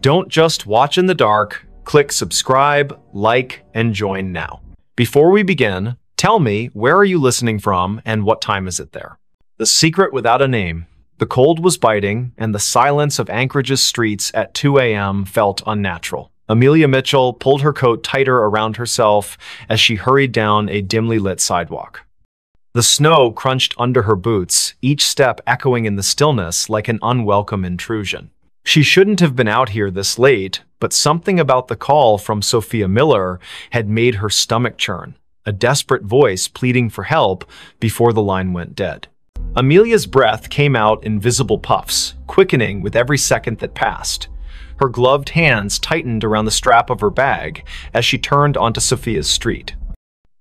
Don't just watch in the dark. Click subscribe, like, and join now. Before we begin, tell me, where are you listening from and what time is it there? The secret without a name. The cold was biting, and the silence of Anchorage's streets at 2 a.m. felt unnatural. Amelia Mitchell pulled her coat tighter around herself as she hurried down a dimly lit sidewalk. The snow crunched under her boots, each step echoing in the stillness like an unwelcome intrusion. She shouldn't have been out here this late, but something about the call from Sophia Miller had made her stomach churn, a desperate voice pleading for help before the line went dead. Amelia's breath came out in visible puffs, quickening with every second that passed. Her gloved hands tightened around the strap of her bag as she turned onto Sophia's street.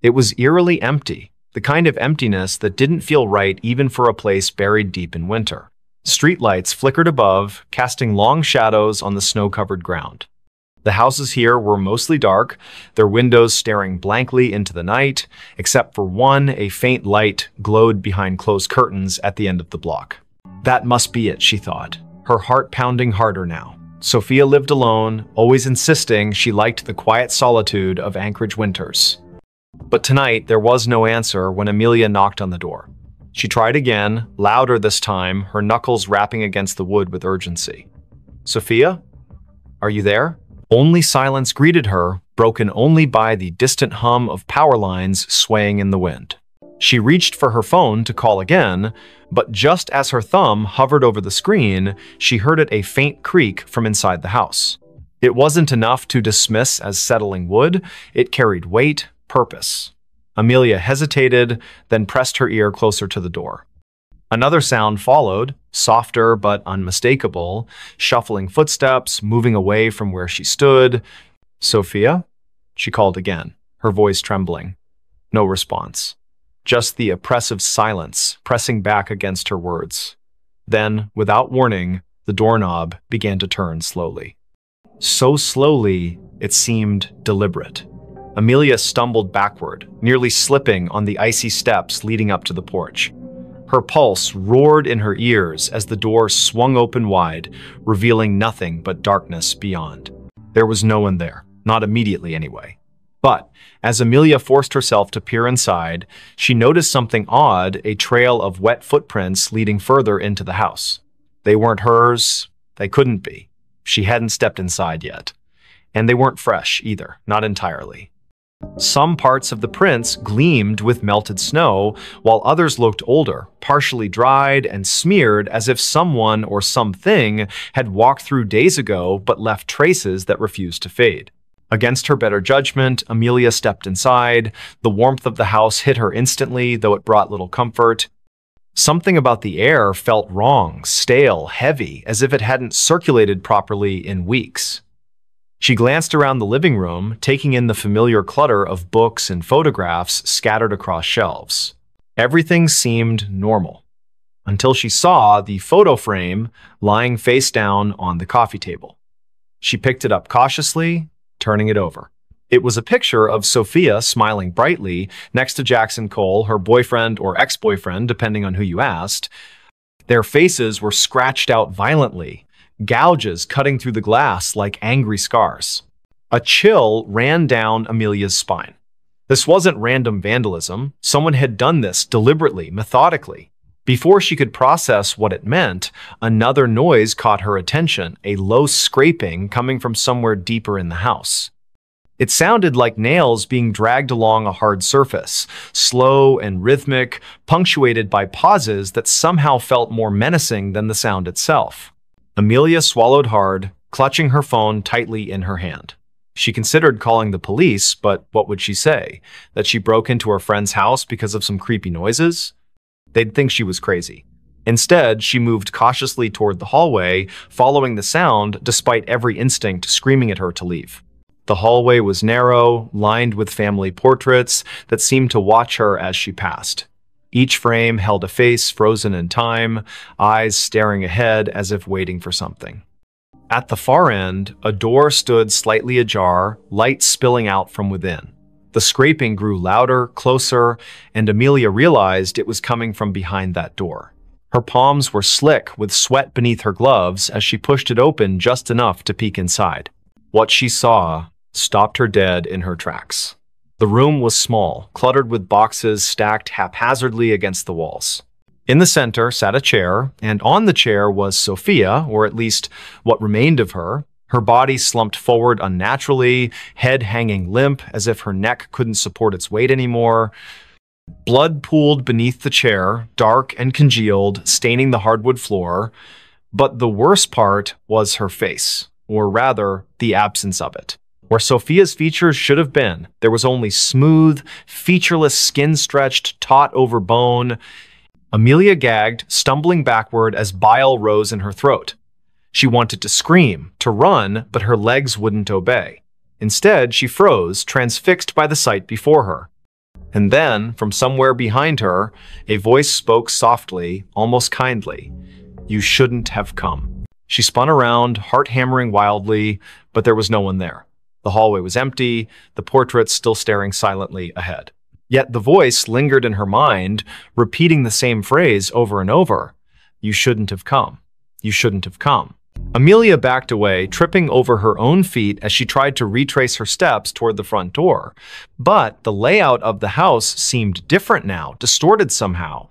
It was eerily empty, the kind of emptiness that didn't feel right even for a place buried deep in winter. Streetlights flickered above, casting long shadows on the snow-covered ground. The houses here were mostly dark, their windows staring blankly into the night, except for one, a faint light glowed behind closed curtains at the end of the block. That must be it, she thought, her heart pounding harder now. Sophia lived alone, always insisting she liked the quiet solitude of Anchorage winters. But tonight, there was no answer when Amelia knocked on the door. She tried again, louder this time, her knuckles rapping against the wood with urgency. "Sophia? Are you there?" Only silence greeted her, broken only by the distant hum of power lines swaying in the wind. She reached for her phone to call again, but just as her thumb hovered over the screen, she heard it a faint creak from inside the house. It wasn't enough to dismiss as settling wood, it carried weight, purpose. Amelia hesitated, then pressed her ear closer to the door. Another sound followed, softer but unmistakable, shuffling footsteps, moving away from where she stood. "Sophia?" she called again, her voice trembling. No response. Just the oppressive silence pressing back against her words. Then, without warning, the doorknob began to turn slowly. So slowly, it seemed deliberate. Amelia stumbled backward, nearly slipping on the icy steps leading up to the porch. Her pulse roared in her ears as the door swung open wide, revealing nothing but darkness beyond. There was no one there, not immediately anyway. But as Amelia forced herself to peer inside, she noticed something odd, a trail of wet footprints leading further into the house. They weren't hers. They couldn't be. She hadn't stepped inside yet. And they weren't fresh either, not entirely. Some parts of the prints gleamed with melted snow, while others looked older, partially dried and smeared as if someone or something had walked through days ago but left traces that refused to fade. Against her better judgment, Amelia stepped inside. The warmth of the house hit her instantly, though it brought little comfort. Something about the air felt wrong, stale, heavy, as if it hadn't circulated properly in weeks. She glanced around the living room, taking in the familiar clutter of books and photographs scattered across shelves. Everything seemed normal, until she saw the photo frame lying face down on the coffee table. She picked it up cautiously, turning it over. It was a picture of Sophia smiling brightly next to Jackson Cole, her boyfriend or ex-boyfriend, depending on who you asked. Their faces were scratched out violently, gouges cutting through the glass like angry scars. A chill ran down Amelia's spine. This wasn't random vandalism. Someone had done this deliberately, methodically. Before she could process what it meant, another noise caught her attention, a low scraping coming from somewhere deeper in the house. It sounded like nails being dragged along a hard surface, slow and rhythmic, punctuated by pauses that somehow felt more menacing than the sound itself. Amelia swallowed hard, clutching her phone tightly in her hand. She considered calling the police, but what would she say? That she broke into her friend's house because of some creepy noises? They'd think she was crazy. Instead, she moved cautiously toward the hallway, following the sound despite every instinct screaming at her to leave. The hallway was narrow, lined with family portraits that seemed to watch her as she passed. Each frame held a face frozen in time, eyes staring ahead as if waiting for something. At the far end, a door stood slightly ajar, light spilling out from within. The scraping grew louder, closer, and Amelia realized it was coming from behind that door. Her palms were slick with sweat beneath her gloves as she pushed it open just enough to peek inside. What she saw stopped her dead in her tracks. The room was small, cluttered with boxes stacked haphazardly against the walls. In the center sat a chair, and on the chair was Sophia, or at least what remained of her. Her body slumped forward unnaturally, head hanging limp as if her neck couldn't support its weight anymore. Blood pooled beneath the chair, dark and congealed, staining the hardwood floor. But the worst part was her face, or rather, the absence of it. Where Sophia's features should have been, there was only smooth, featureless skin stretched taut over bone. Amelia gagged, stumbling backward as bile rose in her throat. She wanted to scream, to run, but her legs wouldn't obey. Instead, she froze, transfixed by the sight before her. And then, from somewhere behind her, a voice spoke softly, almost kindly. "You shouldn't have come." She spun around, heart hammering wildly, but there was no one there. The hallway was empty, the portraits still staring silently ahead. Yet the voice lingered in her mind, repeating the same phrase over and over. "You shouldn't have come. You shouldn't have come." Amelia backed away, tripping over her own feet as she tried to retrace her steps toward the front door. But the layout of the house seemed different now, distorted somehow.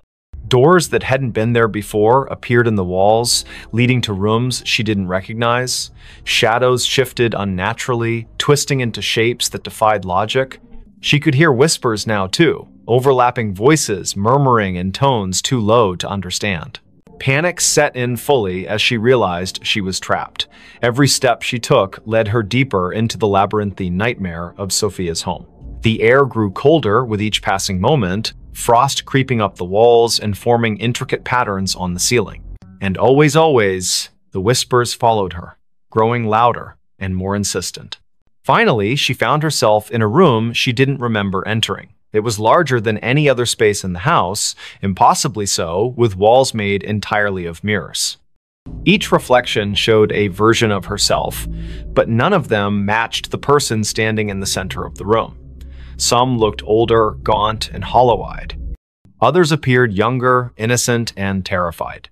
Doors that hadn't been there before appeared in the walls, leading to rooms she didn't recognize. Shadows shifted unnaturally, twisting into shapes that defied logic. She could hear whispers now, too, overlapping voices murmuring in tones too low to understand. Panic set in fully as she realized she was trapped. Every step she took led her deeper into the labyrinthine nightmare of Sophia's home. The air grew colder with each passing moment, frost creeping up the walls and forming intricate patterns on the ceiling. And always, the whispers followed her, growing louder and more insistent. Finally, she found herself in a room she didn't remember entering. It was larger than any other space in the house, impossibly so, with walls made entirely of mirrors. Each reflection showed a version of herself, but none of them matched the person standing in the center of the room. Some looked older, gaunt, and hollow-eyed. Others appeared younger, innocent, and terrified.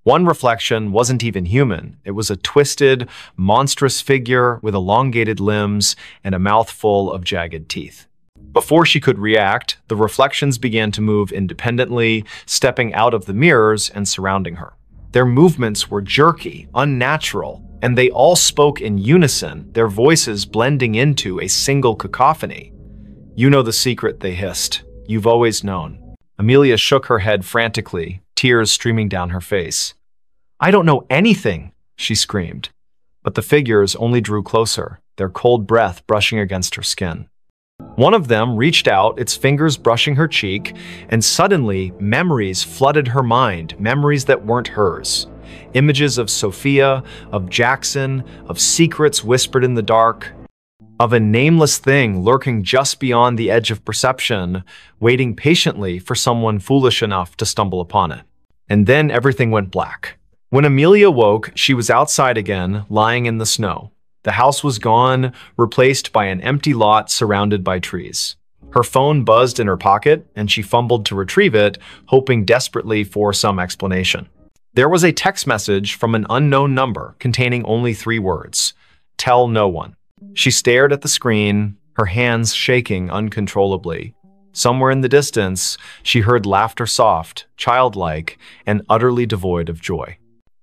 One reflection wasn't even human. It was a twisted, monstrous figure with elongated limbs and a mouth full of jagged teeth. Before she could react, the reflections began to move independently, stepping out of the mirrors and surrounding her. Their movements were jerky, unnatural, and they all spoke in unison, their voices blending into a single cacophony. "You know the secret," they hissed. "You've always known." Amelia shook her head frantically, tears streaming down her face. "I don't know anything," she screamed. But the figures only drew closer, their cold breath brushing against her skin. One of them reached out, its fingers brushing her cheek, and suddenly memories flooded her mind, memories that weren't hers. Images of Sophia, of Jackson, of secrets whispered in the dark, of a nameless thing lurking just beyond the edge of perception, waiting patiently for someone foolish enough to stumble upon it. And then everything went black. When Amelia woke, she was outside again, lying in the snow. The house was gone, replaced by an empty lot surrounded by trees. Her phone buzzed in her pocket, and she fumbled to retrieve it, hoping desperately for some explanation. There was a text message from an unknown number containing only 3 words: "Tell no one." She stared at the screen, her hands shaking uncontrollably. Somewhere in the distance, she heard laughter, soft, childlike, and utterly devoid of joy.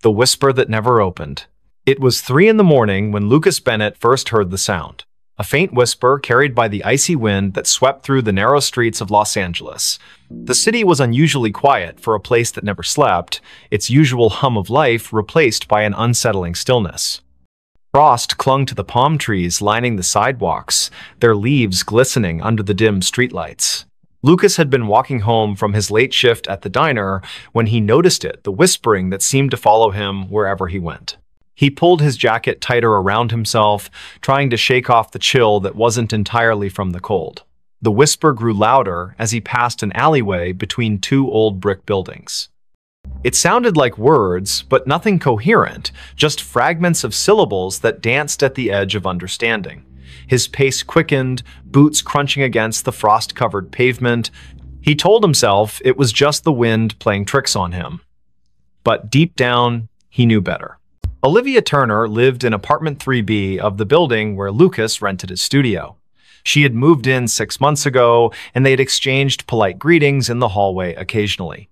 The whisper that never opened. It was 3 in the morning when Lucas Bennett first heard the sound. A faint whisper carried by the icy wind that swept through the narrow streets of Los Angeles. The city was unusually quiet for a place that never slept, its usual hum of life replaced by an unsettling stillness. Frost clung to the palm trees lining the sidewalks, their leaves glistening under the dim streetlights. Lucas had been walking home from his late shift at the diner when he noticed it, the whispering that seemed to follow him wherever he went. He pulled his jacket tighter around himself, trying to shake off the chill that wasn't entirely from the cold. The whisper grew louder as he passed an alleyway between 2 old brick buildings. It sounded like words, but nothing coherent, just fragments of syllables that danced at the edge of understanding. His pace quickened, boots crunching against the frost-covered pavement. He told himself it was just the wind playing tricks on him. But deep down, he knew better. Olivia Turner lived in apartment 3B of the building where Lucas rented his studio. She had moved in 6 months ago, and they had exchanged polite greetings in the hallway occasionally.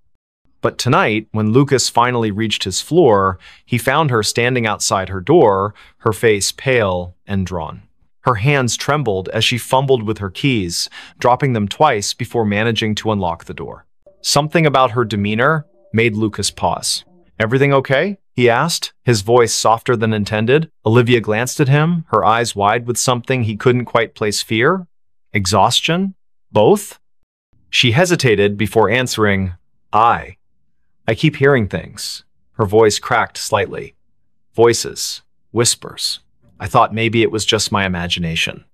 But tonight, when Lucas finally reached his floor, he found her standing outside her door, her face pale and drawn. Her hands trembled as she fumbled with her keys, dropping them twice before managing to unlock the door. Something about her demeanor made Lucas pause. "Everything okay?" he asked, his voice softer than intended. Olivia glanced at him, her eyes wide with something he couldn't quite place. Fear? Exhaustion? Both? She hesitated before answering, I keep hearing things." Her voice cracked slightly. Voices. Whispers. I thought maybe it was just my imagination.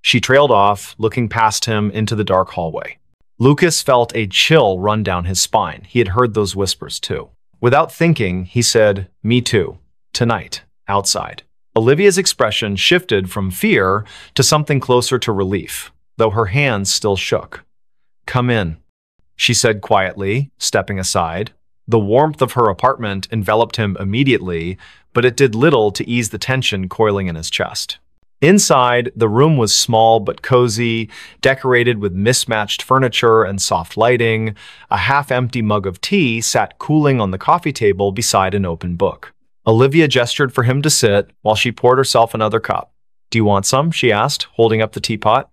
She trailed off, looking past him into the dark hallway. Lucas felt a chill run down his spine. He had heard those whispers too. Without thinking, he said, "Me too. Tonight. Outside." Olivia's expression shifted from fear to something closer to relief, though her hands still shook. "Come in," she said quietly, stepping aside. The warmth of her apartment enveloped him immediately, but it did little to ease the tension coiling in his chest. Inside, the room was small but cozy, decorated with mismatched furniture and soft lighting. A half-empty mug of tea sat cooling on the coffee table beside an open book. Olivia gestured for him to sit while she poured herself another cup. "Do you want some?" she asked, holding up the teapot.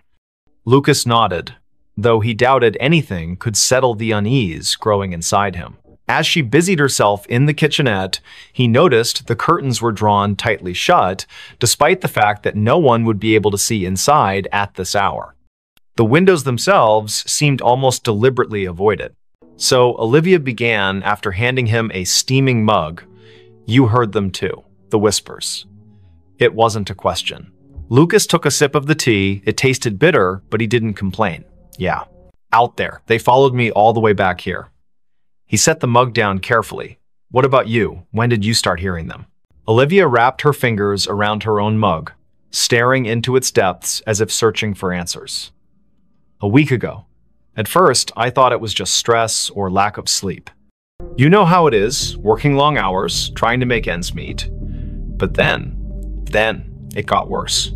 Lucas nodded, though he doubted anything could settle the unease growing inside him. As she busied herself in the kitchenette, he noticed the curtains were drawn tightly shut, despite the fact that no one would be able to see inside at this hour. The windows themselves seemed almost deliberately avoided. So Olivia began after handing him a steaming mug. "You heard them too, the whispers." It wasn't a question. Lucas took a sip of the tea. It tasted bitter, but he didn't complain. "Yeah, out there. They followed me all the way back here." He set the mug down carefully. "What about you? When did you start hearing them?" Olivia wrapped her fingers around her own mug, staring into its depths as if searching for answers. "A week ago. At first, I thought it was just stress or lack of sleep. You know how it is, working long hours, trying to make ends meet. But then it got worse."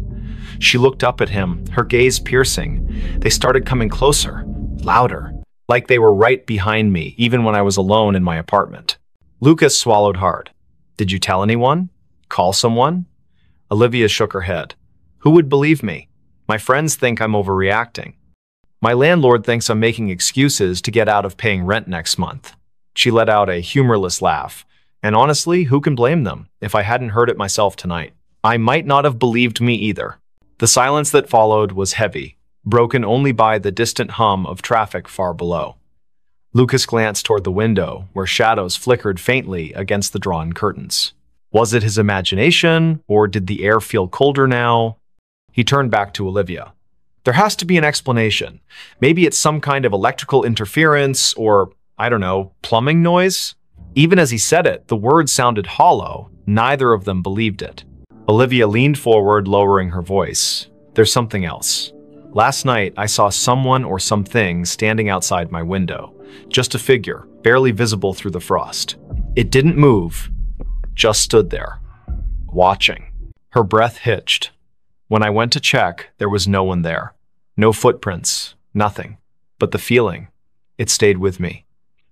She looked up at him, her gaze piercing. "They started coming closer, louder. Like they were right behind me, even when I was alone in my apartment." Lucas swallowed hard. "Did you tell anyone? Call someone?" Olivia shook her head. "Who would believe me? My friends think I'm overreacting. My landlord thinks I'm making excuses to get out of paying rent next month." She let out a humorless laugh. "And honestly, who can blame them? If I hadn't heard it myself tonight, I might not have believed me either." The silence that followed was heavy, broken only by the distant hum of traffic far below. Lucas glanced toward the window, where shadows flickered faintly against the drawn curtains. Was it his imagination, or did the air feel colder now? He turned back to Olivia. "There has to be an explanation. Maybe it's some kind of electrical interference, or, I don't know, plumbing noise?" Even as he said it, the words sounded hollow. Neither of them believed it. Olivia leaned forward, lowering her voice. "There's something else. Last night, I saw someone or something standing outside my window. Just a figure, barely visible through the frost. It didn't move, just stood there, watching." Her breath hitched. "When I went to check, there was no one there. No footprints, nothing. But the feeling, it stayed with me.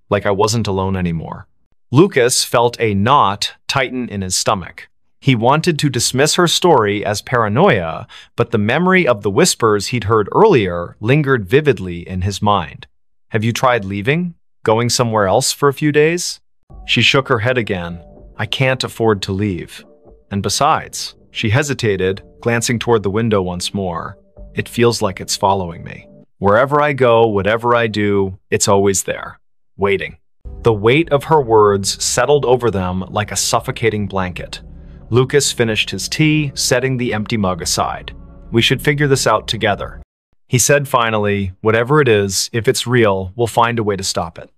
Like I wasn't alone anymore." Lucas felt a knot tighten in his stomach. He wanted to dismiss her story as paranoia, but the memory of the whispers he'd heard earlier lingered vividly in his mind. "Have you tried leaving? Going somewhere else for a few days?" She shook her head again. "I can't afford to leave. And besides," she hesitated, glancing toward the window once more, "it feels like it's following me. Wherever I go, whatever I do, it's always there, waiting." The weight of her words settled over them like a suffocating blanket. Lucas finished his tea, setting the empty mug aside. "We should figure this out together," he said finally. "Whatever it is, if it's real, we'll find a way to stop it."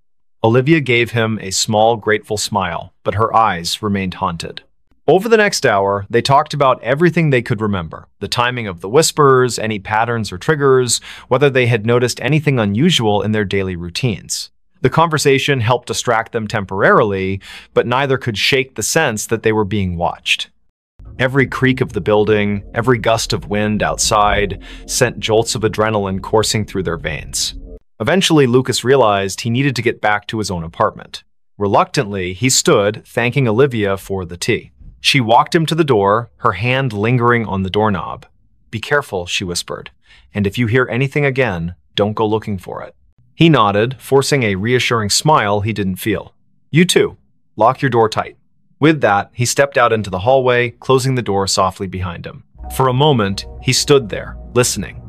Olivia gave him a small, grateful smile, but her eyes remained haunted. Over the next hour, they talked about everything they could remember. The timing of the whispers, any patterns or triggers, whether they had noticed anything unusual in their daily routines. The conversation helped distract them temporarily, but neither could shake the sense that they were being watched. Every creak of the building, every gust of wind outside, sent jolts of adrenaline coursing through their veins. Eventually, Lucas realized he needed to get back to his own apartment. Reluctantly, he stood, thanking Olivia for the tea. She walked him to the door, her hand lingering on the doorknob. "Be careful," she whispered, "and if you hear anything again, don't go looking for it." He nodded, forcing a reassuring smile he didn't feel. "You too. Lock your door tight." With that, he stepped out into the hallway, closing the door softly behind him. For a moment, he stood there, listening.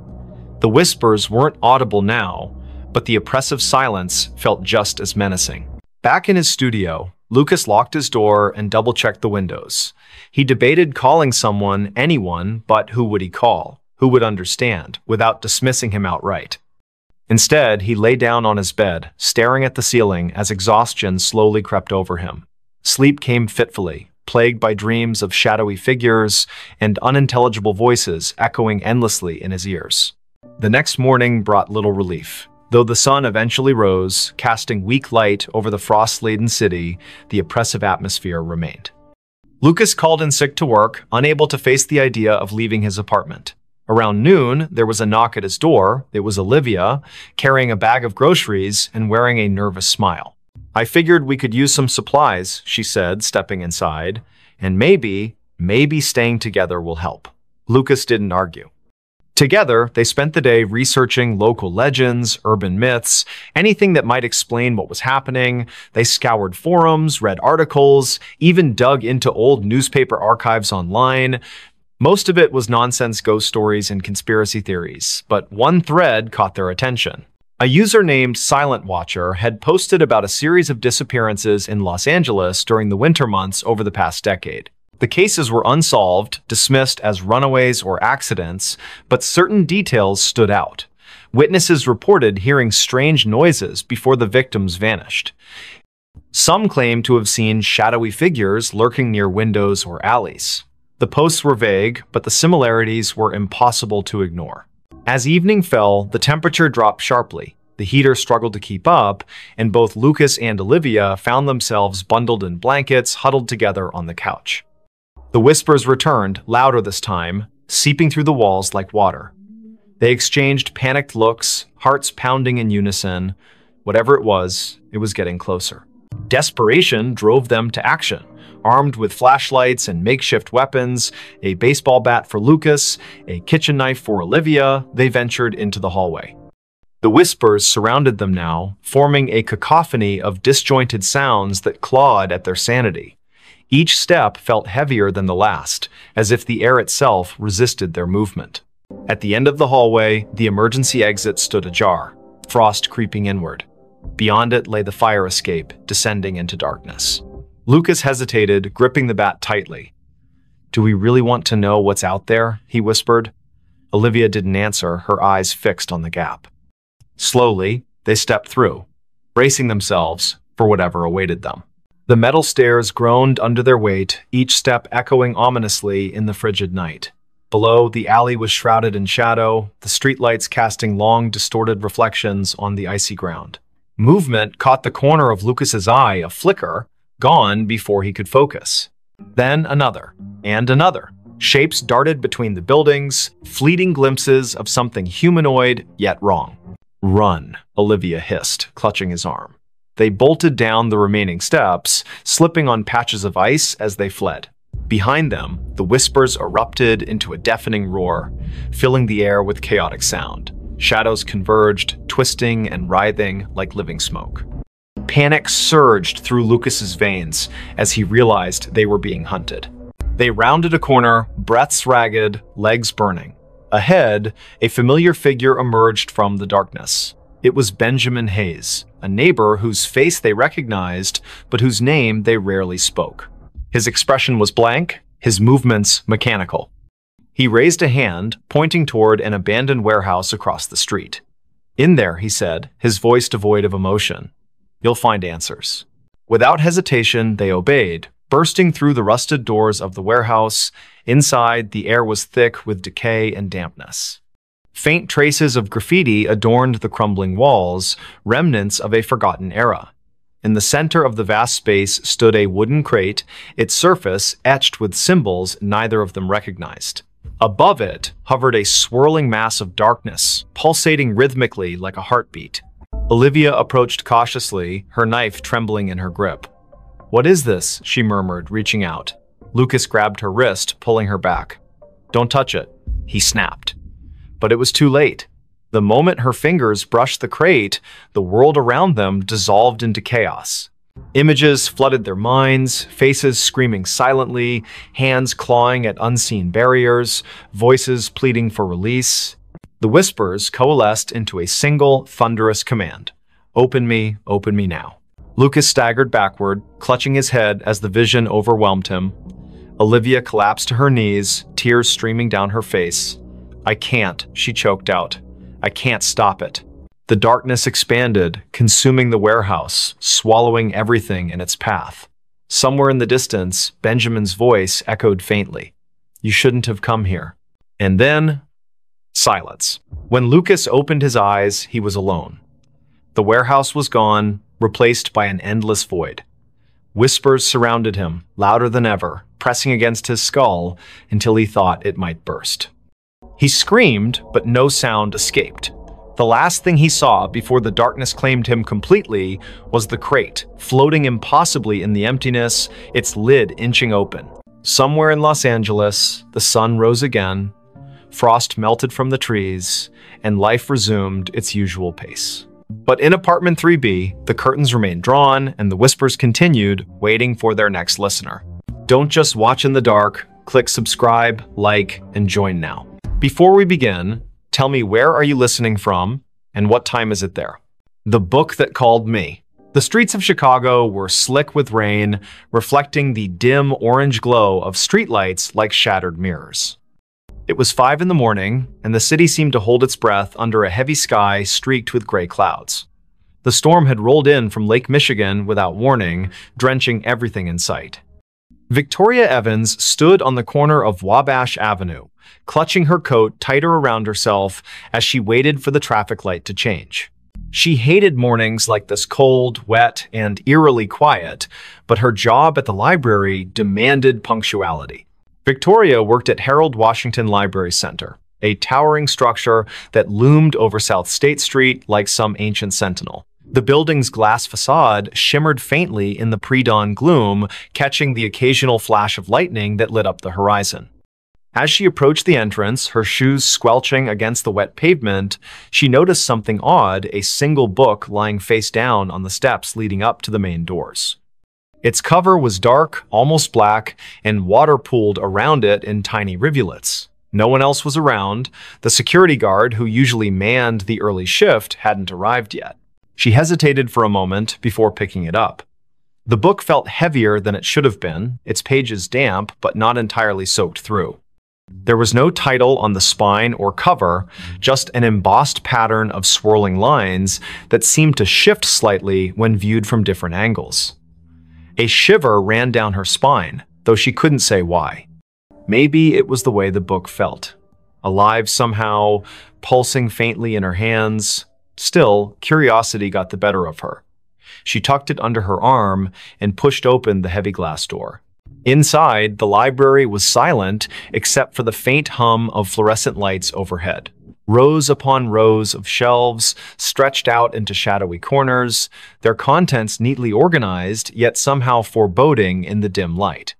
The whispers weren't audible now, but the oppressive silence felt just as menacing. Back in his studio, Lucas locked his door and double-checked the windows. He debated calling someone, anyone, but who would he call? Who would understand, without dismissing him outright? Instead, he lay down on his bed, staring at the ceiling as exhaustion slowly crept over him. Sleep came fitfully, plagued by dreams of shadowy figures and unintelligible voices echoing endlessly in his ears. The next morning brought little relief. Though the sun eventually rose, casting weak light over the frost-laden city, the oppressive atmosphere remained. Lucas called in sick to work, unable to face the idea of leaving his apartment. Around noon, there was a knock at his door. It was Olivia, carrying a bag of groceries and wearing a nervous smile. "I figured we could use some supplies," she said, stepping inside, "and maybe staying together will help." Lucas didn't argue. Together, they spent the day researching local legends, urban myths, anything that might explain what was happening. They scoured forums, read articles, even dug into old newspaper archives online. Most of it was nonsense ghost stories and conspiracy theories, but one thread caught their attention. A user named Silent Watcher had posted about a series of disappearances in Los Angeles during the winter months over the past decade. The cases were unsolved, dismissed as runaways or accidents, but certain details stood out. Witnesses reported hearing strange noises before the victims vanished. Some claimed to have seen shadowy figures lurking near windows or alleys. The posts were vague, but the similarities were impossible to ignore. As evening fell, the temperature dropped sharply. The heater struggled to keep up, and both Lucas and Olivia found themselves bundled in blankets, huddled together on the couch. The whispers returned, louder this time, seeping through the walls like water. They exchanged panicked looks, hearts pounding in unison. Whatever it was getting closer. Desperation drove them to action. Armed with flashlights and makeshift weapons, a baseball bat for Lucas, a kitchen knife for Olivia, they ventured into the hallway. The whispers surrounded them now, forming a cacophony of disjointed sounds that clawed at their sanity. Each step felt heavier than the last, as if the air itself resisted their movement. At the end of the hallway, the emergency exit stood ajar, frost creeping inward. Beyond it lay the fire escape, descending into darkness. Lucas hesitated, gripping the bat tightly. "Do we really want to know what's out there?" he whispered. Olivia didn't answer, her eyes fixed on the gap. Slowly, they stepped through, bracing themselves for whatever awaited them. The metal stairs groaned under their weight, each step echoing ominously in the frigid night. Below, the alley was shrouded in shadow, the streetlights casting long, distorted reflections on the icy ground. Movement caught the corner of Lucas's eye, a flicker, gone before he could focus. Then another, and another. Shapes darted between the buildings, fleeting glimpses of something humanoid, yet wrong. "Run," Olivia hissed, clutching his arm. They bolted down the remaining steps, slipping on patches of ice as they fled. Behind them, the whispers erupted into a deafening roar, filling the air with chaotic sound. Shadows converged, twisting and writhing like living smoke. Panic surged through Lucas's veins as he realized they were being hunted. They rounded a corner, breaths ragged, legs burning. Ahead, a familiar figure emerged from the darkness. It was Benjamin Hayes, a neighbor whose face they recognized, but whose name they rarely spoke. His expression was blank, his movements mechanical. He raised a hand, pointing toward an abandoned warehouse across the street. "In there," he said, his voice devoid of emotion. "You'll find answers." Without hesitation, they obeyed, bursting through the rusted doors of the warehouse. Inside, the air was thick with decay and dampness. Faint traces of graffiti adorned the crumbling walls, remnants of a forgotten era. In the center of the vast space stood a wooden crate, its surface etched with symbols neither of them recognized. Above it hovered a swirling mass of darkness, pulsating rhythmically like a heartbeat. Olivia approached cautiously, her knife trembling in her grip. "What is this?" she murmured, reaching out. Lucas grabbed her wrist, pulling her back. "Don't touch it," he snapped. But it was too late. The moment her fingers brushed the crate, the world around them dissolved into chaos. Images flooded their minds, faces screaming silently, hands clawing at unseen barriers, voices pleading for release. The whispers coalesced into a single, thunderous command. Open me now." Lucas staggered backward, clutching his head as the vision overwhelmed him. Olivia collapsed to her knees, tears streaming down her face. "I can't," she choked out. "I can't stop it." The darkness expanded, consuming the warehouse, swallowing everything in its path. Somewhere in the distance, Benjamin's voice echoed faintly. "You shouldn't have come here." And then, silence. When Lucas opened his eyes, he was alone. The warehouse was gone, replaced by an endless void. Whispers surrounded him, louder than ever, pressing against his skull until he thought it might burst. He screamed, but no sound escaped. The last thing he saw before the darkness claimed him completely was the crate, floating impossibly in the emptiness, its lid inching open. Somewhere in Los Angeles, the sun rose again, frost melted from the trees, and life resumed its usual pace. But in apartment 3B, the curtains remained drawn and the whispers continued, waiting for their next listener. Don't just watch in the dark, click subscribe, like, and join now. Before we begin, tell me, where are you listening from and what time is it there? The Book That Called Me. The streets of Chicago were slick with rain, reflecting the dim orange glow of streetlights like shattered mirrors. It was 5 in the morning, and the city seemed to hold its breath under a heavy sky streaked with gray clouds. The storm had rolled in from Lake Michigan without warning, drenching everything in sight. Victoria Evans stood on the corner of Wabash Avenue, clutching her coat tighter around herself as she waited for the traffic light to change. She hated mornings like this, cold, wet, and eerily quiet, but her job at the library demanded punctuality. Victoria worked at Harold Washington Library Center, a towering structure that loomed over South State Street like some ancient sentinel. The building's glass facade shimmered faintly in the pre-dawn gloom, catching the occasional flash of lightning that lit up the horizon. As she approached the entrance, her shoes squelching against the wet pavement, she noticed something odd, a single book lying face down on the steps leading up to the main doors. Its cover was dark, almost black, and water pooled around it in tiny rivulets. No one else was around. The security guard, who usually manned the early shift, hadn't arrived yet. She hesitated for a moment before picking it up. The book felt heavier than it should have been, its pages damp but not entirely soaked through. There was no title on the spine or cover, just an embossed pattern of swirling lines that seemed to shift slightly when viewed from different angles. A shiver ran down her spine, though she couldn't say why. Maybe it was the way the book felt. Alive somehow, pulsing faintly in her hands. Still, curiosity got the better of her. She tucked it under her arm and pushed open the heavy glass door. Inside, the library was silent except for the faint hum of fluorescent lights overhead. Rows upon rows of shelves stretched out into shadowy corners, their contents neatly organized, yet somehow foreboding in the dim light.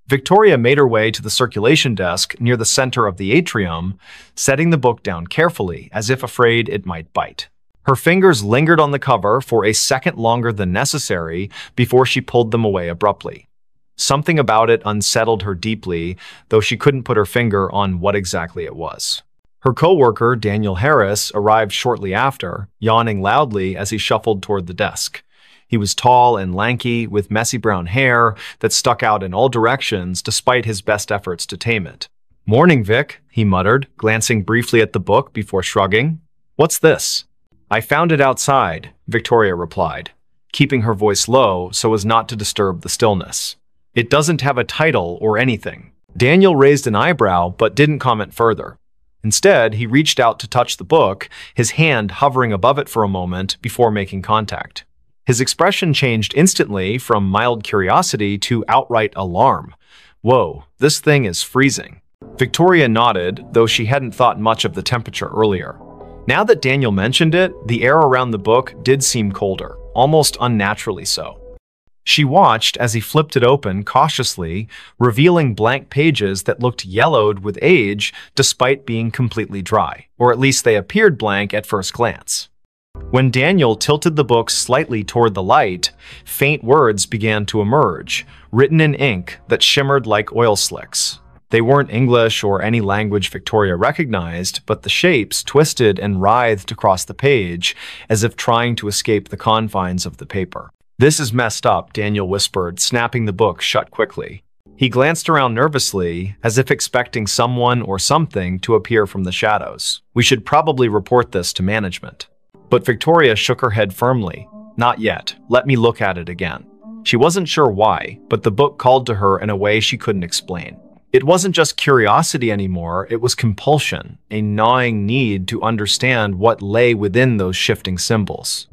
Victoria made her way to the circulation desk near the center of the atrium, setting the book down carefully, as if afraid it might bite. Her fingers lingered on the cover for a second longer than necessary before she pulled them away abruptly. Something about it unsettled her deeply, though she couldn't put her finger on what exactly it was. Her coworker, Daniel Harris, arrived shortly after, yawning loudly as he shuffled toward the desk. He was tall and lanky, with messy brown hair that stuck out in all directions despite his best efforts to tame it. "Morning, Vic," he muttered, glancing briefly at the book before shrugging. "What's this?" "I found it outside," Victoria replied, keeping her voice low so as not to disturb the stillness. "It doesn't have a title or anything." Daniel raised an eyebrow but didn't comment further. Instead, he reached out to touch the book, his hand hovering above it for a moment before making contact. His expression changed instantly from mild curiosity to outright alarm. "Whoa, this thing is freezing." Victoria nodded, though she hadn't thought much of the temperature earlier. Now that Daniel mentioned it, the air around the book did seem colder, almost unnaturally so. She watched as he flipped it open cautiously, revealing blank pages that looked yellowed with age despite being completely dry, or at least they appeared blank at first glance. When Daniel tilted the book slightly toward the light, faint words began to emerge, written in ink that shimmered like oil slicks. They weren't English or any language Victoria recognized, but the shapes twisted and writhed across the page as if trying to escape the confines of the paper. "This is messed up," Daniel whispered, snapping the book shut quickly. He glanced around nervously, as if expecting someone or something to appear from the shadows. "We should probably report this to management." But Victoria shook her head firmly. "Not yet. Let me look at it again." She wasn't sure why, but the book called to her in a way she couldn't explain. It wasn't just curiosity anymore, it was compulsion, a gnawing need to understand what lay within those shifting symbols.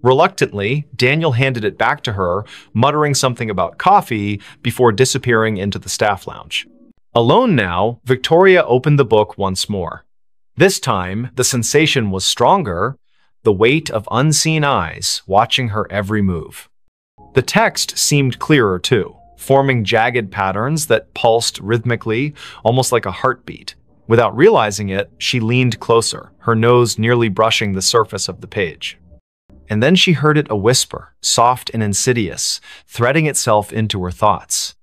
Reluctantly, Daniel handed it back to her, muttering something about coffee before disappearing into the staff lounge. Alone now, Victoria opened the book once more. This time, the sensation was stronger, the weight of unseen eyes watching her every move. The text seemed clearer too, forming jagged patterns that pulsed rhythmically, almost like a heartbeat. Without realizing it, she leaned closer, her nose nearly brushing the surface of the page. And then she heard it a whisper, soft and insidious, threading itself into her thoughts.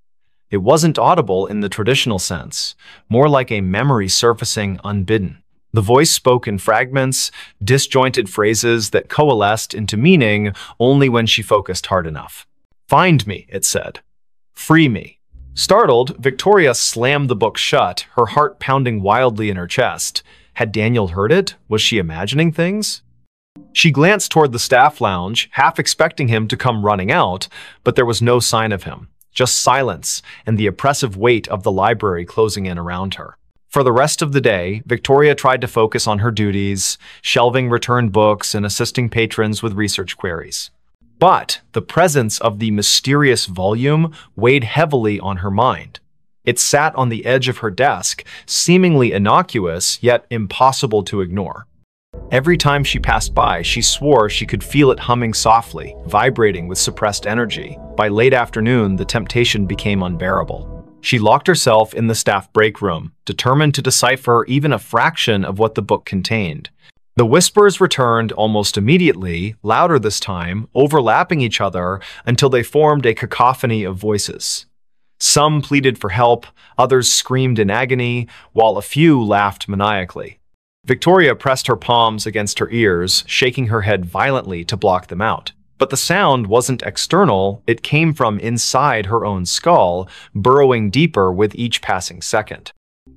It wasn't audible in the traditional sense, more like a memory surfacing unbidden. The voice spoke in fragments, disjointed phrases that coalesced into meaning only when she focused hard enough. "Find me," it said. "Free me." Startled, Victoria slammed the book shut, her heart pounding wildly in her chest. Had Daniel heard it? Was she imagining things? She glanced toward the staff lounge, half expecting him to come running out, but there was no sign of him, just silence and the oppressive weight of the library closing in around her. For the rest of the day, Victoria tried to focus on her duties, shelving returned books and assisting patrons with research queries. But the presence of the mysterious volume weighed heavily on her mind. It sat on the edge of her desk, seemingly innocuous, yet impossible to ignore. Every time she passed by, she swore she could feel it humming softly, vibrating with suppressed energy. By late afternoon, the temptation became unbearable. She locked herself in the staff break room, determined to decipher even a fraction of what the book contained. The whispers returned almost immediately, louder this time, overlapping each other until they formed a cacophony of voices. Some pleaded for help, others screamed in agony, while a few laughed maniacally. Victoria pressed her palms against her ears, shaking her head violently to block them out. But the sound wasn't external, it came from inside her own skull, burrowing deeper with each passing second.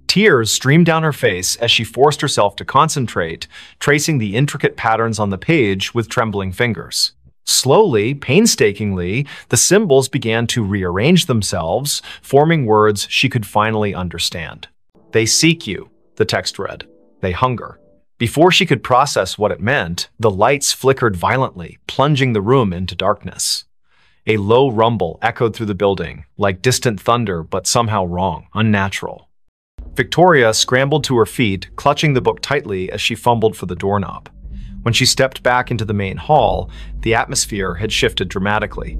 Tears streamed down her face as she forced herself to concentrate, tracing the intricate patterns on the page with trembling fingers. Slowly, painstakingly, the symbols began to rearrange themselves, forming words she could finally understand. "They seek you," the text read. "They hunger." Before she could process what it meant, the lights flickered violently, plunging the room into darkness. A low rumble echoed through the building, like distant thunder, but somehow wrong, unnatural. Victoria scrambled to her feet, clutching the book tightly as she fumbled for the doorknob. When she stepped back into the main hall, the atmosphere had shifted dramatically.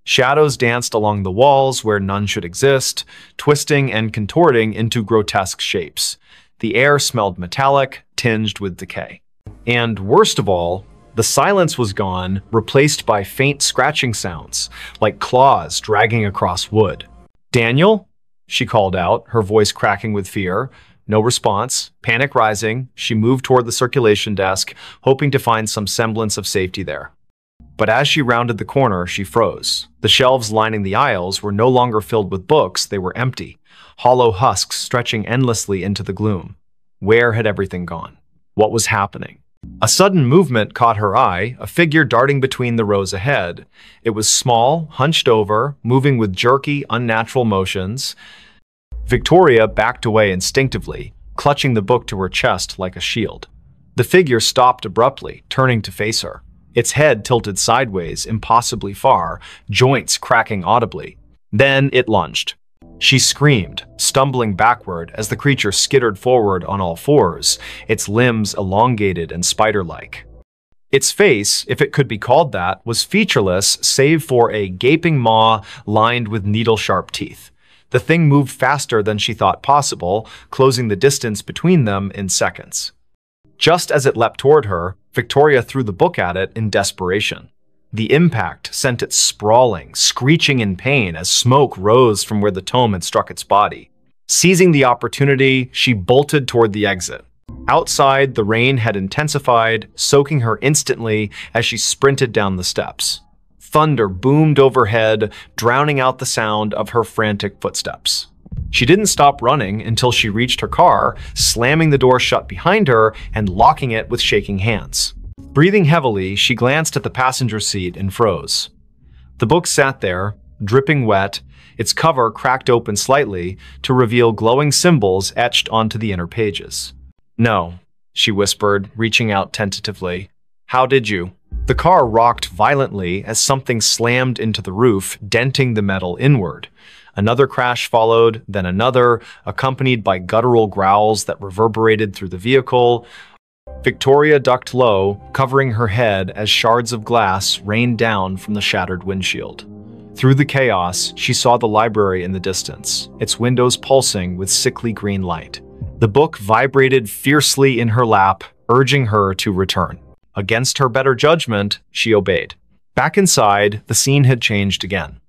Shadows danced along the walls where none should exist, twisting and contorting into grotesque shapes. The air smelled metallic, tinged with decay. And worst of all, the silence was gone, replaced by faint scratching sounds, like claws dragging across wood. "Daniel?" she called out, her voice cracking with fear. No response. Panic rising, she moved toward the circulation desk, hoping to find some semblance of safety there. But as she rounded the corner, she froze. The shelves lining the aisles were no longer filled with books, they were empty, hollow husks stretching endlessly into the gloom. Where had everything gone? What was happening? A sudden movement caught her eye, a figure darting between the rows ahead. It was small, hunched over, moving with jerky, unnatural motions. Victoria backed away instinctively, clutching the book to her chest like a shield. The figure stopped abruptly, turning to face her. Its head tilted sideways, impossibly far, joints cracking audibly. Then it lunged. She screamed, stumbling backward as the creature skittered forward on all fours, its limbs elongated and spider-like. Its face, if it could be called that, was featureless save for a gaping maw lined with needle-sharp teeth. The thing moved faster than she thought possible, closing the distance between them in seconds. Just as it leapt toward her, Victoria threw the book at it in desperation. The impact sent it sprawling, screeching in pain as smoke rose from where the tome had struck its body. Seizing the opportunity, she bolted toward the exit. Outside, the rain had intensified, soaking her instantly as she sprinted down the steps. Thunder boomed overhead, drowning out the sound of her frantic footsteps. She didn't stop running until she reached her car, slamming the door shut behind her and locking it with shaking hands. Breathing heavily, she glanced at the passenger seat and froze. The book sat there, dripping wet, its cover cracked open slightly to reveal glowing symbols etched onto the inner pages. "No," she whispered, reaching out tentatively. "How did you?" The car rocked violently as something slammed into the roof, denting the metal inward. Another crash followed, then another, accompanied by guttural growls that reverberated through the vehicle. Victoria ducked low, covering her head as shards of glass rained down from the shattered windshield. Through the chaos, she saw the library in the distance, its windows pulsing with sickly green light. The book vibrated fiercely in her lap, urging her to return. Against her better judgment, she obeyed. Back inside, the scene had changed again.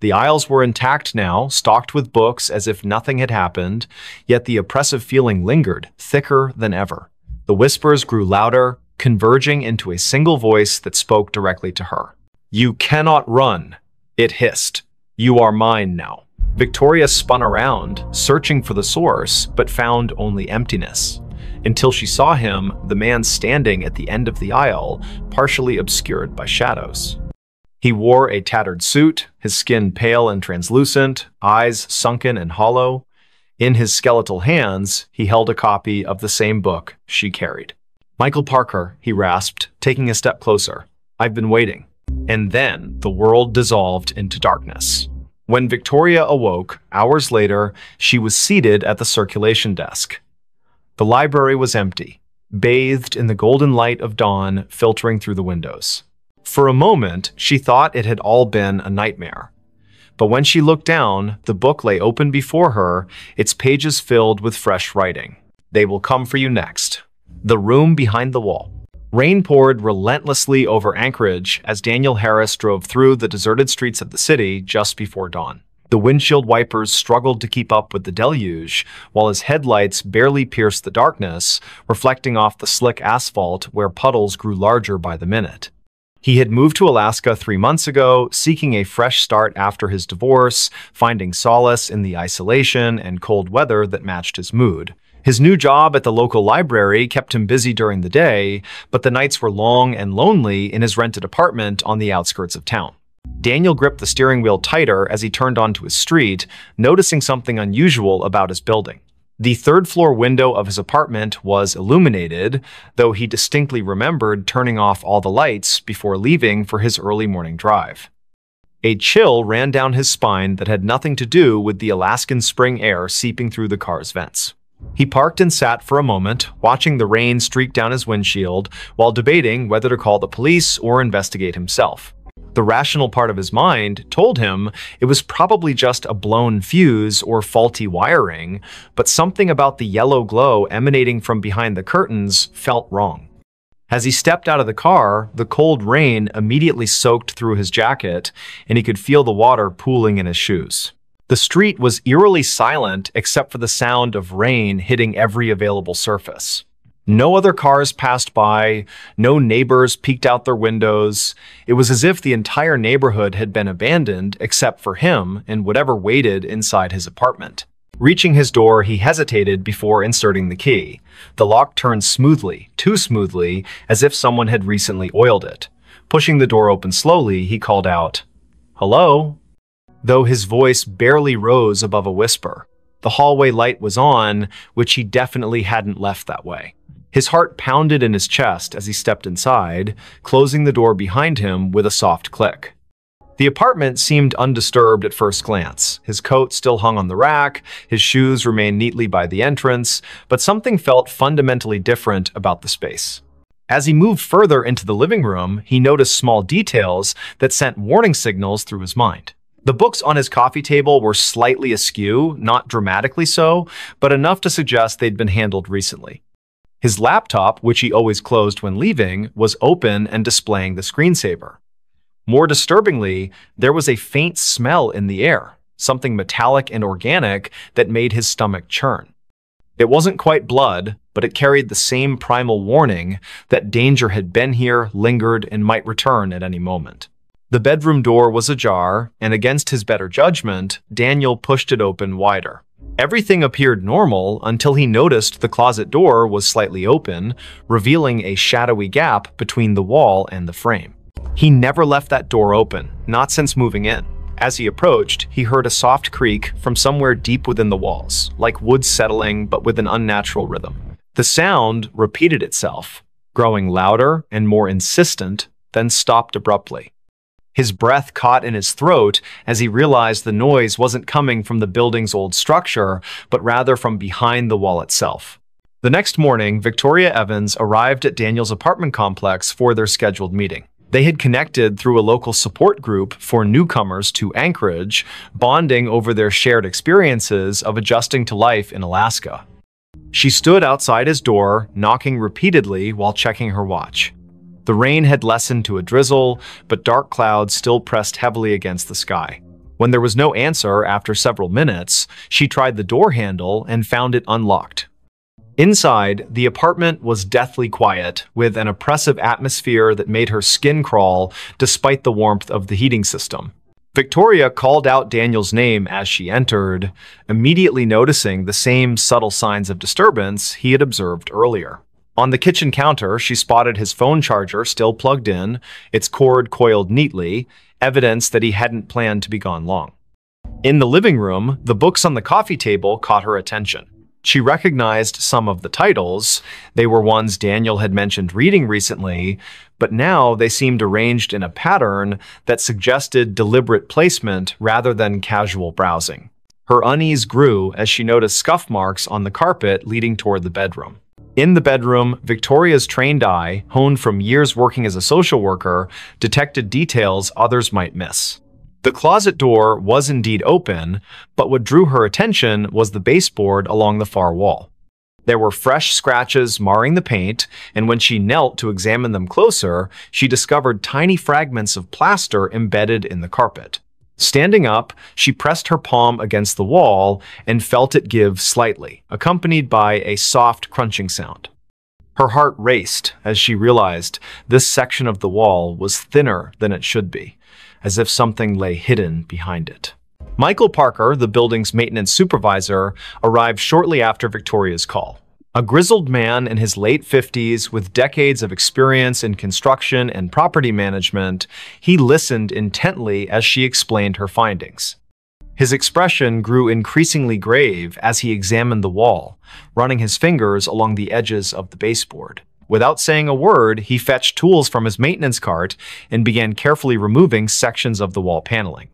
The aisles were intact now, stocked with books as if nothing had happened, yet the oppressive feeling lingered, thicker than ever. The whispers grew louder, converging into a single voice that spoke directly to her. "You cannot run," it hissed. "You are mine now." Victoria spun around, searching for the source, but found only emptiness. Until she saw him, the man standing at the end of the aisle, partially obscured by shadows. He wore a tattered suit, his skin pale and translucent, eyes sunken and hollow. In his skeletal hands, he held a copy of the same book she carried. "Michael Parker," he rasped, taking a step closer. "I've been waiting." And then the world dissolved into darkness. When Victoria awoke, hours later, she was seated at the circulation desk. The library was empty, bathed in the golden light of dawn filtering through the windows. For a moment, she thought it had all been a nightmare. But when she looked down, the book lay open before her, its pages filled with fresh writing. "They will come for you next." The room behind the wall. Rain poured relentlessly over Anchorage as Daniel Harris drove through the deserted streets of the city just before dawn. The windshield wipers struggled to keep up with the deluge, while his headlights barely pierced the darkness, reflecting off the slick asphalt where puddles grew larger by the minute. He had moved to Alaska 3 months ago, seeking a fresh start after his divorce, finding solace in the isolation and cold weather that matched his mood. His new job at the local library kept him busy during the day, but the nights were long and lonely in his rented apartment on the outskirts of town. Daniel gripped the steering wheel tighter as he turned onto his street, noticing something unusual about his building. The third-floor window of his apartment was illuminated, though he distinctly remembered turning off all the lights before leaving for his early morning drive. A chill ran down his spine that had nothing to do with the Alaskan spring air seeping through the car's vents. He parked and sat for a moment, watching the rain streak down his windshield while debating whether to call the police or investigate himself. The rational part of his mind told him it was probably just a blown fuse or faulty wiring, but something about the yellow glow emanating from behind the curtains felt wrong. As he stepped out of the car, the cold rain immediately soaked through his jacket, and he could feel the water pooling in his shoes. The street was eerily silent except for the sound of rain hitting every available surface. No other cars passed by, no neighbors peeked out their windows. It was as if the entire neighborhood had been abandoned except for him and whatever waited inside his apartment. Reaching his door, he hesitated before inserting the key. The lock turned smoothly, too smoothly, as if someone had recently oiled it. Pushing the door open slowly, he called out, "Hello?" though his voice barely rose above a whisper. The hallway light was on, which he definitely hadn't left that way. His heart pounded in his chest as he stepped inside, closing the door behind him with a soft click. The apartment seemed undisturbed at first glance. His coat still hung on the rack, his shoes remained neatly by the entrance, but something felt fundamentally different about the space. As he moved further into the living room, he noticed small details that sent warning signals through his mind. The books on his coffee table were slightly askew, not dramatically so, but enough to suggest they'd been handled recently. His laptop, which he always closed when leaving, was open and displaying the screensaver. More disturbingly, there was a faint smell in the air, something metallic and organic that made his stomach churn. It wasn't quite blood, but it carried the same primal warning that danger had been here, lingered, and might return at any moment. The bedroom door was ajar, and against his better judgment, Daniel pushed it open wider. Everything appeared normal until he noticed the closet door was slightly open, revealing a shadowy gap between the wall and the frame. He never left that door open, not since moving in. As he approached, he heard a soft creak from somewhere deep within the walls, like wood settling but with an unnatural rhythm. The sound repeated itself, growing louder and more insistent, then stopped abruptly. His breath caught in his throat as he realized the noise wasn't coming from the building's old structure, but rather from behind the wall itself. The next morning, Victoria Evans arrived at Daniel's apartment complex for their scheduled meeting. They had connected through a local support group for newcomers to Anchorage, bonding over their shared experiences of adjusting to life in Alaska. She stood outside his door, knocking repeatedly while checking her watch. The rain had lessened to a drizzle, but dark clouds still pressed heavily against the sky. When there was no answer after several minutes, she tried the door handle and found it unlocked. Inside, the apartment was deathly quiet, with an oppressive atmosphere that made her skin crawl despite the warmth of the heating system. Victoria called out Daniel's name as she entered, immediately noticing the same subtle signs of disturbance he had observed earlier. On the kitchen counter, she spotted his phone charger still plugged in, its cord coiled neatly, evidence that he hadn't planned to be gone long. In the living room, the books on the coffee table caught her attention. She recognized some of the titles. They were ones Daniel had mentioned reading recently, but now they seemed arranged in a pattern that suggested deliberate placement rather than casual browsing. Her unease grew as she noticed scuff marks on the carpet leading toward the bedroom. In the bedroom, Victoria's trained eye, honed from years working as a social worker, detected details others might miss. The closet door was indeed open, but what drew her attention was the baseboard along the far wall. There were fresh scratches marring the paint, and when she knelt to examine them closer, she discovered tiny fragments of plaster embedded in the carpet. Standing up, she pressed her palm against the wall and felt it give slightly, accompanied by a soft crunching sound. Her heart raced as she realized this section of the wall was thinner than it should be, as if something lay hidden behind it. Michael Parker, the building's maintenance supervisor, arrived shortly after Victoria's call. A grizzled man in his late 50s with decades of experience in construction and property management, he listened intently as she explained her findings. His expression grew increasingly grave as he examined the wall, running his fingers along the edges of the baseboard. Without saying a word, he fetched tools from his maintenance cart and began carefully removing sections of the wall paneling.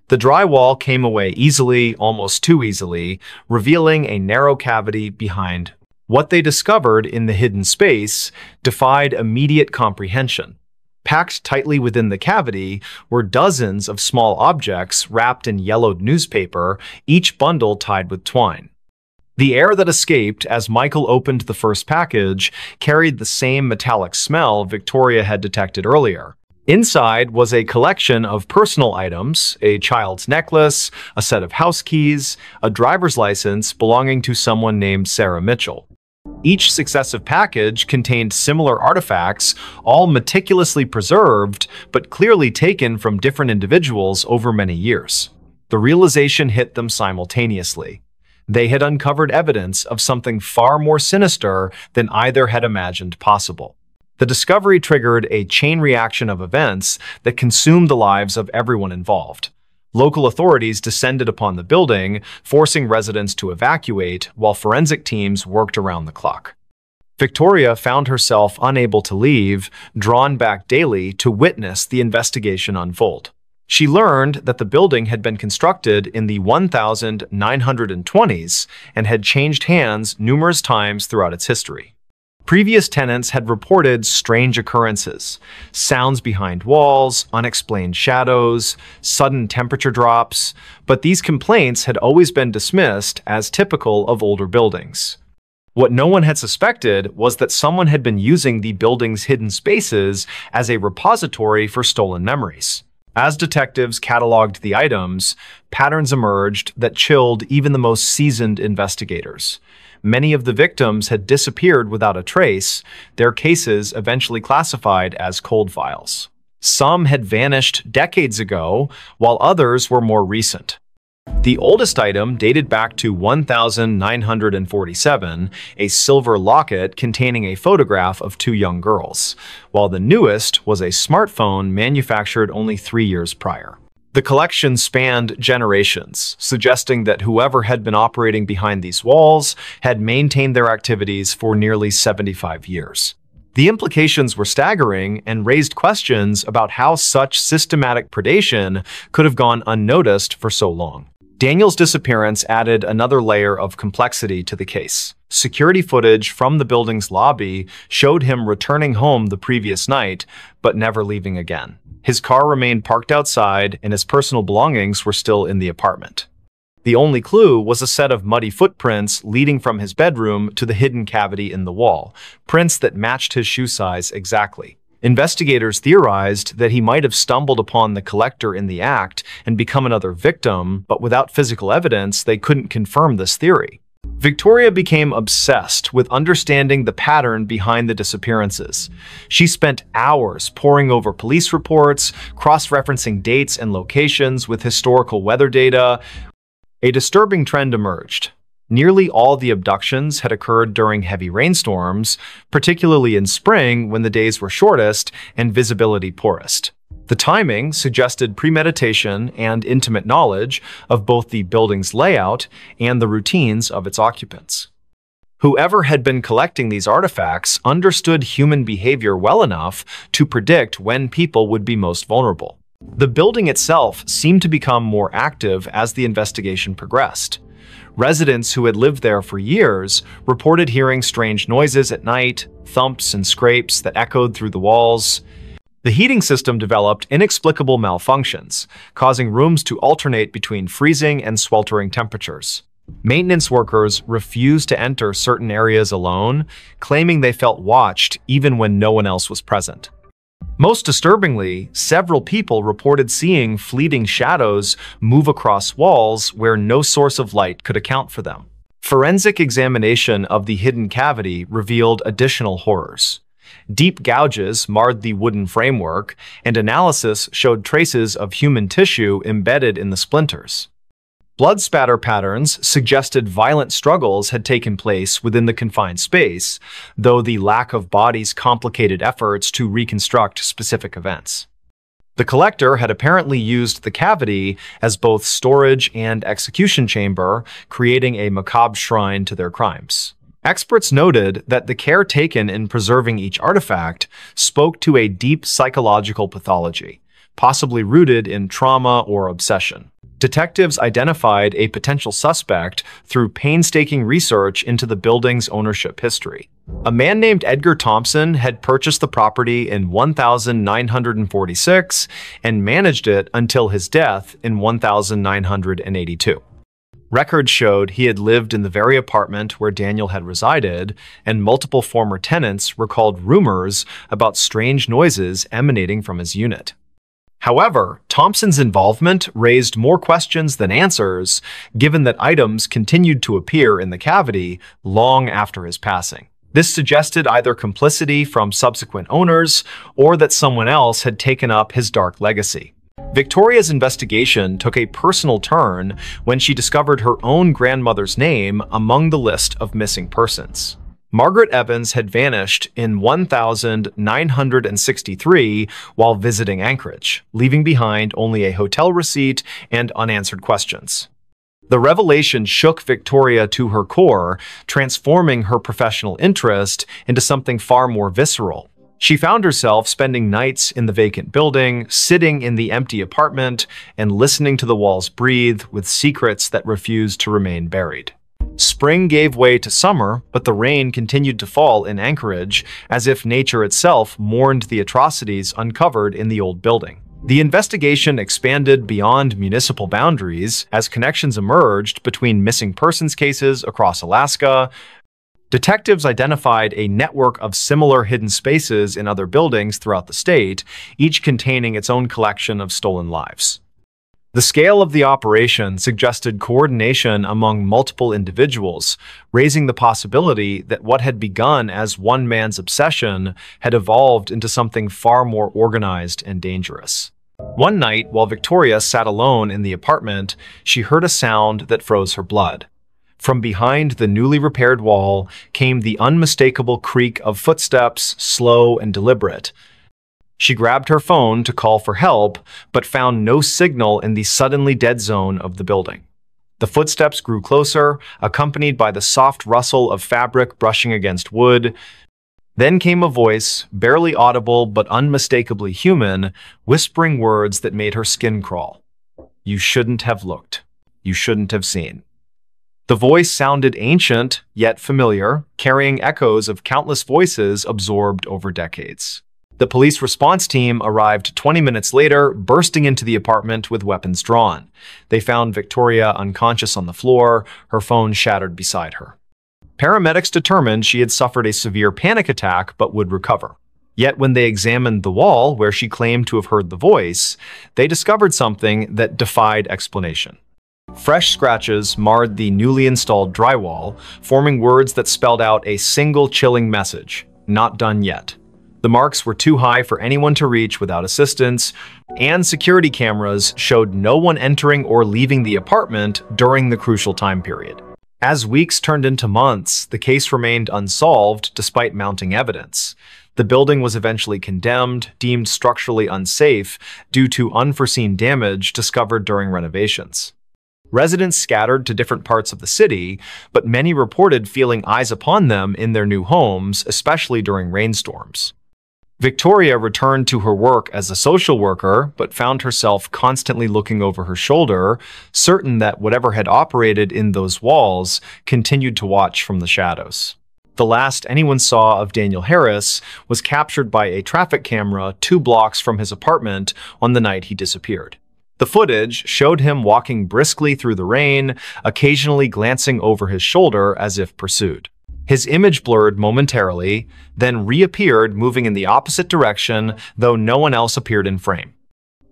The drywall came away easily, almost too easily, revealing a narrow cavity behind. What they discovered in the hidden space defied immediate comprehension. Packed tightly within the cavity were dozens of small objects wrapped in yellowed newspaper, each bundle tied with twine. The air that escaped as Michael opened the first package carried the same metallic smell Victoria had detected earlier. Inside was a collection of personal items, a child's necklace, a set of house keys, a driver's license belonging to someone named Sarah Mitchell. Each successive package contained similar artifacts, all meticulously preserved, but clearly taken from different individuals over many years. The realization hit them simultaneously. They had uncovered evidence of something far more sinister than either had imagined possible. The discovery triggered a chain reaction of events that consumed the lives of everyone involved. Local authorities descended upon the building, forcing residents to evacuate while forensic teams worked around the clock. Victoria found herself unable to leave, drawn back daily to witness the investigation unfold. She learned that the building had been constructed in the 1920s and had changed hands numerous times throughout its history. Previous tenants had reported strange occurrences, sounds behind walls, unexplained shadows, sudden temperature drops, but these complaints had always been dismissed as typical of older buildings. What no one had suspected was that someone had been using the building's hidden spaces as a repository for stolen memories. As detectives cataloged the items, patterns emerged that chilled even the most seasoned investigators. Many of the victims had disappeared without a trace, their cases eventually classified as cold files. Some had vanished decades ago, while others were more recent. The oldest item dated back to 1947, a silver locket containing a photograph of two young girls, while the newest was a smartphone manufactured only 3 years prior. The collection spanned generations, suggesting that whoever had been operating behind these walls had maintained their activities for nearly 75 years. The implications were staggering and raised questions about how such systematic predation could have gone unnoticed for so long. Daniel's disappearance added another layer of complexity to the case. Security footage from the building's lobby showed him returning home the previous night, but never leaving again. His car remained parked outside, and his personal belongings were still in the apartment. The only clue was a set of muddy footprints leading from his bedroom to the hidden cavity in the wall, prints that matched his shoe size exactly. Investigators theorized that he might have stumbled upon the collector in the act and become another victim, but without physical evidence, they couldn't confirm this theory. Victoria became obsessed with understanding the pattern behind the disappearances. She spent hours poring over police reports, cross-referencing dates and locations with historical weather data. A disturbing trend emerged. Nearly all the abductions had occurred during heavy rainstorms, particularly in spring when the days were shortest and visibility poorest. The timing suggested premeditation and intimate knowledge of both the building's layout and the routines of its occupants. Whoever had been collecting these artifacts understood human behavior well enough to predict when people would be most vulnerable. The building itself seemed to become more active as the investigation progressed. Residents who had lived there for years reported hearing strange noises at night, thumps and scrapes that echoed through the walls. The heating system developed inexplicable malfunctions, causing rooms to alternate between freezing and sweltering temperatures. Maintenance workers refused to enter certain areas alone, claiming they felt watched even when no one else was present. Most disturbingly, several people reported seeing fleeting shadows move across walls where no source of light could account for them. Forensic examination of the hidden cavity revealed additional horrors. Deep gouges marred the wooden framework, and analysis showed traces of human tissue embedded in the splinters. Blood spatter patterns suggested violent struggles had taken place within the confined space, though the lack of bodies complicated efforts to reconstruct specific events. The collector had apparently used the cavity as both storage and execution chamber, creating a macabre shrine to their crimes. Experts noted that the care taken in preserving each artifact spoke to a deep psychological pathology, possibly rooted in trauma or obsession. Detectives identified a potential suspect through painstaking research into the building's ownership history. A man named Edgar Thompson had purchased the property in 1946 and managed it until his death in 1982. Records showed he had lived in the very apartment where Daniel had resided, and multiple former tenants recalled rumors about strange noises emanating from his unit. However, Thompson's involvement raised more questions than answers, given that items continued to appear in the cavity long after his passing. This suggested either complicity from subsequent owners or that someone else had taken up his dark legacy. Victoria's investigation took a personal turn when she discovered her own grandmother's name among the list of missing persons. Margaret Evans had vanished in 1963 while visiting Anchorage, leaving behind only a hotel receipt and unanswered questions. The revelation shook Victoria to her core, transforming her professional interest into something far more visceral. She found herself spending nights in the vacant building, sitting in the empty apartment, and listening to the walls breathe with secrets that refused to remain buried. Spring gave way to summer, but the rain continued to fall in Anchorage as if nature itself mourned the atrocities uncovered in the old building. The investigation expanded beyond municipal boundaries as connections emerged between missing persons cases across Alaska. Detectives identified a network of similar hidden spaces in other buildings throughout the state, each containing its own collection of stolen lives. The scale of the operation suggested coordination among multiple individuals, raising the possibility that what had begun as one man's obsession had evolved into something far more organized and dangerous. One night, while Victoria sat alone in the apartment, she heard a sound that froze her blood. From behind the newly repaired wall came the unmistakable creak of footsteps, slow and deliberate. She grabbed her phone to call for help, but found no signal in the suddenly dead zone of the building. The footsteps grew closer, accompanied by the soft rustle of fabric brushing against wood. Then came a voice, barely audible but unmistakably human, whispering words that made her skin crawl. "You shouldn't have looked. You shouldn't have seen." The voice sounded ancient, yet familiar, carrying echoes of countless voices absorbed over decades. The police response team arrived 20 minutes later, bursting into the apartment with weapons drawn. They found Victoria unconscious on the floor, her phone shattered beside her. Paramedics determined she had suffered a severe panic attack but would recover. Yet when they examined the wall where she claimed to have heard the voice, they discovered something that defied explanation. Fresh scratches marred the newly installed drywall, forming words that spelled out a single chilling message: "Not done yet." The marks were too high for anyone to reach without assistance, and security cameras showed no one entering or leaving the apartment during the crucial time period. As weeks turned into months, the case remained unsolved despite mounting evidence. The building was eventually condemned, deemed structurally unsafe due to unforeseen damage discovered during renovations. Residents scattered to different parts of the city, but many reported feeling eyes upon them in their new homes, especially during rainstorms. Victoria returned to her work as a social worker, but found herself constantly looking over her shoulder, certain that whatever had operated in those walls continued to watch from the shadows. The last anyone saw of Daniel Harris was captured by a traffic camera 2 blocks from his apartment on the night he disappeared. The footage showed him walking briskly through the rain, occasionally glancing over his shoulder as if pursued. His image blurred momentarily, then reappeared moving in the opposite direction, though no one else appeared in frame.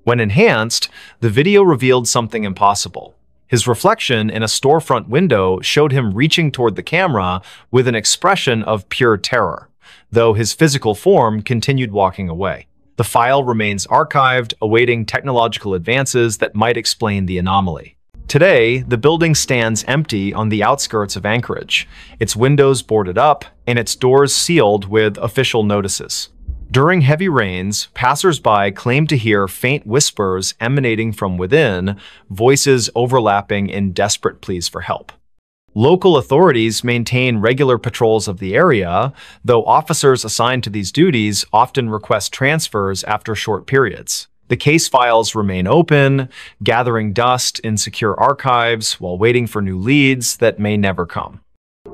When enhanced, the video revealed something impossible. His reflection in a storefront window showed him reaching toward the camera with an expression of pure terror, though his physical form continued walking away. The file remains archived, awaiting technological advances that might explain the anomaly. Today, the building stands empty on the outskirts of Anchorage, its windows boarded up and its doors sealed with official notices. During heavy rains, passers-by claim to hear faint whispers emanating from within, voices overlapping in desperate pleas for help. Local authorities maintain regular patrols of the area, though officers assigned to these duties often request transfers after short periods. The case files remain open, gathering dust in secure archives while waiting for new leads that may never come.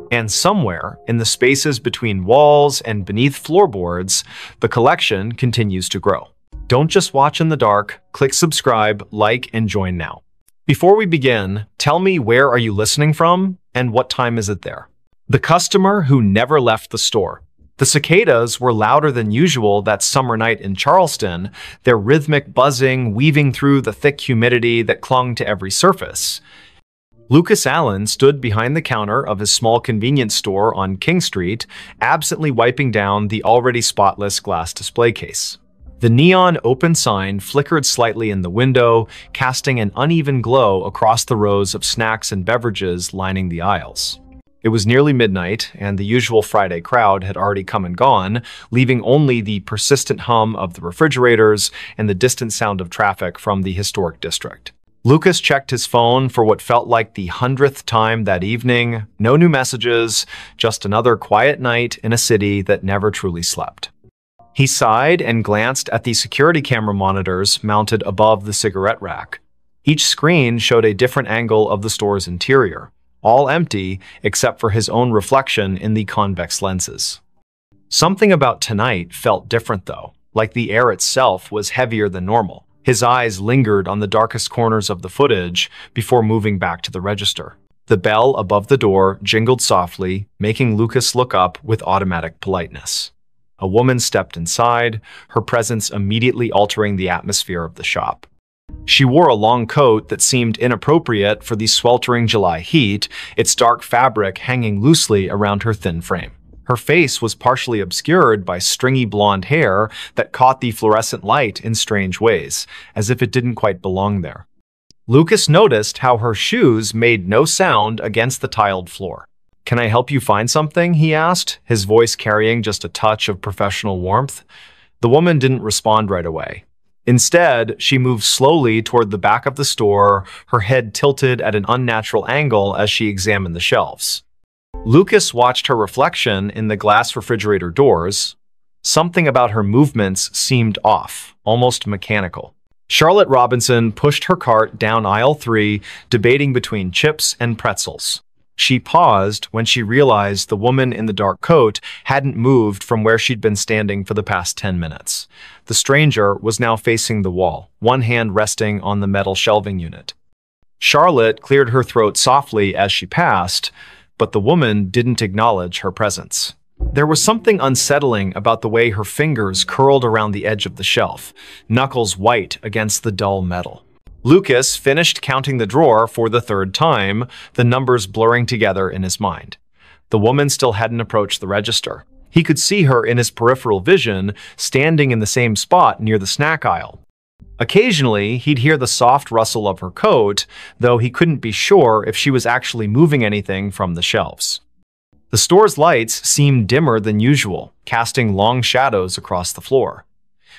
And somewhere, in the spaces between walls and beneath floorboards, the collection continues to grow. Don't just watch in the dark, click subscribe, like, and join now. Before we begin, tell me, where are you listening from and what time is it there? The customer who never left the store. The cicadas were louder than usual that summer night in Charleston, their rhythmic buzzing weaving through the thick humidity that clung to every surface. Lucas Allen stood behind the counter of his small convenience store on King Street, absently wiping down the already spotless glass display case. The neon open sign flickered slightly in the window, casting an uneven glow across the rows of snacks and beverages lining the aisles. It was nearly midnight, and the usual Friday crowd had already come and gone, leaving only the persistent hum of the refrigerators and the distant sound of traffic from the historic district. Lucas checked his phone for what felt like the 100th time that evening. No new messages, just another quiet night in a city that never truly slept. He sighed and glanced at the security camera monitors mounted above the cigarette rack. Each screen showed a different angle of the store's interior, all empty except for his own reflection in the convex lenses. Something about tonight felt different though, like the air itself was heavier than normal. His eyes lingered on the darkest corners of the footage before moving back to the register. The bell above the door jingled softly, making Lucas look up with automatic politeness. A woman stepped inside, her presence immediately altering the atmosphere of the shop. She wore a long coat that seemed inappropriate for the sweltering July heat, its dark fabric hanging loosely around her thin frame. Her face was partially obscured by stringy blonde hair that caught the fluorescent light in strange ways, as if it didn't quite belong there. Lucas noticed how her shoes made no sound against the tiled floor. "Can I help you find something?" he asked, his voice carrying just a touch of professional warmth. The woman didn't respond right away. Instead, she moved slowly toward the back of the store, her head tilted at an unnatural angle as she examined the shelves. Lucas watched her reflection in the glass refrigerator doors. Something about her movements seemed off, almost mechanical. Charlotte Robinson pushed her cart down aisle 3, debating between chips and pretzels. She paused when she realized the woman in the dark coat hadn't moved from where she'd been standing for the past 10 minutes. The stranger was now facing the wall, one hand resting on the metal shelving unit. Charlotte cleared her throat softly as she passed, but the woman didn't acknowledge her presence. There was something unsettling about the way her fingers curled around the edge of the shelf, knuckles white against the dull metal. Lucas finished counting the drawer for the 3rd time, the numbers blurring together in his mind. The woman still hadn't approached the register. He could see her in his peripheral vision, standing in the same spot near the snack aisle. Occasionally, he'd hear the soft rustle of her coat, though he couldn't be sure if she was actually moving anything from the shelves. The store's lights seemed dimmer than usual, casting long shadows across the floor.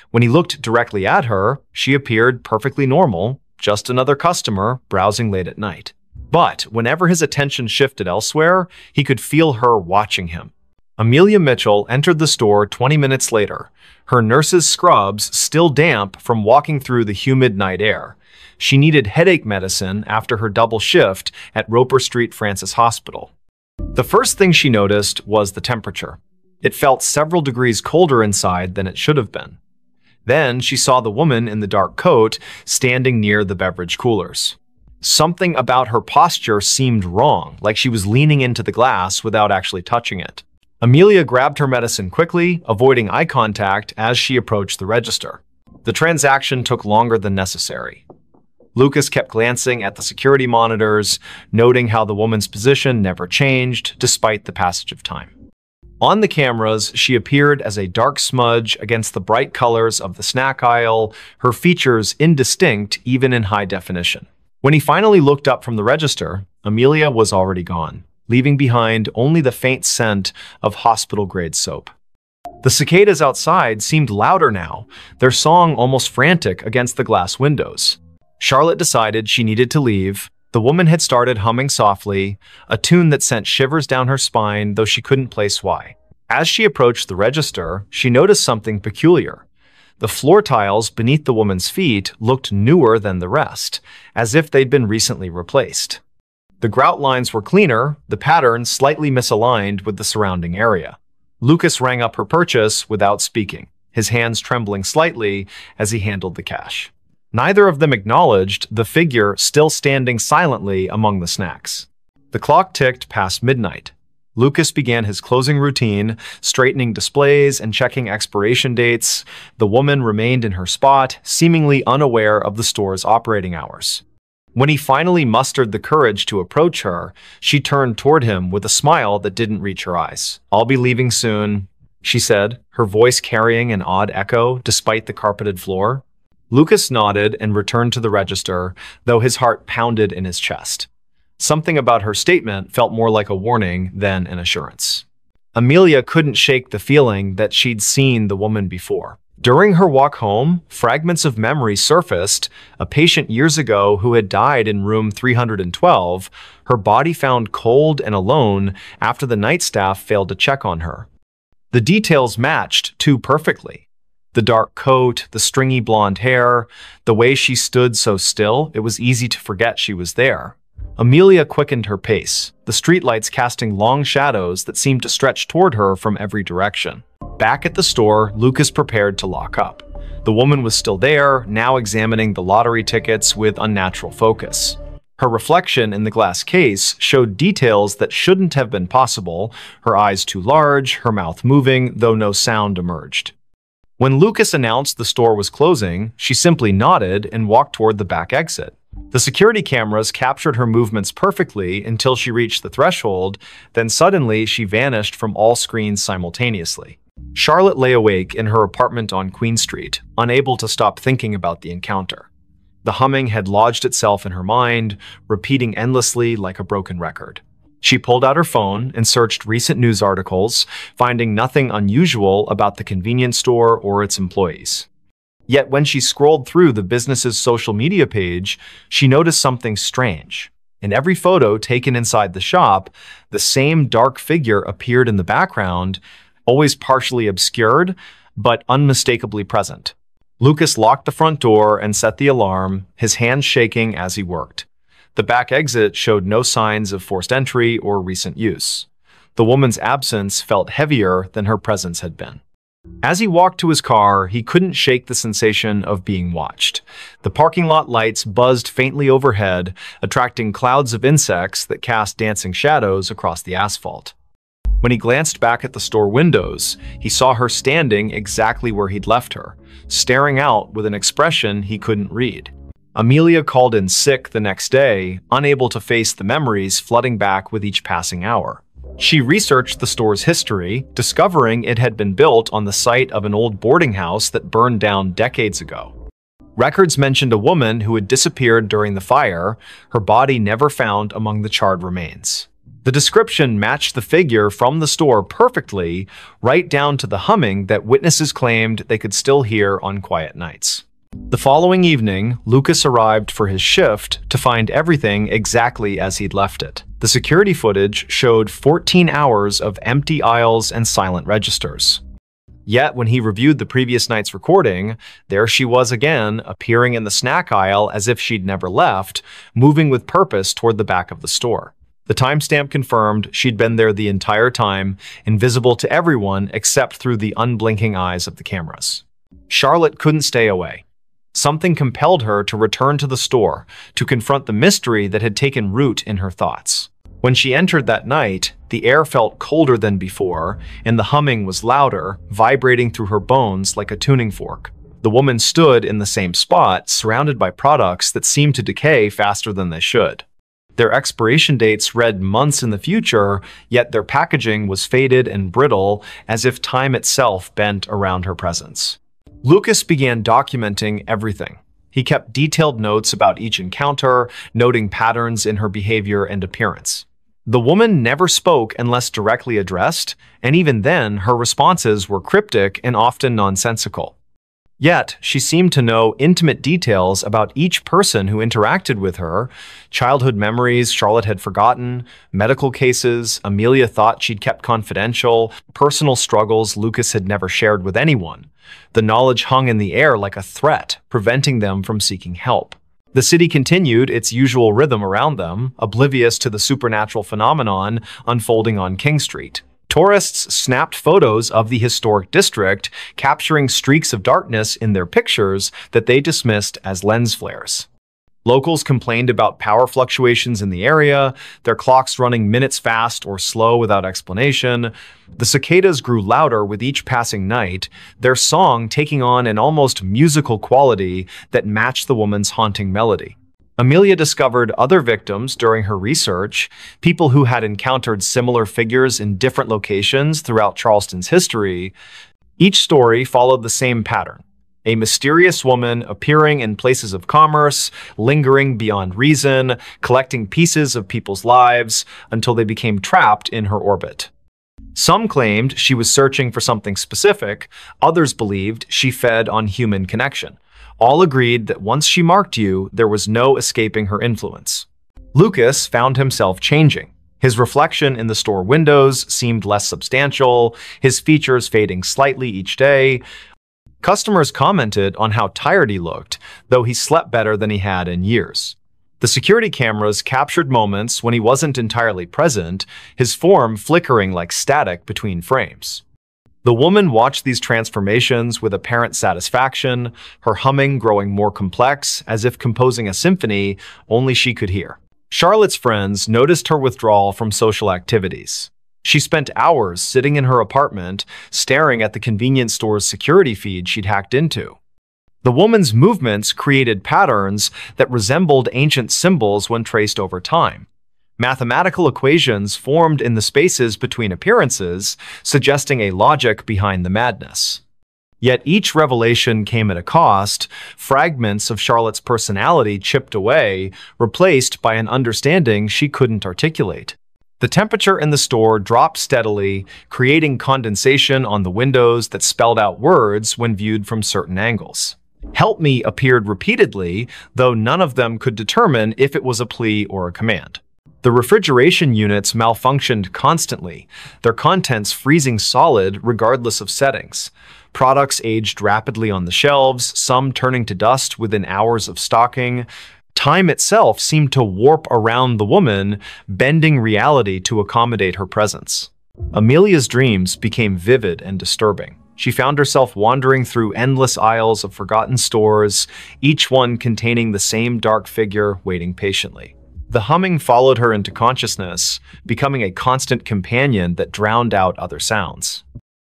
When he looked directly at her, she appeared perfectly normal, just another customer browsing late at night. But whenever his attention shifted elsewhere, he could feel her watching him. Amelia Mitchell entered the store 20 minutes later, her nurse's scrubs still damp from walking through the humid night air. She needed headache medicine after her double shift at Roper Street Francis Hospital. The first thing she noticed was the temperature. It felt several degrees colder inside than it should have been. Then she saw the woman in the dark coat standing near the beverage coolers. Something about her posture seemed wrong, like she was leaning into the glass without actually touching it. Amelia grabbed her medicine quickly, avoiding eye contact as she approached the register. The transaction took longer than necessary. Lucas kept glancing at the security monitors, noting how the woman's position never changed despite the passage of time. On the cameras, she appeared as a dark smudge against the bright colors of the snack aisle, her features indistinct even in high definition. When he finally looked up from the register, Amelia was already gone, leaving behind only the faint scent of hospital-grade soap. The cicadas outside seemed louder now, their song almost frantic against the glass windows. Charlotte decided she needed to leave. The woman had started humming softly, a tune that sent shivers down her spine, though she couldn't place why. As she approached the register, she noticed something peculiar. The floor tiles beneath the woman's feet looked newer than the rest, as if they'd been recently replaced. The grout lines were cleaner, the pattern slightly misaligned with the surrounding area. Lucas rang up her purchase without speaking, his hands trembling slightly as he handled the cash. Neither of them acknowledged the figure still standing silently among the snacks. The clock ticked past midnight. Lucas began his closing routine, straightening displays and checking expiration dates. The woman remained in her spot, seemingly unaware of the store's operating hours. When he finally mustered the courage to approach her, she turned toward him with a smile that didn't reach her eyes. "I'll be leaving soon," she said, her voice carrying an odd echo despite the carpeted floor. Lucas nodded and returned to the register, though his heart pounded in his chest. Something about her statement felt more like a warning than an assurance. Amelia couldn't shake the feeling that she'd seen the woman before. During her walk home, fragments of memory surfaced. A patient years ago who had died in room 312, her body found cold and alone after the night staff failed to check on her. The details matched too perfectly. The dark coat, the stringy blonde hair, the way she stood so still, it was easy to forget she was there. Amelia quickened her pace, the streetlights casting long shadows that seemed to stretch toward her from every direction. Back at the store, Lucas prepared to lock up. The woman was still there, now examining the lottery tickets with unnatural focus. Her reflection in the glass case showed details that shouldn't have been possible, her eyes too large, her mouth moving, though no sound emerged. When Lucas announced the store was closing, she simply nodded and walked toward the back exit. The security cameras captured her movements perfectly until she reached the threshold, then suddenly she vanished from all screens simultaneously. Charlotte lay awake in her apartment on Queen Street, unable to stop thinking about the encounter. The humming had lodged itself in her mind, repeating endlessly like a broken record. She pulled out her phone and searched recent news articles, finding nothing unusual about the convenience store or its employees. Yet when she scrolled through the business's social media page, she noticed something strange. In every photo taken inside the shop, the same dark figure appeared in the background, always partially obscured, but unmistakably present. Lucas locked the front door and set the alarm, his hands shaking as he worked. The back exit showed no signs of forced entry or recent use. The woman's absence felt heavier than her presence had been. As he walked to his car, he couldn't shake the sensation of being watched. The parking lot lights buzzed faintly overhead, attracting clouds of insects that cast dancing shadows across the asphalt. When he glanced back at the store windows, he saw her standing exactly where he'd left her, staring out with an expression he couldn't read. Amelia called in sick the next day, unable to face the memories flooding back with each passing hour. She researched the store's history, discovering it had been built on the site of an old boarding house that burned down decades ago. Records mentioned a woman who had disappeared during the fire, her body never found among the charred remains. The description matched the figure from the store perfectly, right down to the humming that witnesses claimed they could still hear on quiet nights. The following evening, Lucas arrived for his shift to find everything exactly as he'd left it. The security footage showed 14 hours of empty aisles and silent registers. Yet, when he reviewed the previous night's recording, there she was again, appearing in the snack aisle as if she'd never left, moving with purpose toward the back of the store. The timestamp confirmed she'd been there the entire time, invisible to everyone except through the unblinking eyes of the cameras. Charlotte couldn't stay away. Something compelled her to return to the store, to confront the mystery that had taken root in her thoughts. When she entered that night, the air felt colder than before, and the humming was louder, vibrating through her bones like a tuning fork. The woman stood in the same spot, surrounded by products that seemed to decay faster than they should. Their expiration dates read months in the future, yet their packaging was faded and brittle, as if time itself bent around her presence. Lucas began documenting everything. He kept detailed notes about each encounter, noting patterns in her behavior and appearance. The woman never spoke unless directly addressed, and even then, her responses were cryptic and often nonsensical. Yet, she seemed to know intimate details about each person who interacted with her, childhood memories Charlotte had forgotten, medical cases Amelia thought she'd kept confidential, personal struggles Lucas had never shared with anyone. The knowledge hung in the air like a threat, preventing them from seeking help. The city continued its usual rhythm around them, oblivious to the supernatural phenomenon unfolding on King Street. Tourists snapped photos of the historic district, capturing streaks of darkness in their pictures that they dismissed as lens flares. Locals complained about power fluctuations in the area, their clocks running minutes fast or slow without explanation. The cicadas grew louder with each passing night, their song taking on an almost musical quality that matched the woman's haunting melody. Amelia discovered other victims during her research, people who had encountered similar figures in different locations throughout Charleston's history. Each story followed the same pattern. A mysterious woman appearing in places of commerce, lingering beyond reason, collecting pieces of people's lives until they became trapped in her orbit. Some claimed she was searching for something specific, others believed she fed on human connection. All agreed that once she marked you, there was no escaping her influence. Lucas found himself changing. His reflection in the store windows seemed less substantial, his features fading slightly each day. Customers commented on how tired he looked, though he slept better than he had in years. The security cameras captured moments when he wasn't entirely present, his form flickering like static between frames. The woman watched these transformations with apparent satisfaction, her humming growing more complex, as if composing a symphony only she could hear. Charlotte's friends noticed her withdrawal from social activities. She spent hours sitting in her apartment, staring at the convenience store's security feed she'd hacked into. The woman's movements created patterns that resembled ancient symbols when traced over time. Mathematical equations formed in the spaces between appearances, suggesting a logic behind the madness. Yet each revelation came at a cost, fragments of Charlotte's personality chipped away, replaced by an understanding she couldn't articulate. The temperature in the store dropped steadily, creating condensation on the windows that spelled out words when viewed from certain angles. "Help me" appeared repeatedly, though none of them could determine if it was a plea or a command. The refrigeration units malfunctioned constantly, their contents freezing solid regardless of settings. Products aged rapidly on the shelves, some turning to dust within hours of stocking. Time itself seemed to warp around the woman, bending reality to accommodate her presence. Amelia's dreams became vivid and disturbing. She found herself wandering through endless aisles of forgotten stores, each one containing the same dark figure waiting patiently. The humming followed her into consciousness, becoming a constant companion that drowned out other sounds.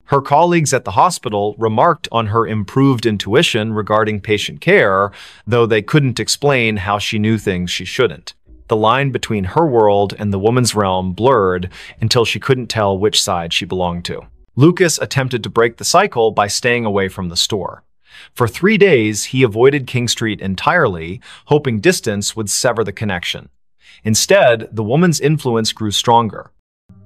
Her colleagues at the hospital remarked on her improved intuition regarding patient care, though they couldn't explain how she knew things she shouldn't. The line between her world and the woman's realm blurred until she couldn't tell which side she belonged to. Lucas attempted to break the cycle by staying away from the store. For 3 days, he avoided King Street entirely, hoping distance would sever the connection. Instead, the woman's influence grew stronger.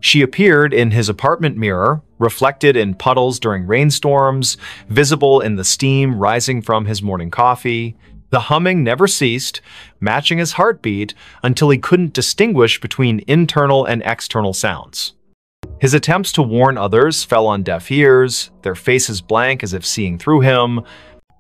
She appeared in his apartment mirror, reflected in puddles during rainstorms, visible in the steam rising from his morning coffee. The humming never ceased, matching his heartbeat until he couldn't distinguish between internal and external sounds. His attempts to warn others fell on deaf ears, their faces blank as if seeing through him.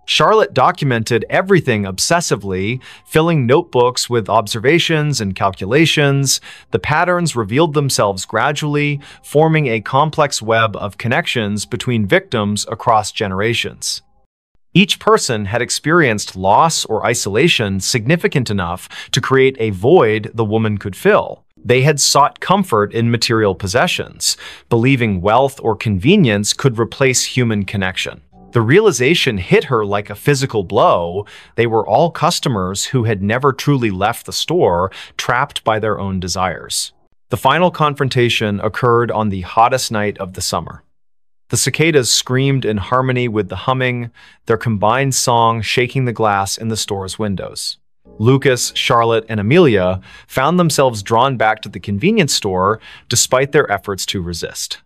Charlotte documented everything obsessively, filling notebooks with observations and calculations. The patterns revealed themselves gradually, forming a complex web of connections between victims across generations. Each person had experienced loss or isolation significant enough to create a void the woman could fill. They had sought comfort in material possessions, believing wealth or convenience could replace human connection. The realization hit her like a physical blow. They were all customers who had never truly left the store, trapped by their own desires. The final confrontation occurred on the hottest night of the summer. The cicadas screamed in harmony with the humming, their combined song shaking the glass in the store's windows. Lucas, Charlotte, and Amelia found themselves drawn back to the convenience store despite their efforts to resist.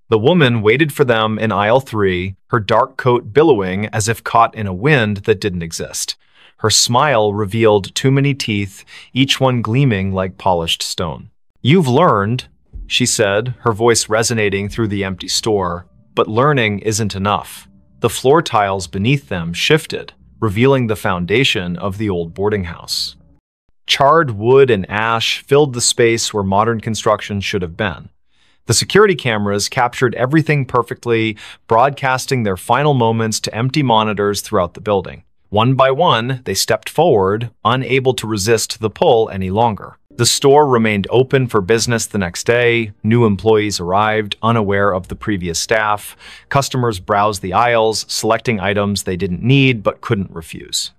The woman waited for them in aisle 3, her dark coat billowing as if caught in a wind that didn't exist. Her smile revealed too many teeth, each one gleaming like polished stone. "You've learned," she said, her voice resonating through the empty store. But learning isn't enough. The floor tiles beneath them shifted, revealing the foundation of the old boarding house. Charred wood and ash filled the space where modern construction should have been. The security cameras captured everything perfectly, broadcasting their final moments to empty monitors throughout the building. One by one, they stepped forward, unable to resist the pull any longer. The store remained open for business the next day. New employees arrived, unaware of the previous staff. Customers browsed the aisles, selecting items they didn't need but couldn't refuse.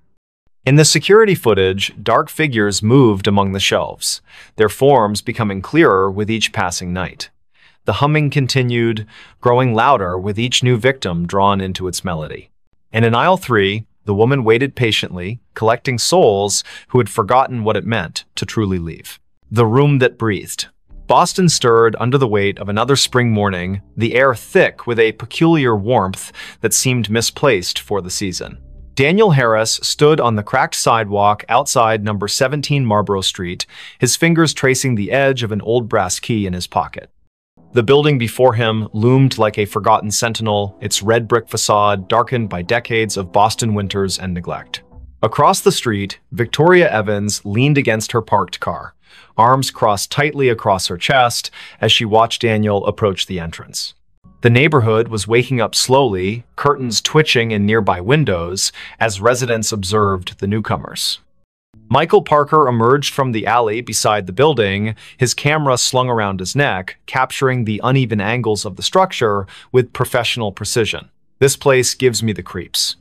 In the security footage, dark figures moved among the shelves, their forms becoming clearer with each passing night. The humming continued, growing louder with each new victim drawn into its melody. And in aisle 3, the woman waited patiently, collecting souls who had forgotten what it meant to truly leave. The room that breathed. Boston stirred under the weight of another spring morning, the air thick with a peculiar warmth that seemed misplaced for the season. Daniel Harris stood on the cracked sidewalk outside number 17 Marlborough Street, his fingers tracing the edge of an old brass key in his pocket. The building before him loomed like a forgotten sentinel, its red brick facade darkened by decades of Boston winters and neglect. Across the street, Victoria Evans leaned against her parked car, arms crossed tightly across her chest as she watched Daniel approach the entrance. The neighborhood was waking up slowly, curtains twitching in nearby windows as residents observed the newcomers. Michael Parker emerged from the alley beside the building, his camera slung around his neck, capturing the uneven angles of the structure with professional precision. "This place gives me the creeps,"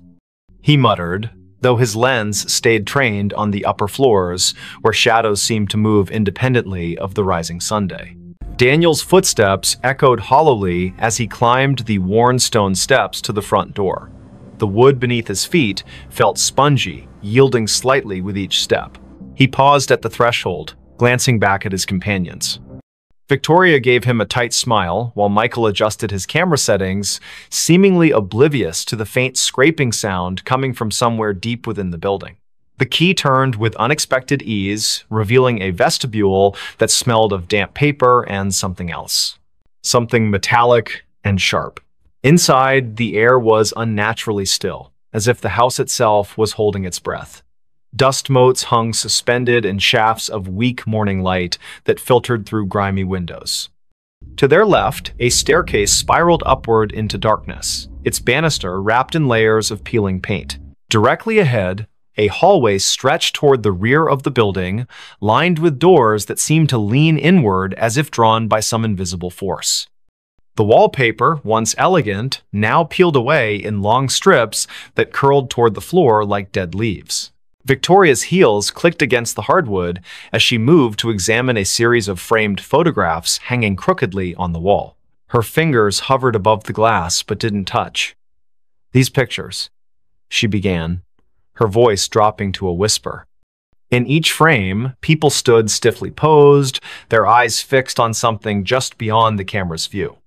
he muttered, though his lens stayed trained on the upper floors, where shadows seemed to move independently of the rising Sunday. Daniel's footsteps echoed hollowly as he climbed the worn stone steps to the front door. The wood beneath his feet felt spongy, yielding slightly with each step. He paused at the threshold, glancing back at his companions. Victoria gave him a tight smile while Michael adjusted his camera settings, seemingly oblivious to the faint scraping sound coming from somewhere deep within the building. The key turned with unexpected ease, revealing a vestibule that smelled of damp paper and something else. Something metallic and sharp. Inside, the air was unnaturally still, as if the house itself was holding its breath. Dust motes hung suspended in shafts of weak morning light that filtered through grimy windows. To their left, a staircase spiraled upward into darkness, its banister wrapped in layers of peeling paint. Directly ahead, a hallway stretched toward the rear of the building, lined with doors that seemed to lean inward as if drawn by some invisible force. The wallpaper, once elegant, now peeled away in long strips that curled toward the floor like dead leaves. Victoria's heels clicked against the hardwood as she moved to examine a series of framed photographs hanging crookedly on the wall. Her fingers hovered above the glass but didn't touch. "These pictures," she began, her voice dropping to a whisper. In each frame, people stood stiffly posed, their eyes fixed on something just beyond the camera's view.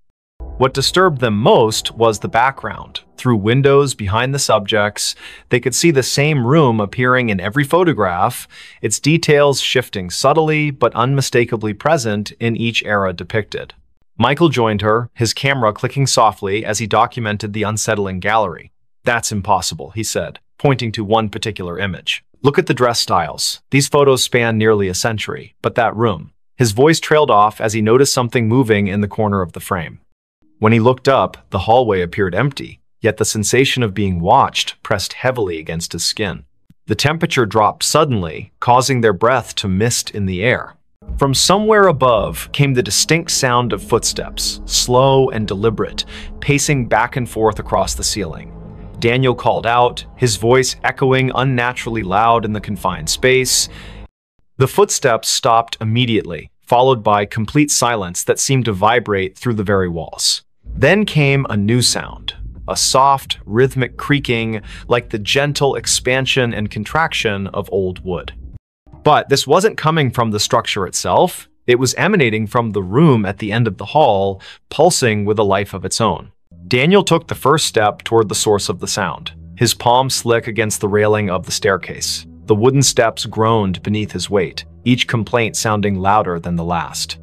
What disturbed them most was the background. Through windows behind the subjects, they could see the same room appearing in every photograph, its details shifting subtly but unmistakably present in each era depicted. Michael joined her, his camera clicking softly as he documented the unsettling gallery. "That's impossible," he said, pointing to one particular image. "Look at the dress styles. These photos span nearly a century, but that room." His voice trailed off as he noticed something moving in the corner of the frame. When he looked up, the hallway appeared empty, yet the sensation of being watched pressed heavily against his skin. The temperature dropped suddenly, causing their breath to mist in the air. From somewhere above came the distinct sound of footsteps, slow and deliberate, pacing back and forth across the ceiling. Daniel called out, his voice echoing unnaturally loud in the confined space. The footsteps stopped immediately, followed by complete silence that seemed to vibrate through the very walls. Then came a new sound, a soft, rhythmic creaking like the gentle expansion and contraction of old wood. But this wasn't coming from the structure itself. It was emanating from the room at the end of the hall, pulsing with a life of its own. Daniel took the first step toward the source of the sound, his palm slick against the railing of the staircase. The wooden steps groaned beneath his weight, each complaint sounding louder than the last.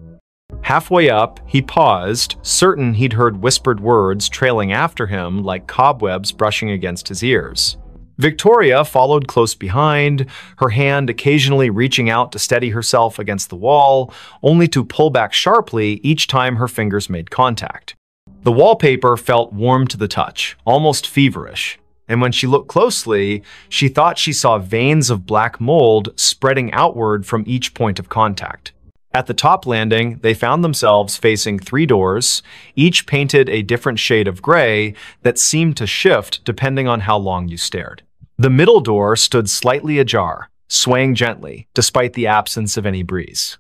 Halfway up, he paused, certain he'd heard whispered words trailing after him like cobwebs brushing against his ears. Victoria followed close behind, her hand occasionally reaching out to steady herself against the wall, only to pull back sharply each time her fingers made contact. The wallpaper felt warm to the touch, almost feverish, and when she looked closely, she thought she saw veins of black mold spreading outward from each point of contact. At the top landing, they found themselves facing 3 doors, each painted a different shade of gray that seemed to shift depending on how long you stared. The middle door stood slightly ajar, swaying gently, despite the absence of any breeze.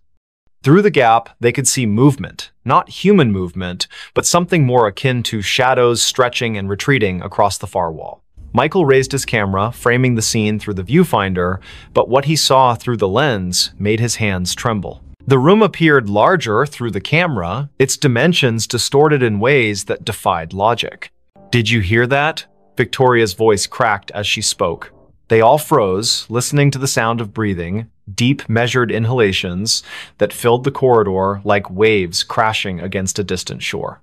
Through the gap, they could see movement, not human movement, but something more akin to shadows stretching and retreating across the far wall. Michael raised his camera, framing the scene through the viewfinder, but what he saw through the lens made his hands tremble. The room appeared larger through the camera, its dimensions distorted in ways that defied logic. "Did you hear that?" Victoria's voice cracked as she spoke. They all froze, listening to the sound of breathing, deep, measured inhalations that filled the corridor like waves crashing against a distant shore.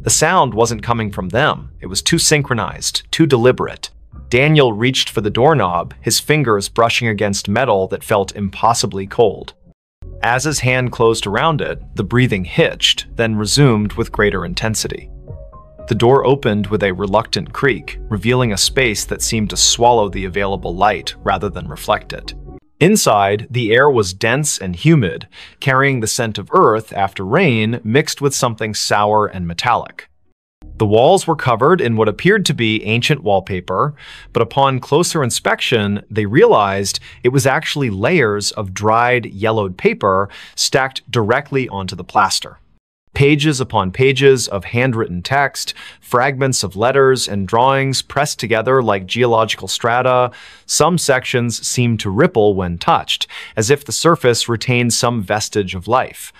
The sound wasn't coming from them. It was too synchronized, too deliberate. Daniel reached for the doorknob, his fingers brushing against metal that felt impossibly cold. As his hand closed around it, the breathing hitched, then resumed with greater intensity. The door opened with a reluctant creak, revealing a space that seemed to swallow the available light rather than reflect it. Inside, the air was dense and humid, carrying the scent of earth after rain mixed with something sour and metallic. The walls were covered in what appeared to be ancient wallpaper, but upon closer inspection, they realized it was actually layers of dried, yellowed paper stacked directly onto the plaster. Pages upon pages of handwritten text, fragments of letters and drawings pressed together like geological strata. Some sections seemed to ripple when touched, as if the surface retained some vestige of life.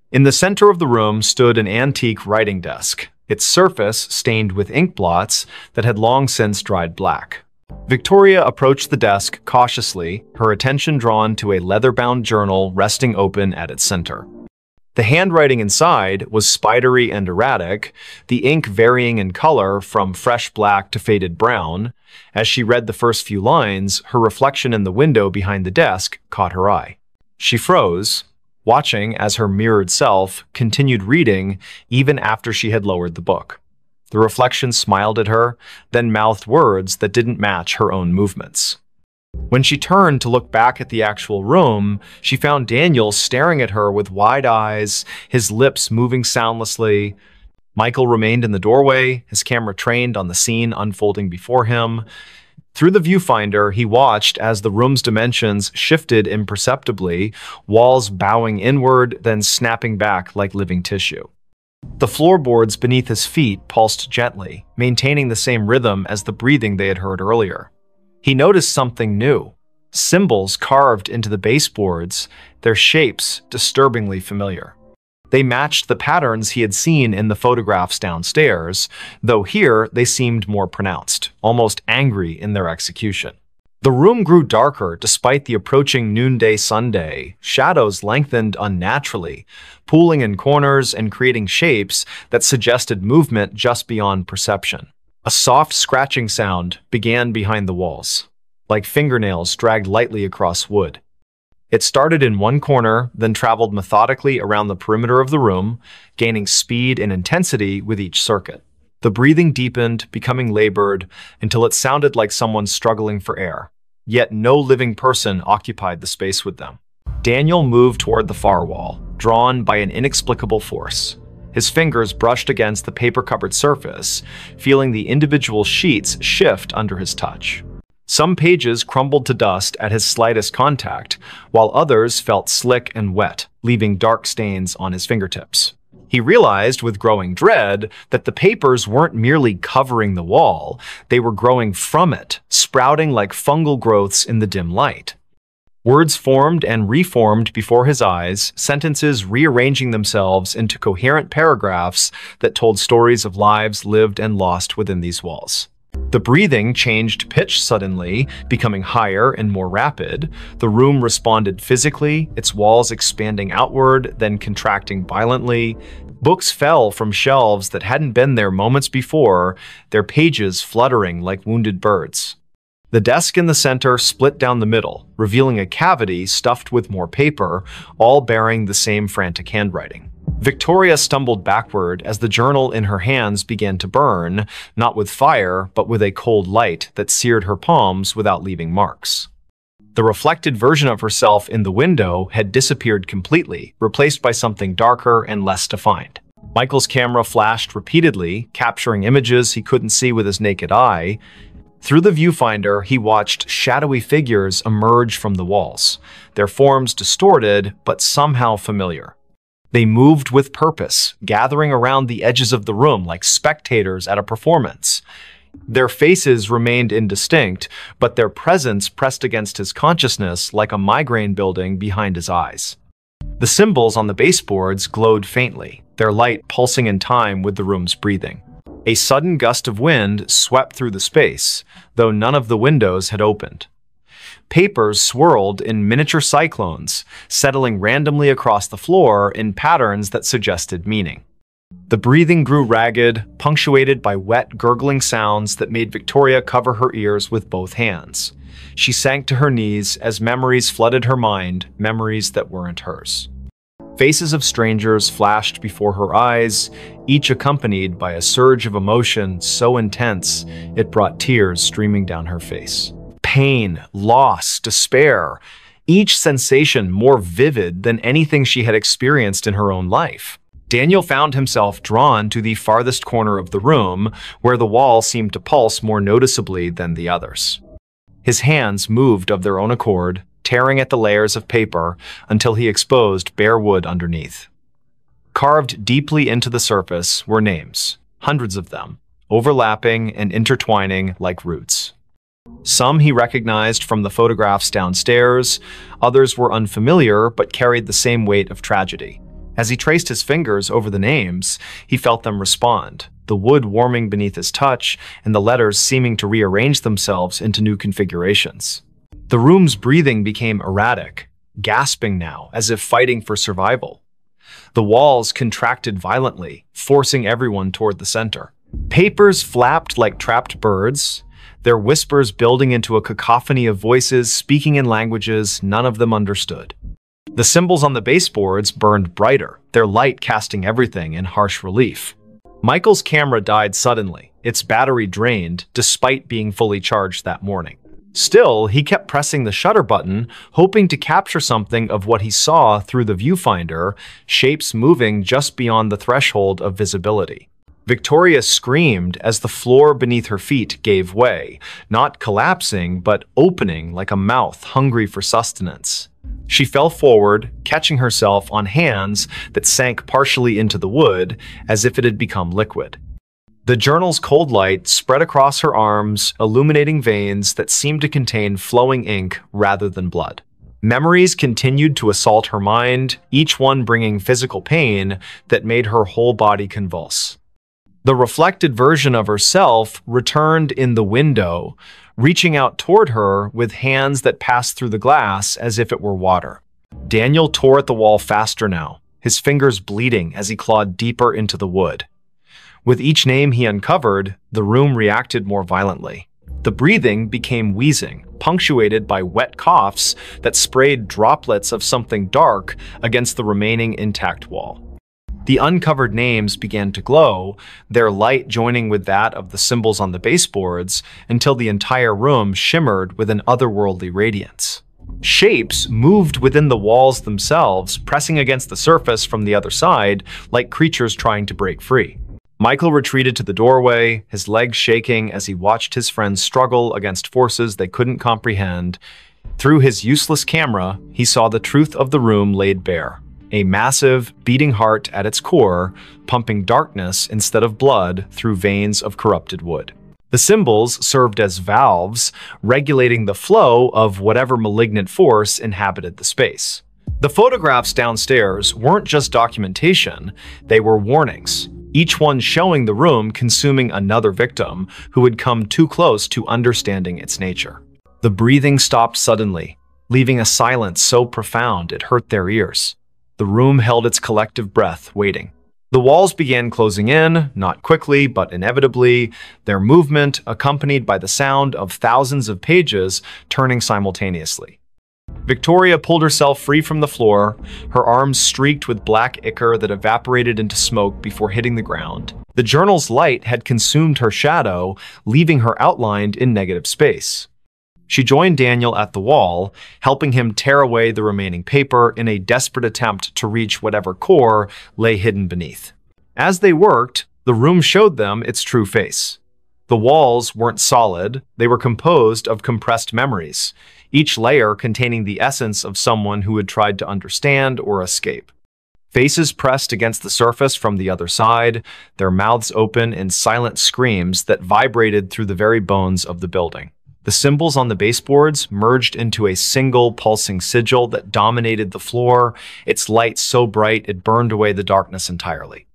In the center of the room stood an antique writing desk, its surface stained with ink blots that had long since dried black. Victoria approached the desk cautiously, her attention drawn to a leather-bound journal resting open at its center. The handwriting inside was spidery and erratic, the ink varying in color from fresh black to faded brown. As she read the first few lines, her reflection in the window behind the desk caught her eye. She froze, watching as her mirrored self continued reading even after she had lowered the book. The reflection smiled at her, then mouthed words that didn't match her own movements. When she turned to look back at the actual room, she found Daniel staring at her with wide eyes, his lips moving soundlessly. Michael remained in the doorway, his camera trained on the scene unfolding before him. Through the viewfinder, he watched as the room's dimensions shifted imperceptibly, walls bowing inward, then snapping back like living tissue. The floorboards beneath his feet pulsed gently, maintaining the same rhythm as the breathing they had heard earlier. He noticed something new. Symbols carved into the baseboards, their shapes disturbingly familiar. They matched the patterns he had seen in the photographs downstairs, though here they seemed more pronounced, almost angry in their execution. The room grew darker despite the approaching noonday sunday. Shadows lengthened unnaturally, pooling in corners and creating shapes that suggested movement just beyond perception. A soft scratching sound began behind the walls, like fingernails dragged lightly across wood. It started in one corner, then traveled methodically around the perimeter of the room, gaining speed and intensity with each circuit. The breathing deepened, becoming labored, until it sounded like someone struggling for air. Yet no living person occupied the space with them. Daniel moved toward the far wall, drawn by an inexplicable force. His fingers brushed against the paper-covered surface, feeling the individual sheets shift under his touch. Some pages crumbled to dust at his slightest contact, while others felt slick and wet, leaving dark stains on his fingertips. He realized with growing dread that the papers weren't merely covering the wall, they were growing from it, sprouting like fungal growths in the dim light. Words formed and reformed before his eyes, sentences rearranging themselves into coherent paragraphs that told stories of lives lived and lost within these walls. The breathing changed pitch suddenly, becoming higher and more rapid. The room responded physically, its walls expanding outward, then contracting violently. Books fell from shelves that hadn't been there moments before, their pages fluttering like wounded birds. The desk in the center split down the middle, revealing a cavity stuffed with more paper, all bearing the same frantic handwriting. Victoria stumbled backward as the journal in her hands began to burn, not with fire, but with a cold light that seared her palms without leaving marks. The reflected version of herself in the window had disappeared completely, replaced by something darker and less defined. Michael's camera flashed repeatedly, capturing images he couldn't see with his naked eye. Through the viewfinder, he watched shadowy figures emerge from the walls, their forms distorted but somehow familiar. They moved with purpose, gathering around the edges of the room like spectators at a performance. Their faces remained indistinct, but their presence pressed against his consciousness like a migraine building behind his eyes. The symbols on the baseboards glowed faintly, their light pulsing in time with the room's breathing. A sudden gust of wind swept through the space, though none of the windows had opened. Papers swirled in miniature cyclones, settling randomly across the floor in patterns that suggested meaning. The breathing grew ragged, punctuated by wet, gurgling sounds that made Victoria cover her ears with both hands. She sank to her knees as memories flooded her mind, memories that weren't hers. Faces of strangers flashed before her eyes, each accompanied by a surge of emotion so intense it brought tears streaming down her face. Pain, loss, despair, each sensation more vivid than anything she had experienced in her own life. Daniel found himself drawn to the farthest corner of the room, where the wall seemed to pulse more noticeably than the others. His hands moved of their own accord, tearing at the layers of paper until he exposed bare wood underneath. Carved deeply into the surface were names, hundreds of them, overlapping and intertwining like roots. Some he recognized from the photographs downstairs, others were unfamiliar but carried the same weight of tragedy. As he traced his fingers over the names, he felt them respond, the wood warming beneath his touch and the letters seeming to rearrange themselves into new configurations. The room's breathing became erratic, gasping now as if fighting for survival. The walls contracted violently, forcing everyone toward the center. Papers flapped like trapped birds, their whispers building into a cacophony of voices speaking in languages none of them understood. The symbols on the baseboards burned brighter, their light casting everything in harsh relief. Michael's camera died suddenly, its battery drained despite being fully charged that morning. Still, he kept pressing the shutter button, hoping to capture something of what he saw through the viewfinder, shapes moving just beyond the threshold of visibility. Victoria screamed as the floor beneath her feet gave way, not collapsing, but opening like a mouth hungry for sustenance. She fell forward, catching herself on hands that sank partially into the wood as if it had become liquid. The journal's cold light spread across her arms, illuminating veins that seemed to contain flowing ink rather than blood. Memories continued to assault her mind, each one bringing physical pain that made her whole body convulse. The reflected version of herself returned in the window, reaching out toward her with hands that passed through the glass as if it were water. Daniel tore at the wall faster now, his fingers bleeding as he clawed deeper into the wood. With each name he uncovered, the room reacted more violently. The breathing became wheezing, punctuated by wet coughs that sprayed droplets of something dark against the remaining intact wall. The uncovered names began to glow, their light joining with that of the symbols on the baseboards until the entire room shimmered with an otherworldly radiance. Shapes moved within the walls themselves, pressing against the surface from the other side like creatures trying to break free. Michael retreated to the doorway, his legs shaking as he watched his friends struggle against forces they couldn't comprehend. Through his useless camera, he saw the truth of the room laid bare. A massive, beating heart at its core, pumping darkness instead of blood through veins of corrupted wood. The symbols served as valves, regulating the flow of whatever malignant force inhabited the space. The photographs downstairs weren't just documentation, they were warnings, each one showing the room consuming another victim who had come too close to understanding its nature. The breathing stopped suddenly, leaving a silence so profound it hurt their ears. The room held its collective breath, waiting. The walls began closing in, not quickly, but inevitably, their movement accompanied by the sound of thousands of pages turning simultaneously. Victoria pulled herself free from the floor, her arms streaked with black ichor that evaporated into smoke before hitting the ground. The journal's light had consumed her shadow, leaving her outlined in negative space. She joined Daniel at the wall, helping him tear away the remaining paper in a desperate attempt to reach whatever core lay hidden beneath. As they worked, the room showed them its true face. The walls weren't solid, they were composed of compressed memories, each layer containing the essence of someone who had tried to understand or escape. Faces pressed against the surface from the other side, their mouths open in silent screams that vibrated through the very bones of the building. The symbols on the baseboards merged into a single pulsing sigil that dominated the floor, its light so bright it burned away the darkness entirely.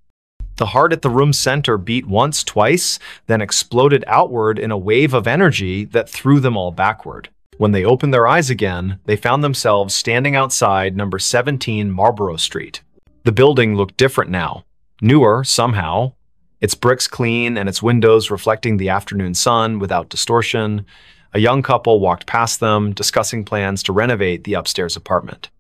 The heart at the room's center beat once, twice, then exploded outward in a wave of energy that threw them all backward. When they opened their eyes again, they found themselves standing outside number 17 Marlborough Street. The building looked different now, newer somehow, its bricks clean and its windows reflecting the afternoon sun without distortion. A young couple walked past them, discussing plans to renovate the upstairs apartment.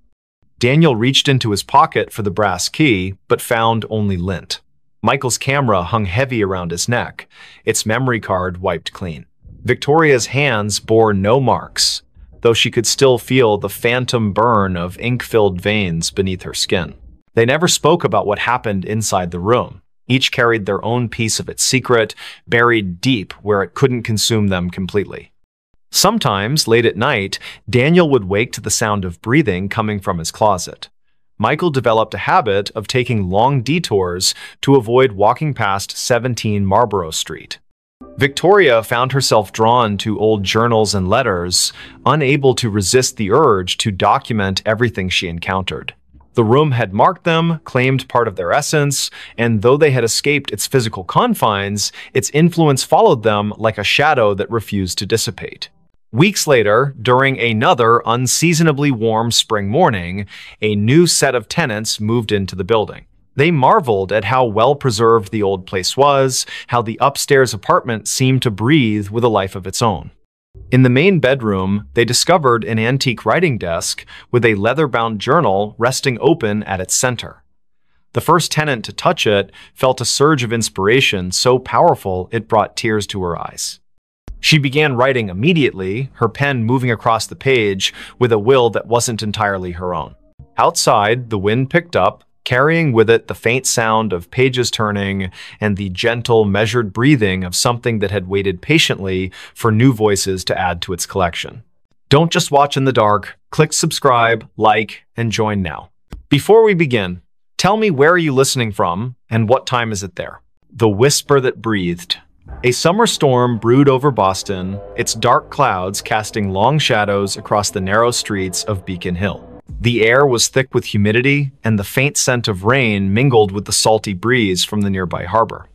Daniel reached into his pocket for the brass key, but found only lint. Michael's camera hung heavy around his neck, its memory card wiped clean. Victoria's hands bore no marks, though she could still feel the phantom burn of ink-filled veins beneath her skin. They never spoke about what happened inside the room. Each carried their own piece of its secret, buried deep where it couldn't consume them completely. Sometimes, late at night, Daniel would wake to the sound of breathing coming from his closet. Michael developed a habit of taking long detours to avoid walking past 17 Marlborough Street. Victoria found herself drawn to old journals and letters, unable to resist the urge to document everything she encountered. The room had marked them, claimed part of their essence, and though they had escaped its physical confines, its influence followed them like a shadow that refused to dissipate. Weeks later, during another unseasonably warm spring morning, a new set of tenants moved into the building. They marveled at how well-preserved the old place was, how the upstairs apartment seemed to breathe with a life of its own. In the main bedroom, they discovered an antique writing desk with a leather-bound journal resting open at its center. The first tenant to touch it felt a surge of inspiration so powerful it brought tears to her eyes. She began writing immediately, her pen moving across the page with a will that wasn't entirely her own. Outside, the wind picked up, carrying with it the faint sound of pages turning and the gentle, measured breathing of something that had waited patiently for new voices to add to its collection. Don't just watch in the dark. Click subscribe, like, and join now. Before we begin, tell me, where are you listening from and what time is it there? The Whisper That Breathed. A summer storm brewed over Boston, its dark clouds casting long shadows across the narrow streets of Beacon Hill. The air was thick with humidity, and the faint scent of rain mingled with the salty breeze from the nearby harbor.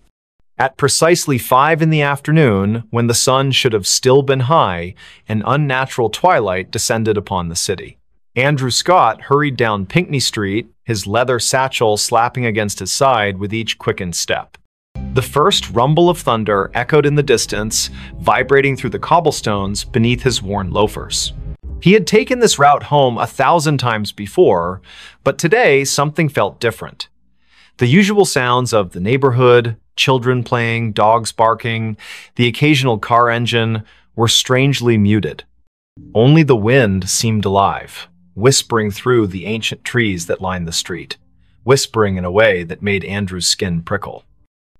At precisely 5 in the afternoon, when the sun should have still been high, an unnatural twilight descended upon the city. Andrew Scott hurried down Pinckney Street, his leather satchel slapping against his side with each quickened step. The first rumble of thunder echoed in the distance, vibrating through the cobblestones beneath his worn loafers. He had taken this route home 1,000 times before, but today something felt different. The usual sounds of the neighborhood, children playing, dogs barking, the occasional car engine, were strangely muted. Only the wind seemed alive, whispering through the ancient trees that lined the street, whispering in a way that made Andrew's skin prickle.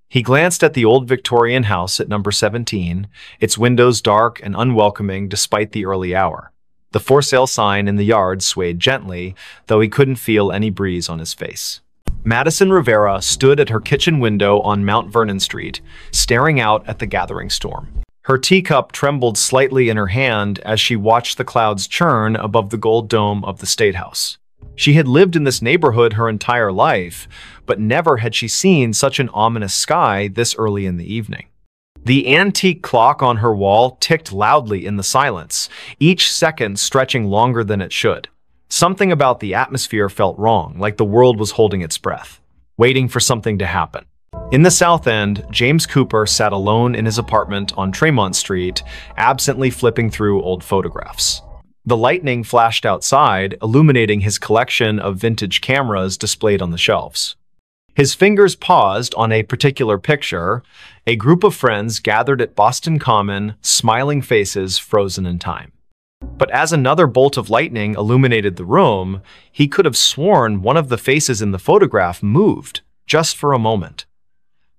He glanced at the old Victorian house at number 17, its windows dark and unwelcoming despite the early hour. The for sale sign in the yard swayed gently, though he couldn't feel any breeze on his face. Madison Rivera stood at her kitchen window on Mount Vernon Street, staring out at the gathering storm. Her teacup trembled slightly in her hand as she watched the clouds churn above the gold dome of the State House. She had lived in this neighborhood her entire life, but never had she seen such an ominous sky this early in the evening. The antique clock on her wall ticked loudly in the silence, each second stretching longer than it should. Something about the atmosphere felt wrong, like the world was holding its breath, waiting for something to happen. In the South End, James Cooper sat alone in his apartment on Tremont Street, absently flipping through old photographs. The lightning flashed outside, illuminating his collection of vintage cameras displayed on the shelves. His fingers paused on a particular picture, a group of friends gathered at Boston Common, smiling faces frozen in time. But as another bolt of lightning illuminated the room, he could have sworn one of the faces in the photograph moved, just for a moment.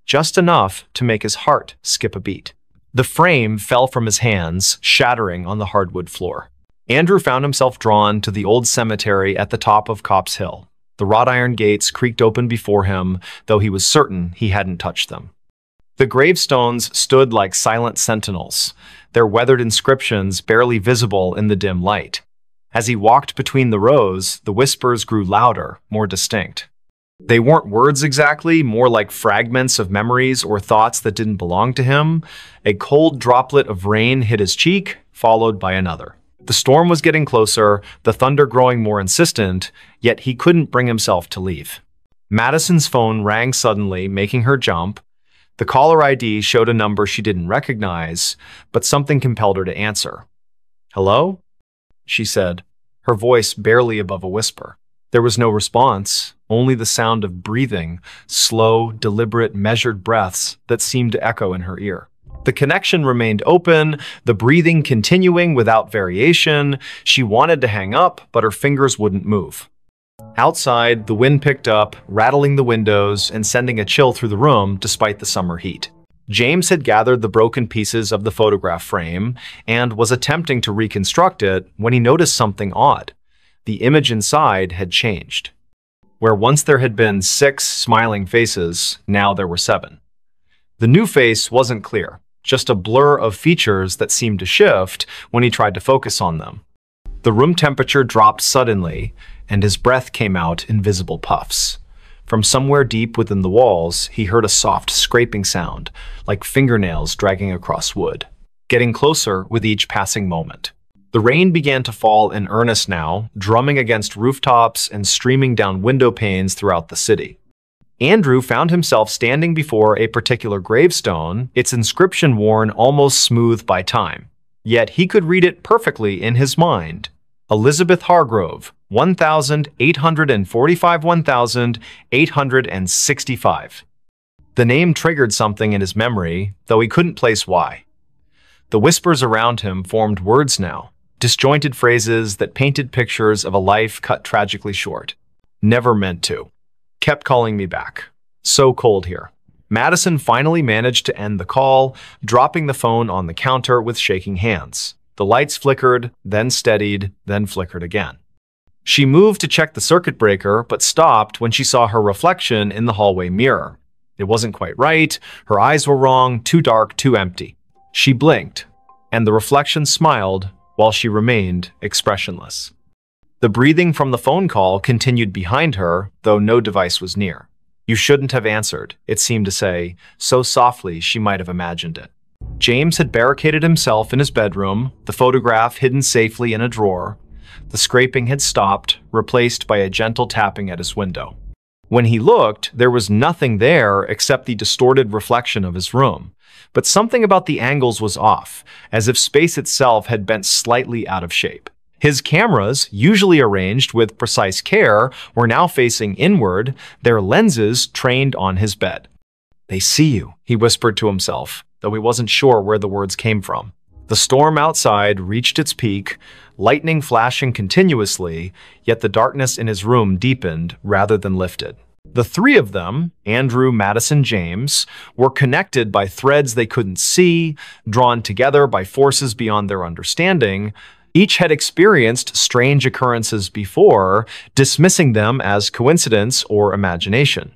Just enough to make his heart skip a beat. The frame fell from his hands, shattering on the hardwood floor. Andrew found himself drawn to the old cemetery at the top of Copp's Hill. The wrought iron gates creaked open before him, though he was certain he hadn't touched them. The gravestones stood like silent sentinels, their weathered inscriptions barely visible in the dim light. As he walked between the rows, the whispers grew louder, more distinct. They weren't words exactly, more like fragments of memories or thoughts that didn't belong to him. A cold droplet of rain hit his cheek, followed by another. The storm was getting closer, the thunder growing more insistent, yet he couldn't bring himself to leave. Madison's phone rang suddenly, making her jump. The caller ID showed a number she didn't recognize, but something compelled her to answer. "Hello?" she said, her voice barely above a whisper. There was no response, only the sound of breathing, slow, deliberate, measured breaths that seemed to echo in her ear. The connection remained open, the breathing continuing without variation. She wanted to hang up, but her fingers wouldn't move. Outside, the wind picked up, rattling the windows and sending a chill through the room despite the summer heat. James had gathered the broken pieces of the photograph frame and was attempting to reconstruct it when he noticed something odd. The image inside had changed. Where once there had been 6 smiling faces, now there were 7. The new face wasn't clear, just a blur of features that seemed to shift when he tried to focus on them. The room temperature dropped suddenly, and his breath came out in visible puffs. From somewhere deep within the walls, he heard a soft scraping sound, like fingernails dragging across wood, getting closer with each passing moment. The rain began to fall in earnest now, drumming against rooftops and streaming down window panes throughout the city. Andrew found himself standing before a particular gravestone, its inscription worn almost smooth by time. Yet he could read it perfectly in his mind. Elizabeth Hargrove, 1845–1865. The name triggered something in his memory, though he couldn't place why. The whispers around him formed words now, disjointed phrases that painted pictures of a life cut tragically short. Never meant to. Kept calling me back. So cold here. Madison finally managed to end the call, dropping the phone on the counter with shaking hands. The lights flickered, then steadied, then flickered again. She moved to check the circuit breaker, but stopped when she saw her reflection in the hallway mirror. It wasn't quite right, her eyes were wrong, too dark, too empty. She blinked, and the reflection smiled while she remained expressionless. The breathing from the phone call continued behind her, though no device was near. "You shouldn't have answered," it seemed to say, so softly she might have imagined it. James had barricaded himself in his bedroom, the photograph hidden safely in a drawer. The scraping had stopped, replaced by a gentle tapping at his window. When he looked, there was nothing there except the distorted reflection of his room. But something about the angles was off, as if space itself had bent slightly out of shape. His cameras, usually arranged with precise care, were now facing inward, their lenses trained on his bed. "They see you," he whispered to himself, though he wasn't sure where the words came from. The storm outside reached its peak, lightning flashing continuously, yet the darkness in his room deepened rather than lifted. The 3 of them, Andrew, Madison, James, were connected by threads they couldn't see, drawn together by forces beyond their understanding. Each had experienced strange occurrences before, dismissing them as coincidence or imagination.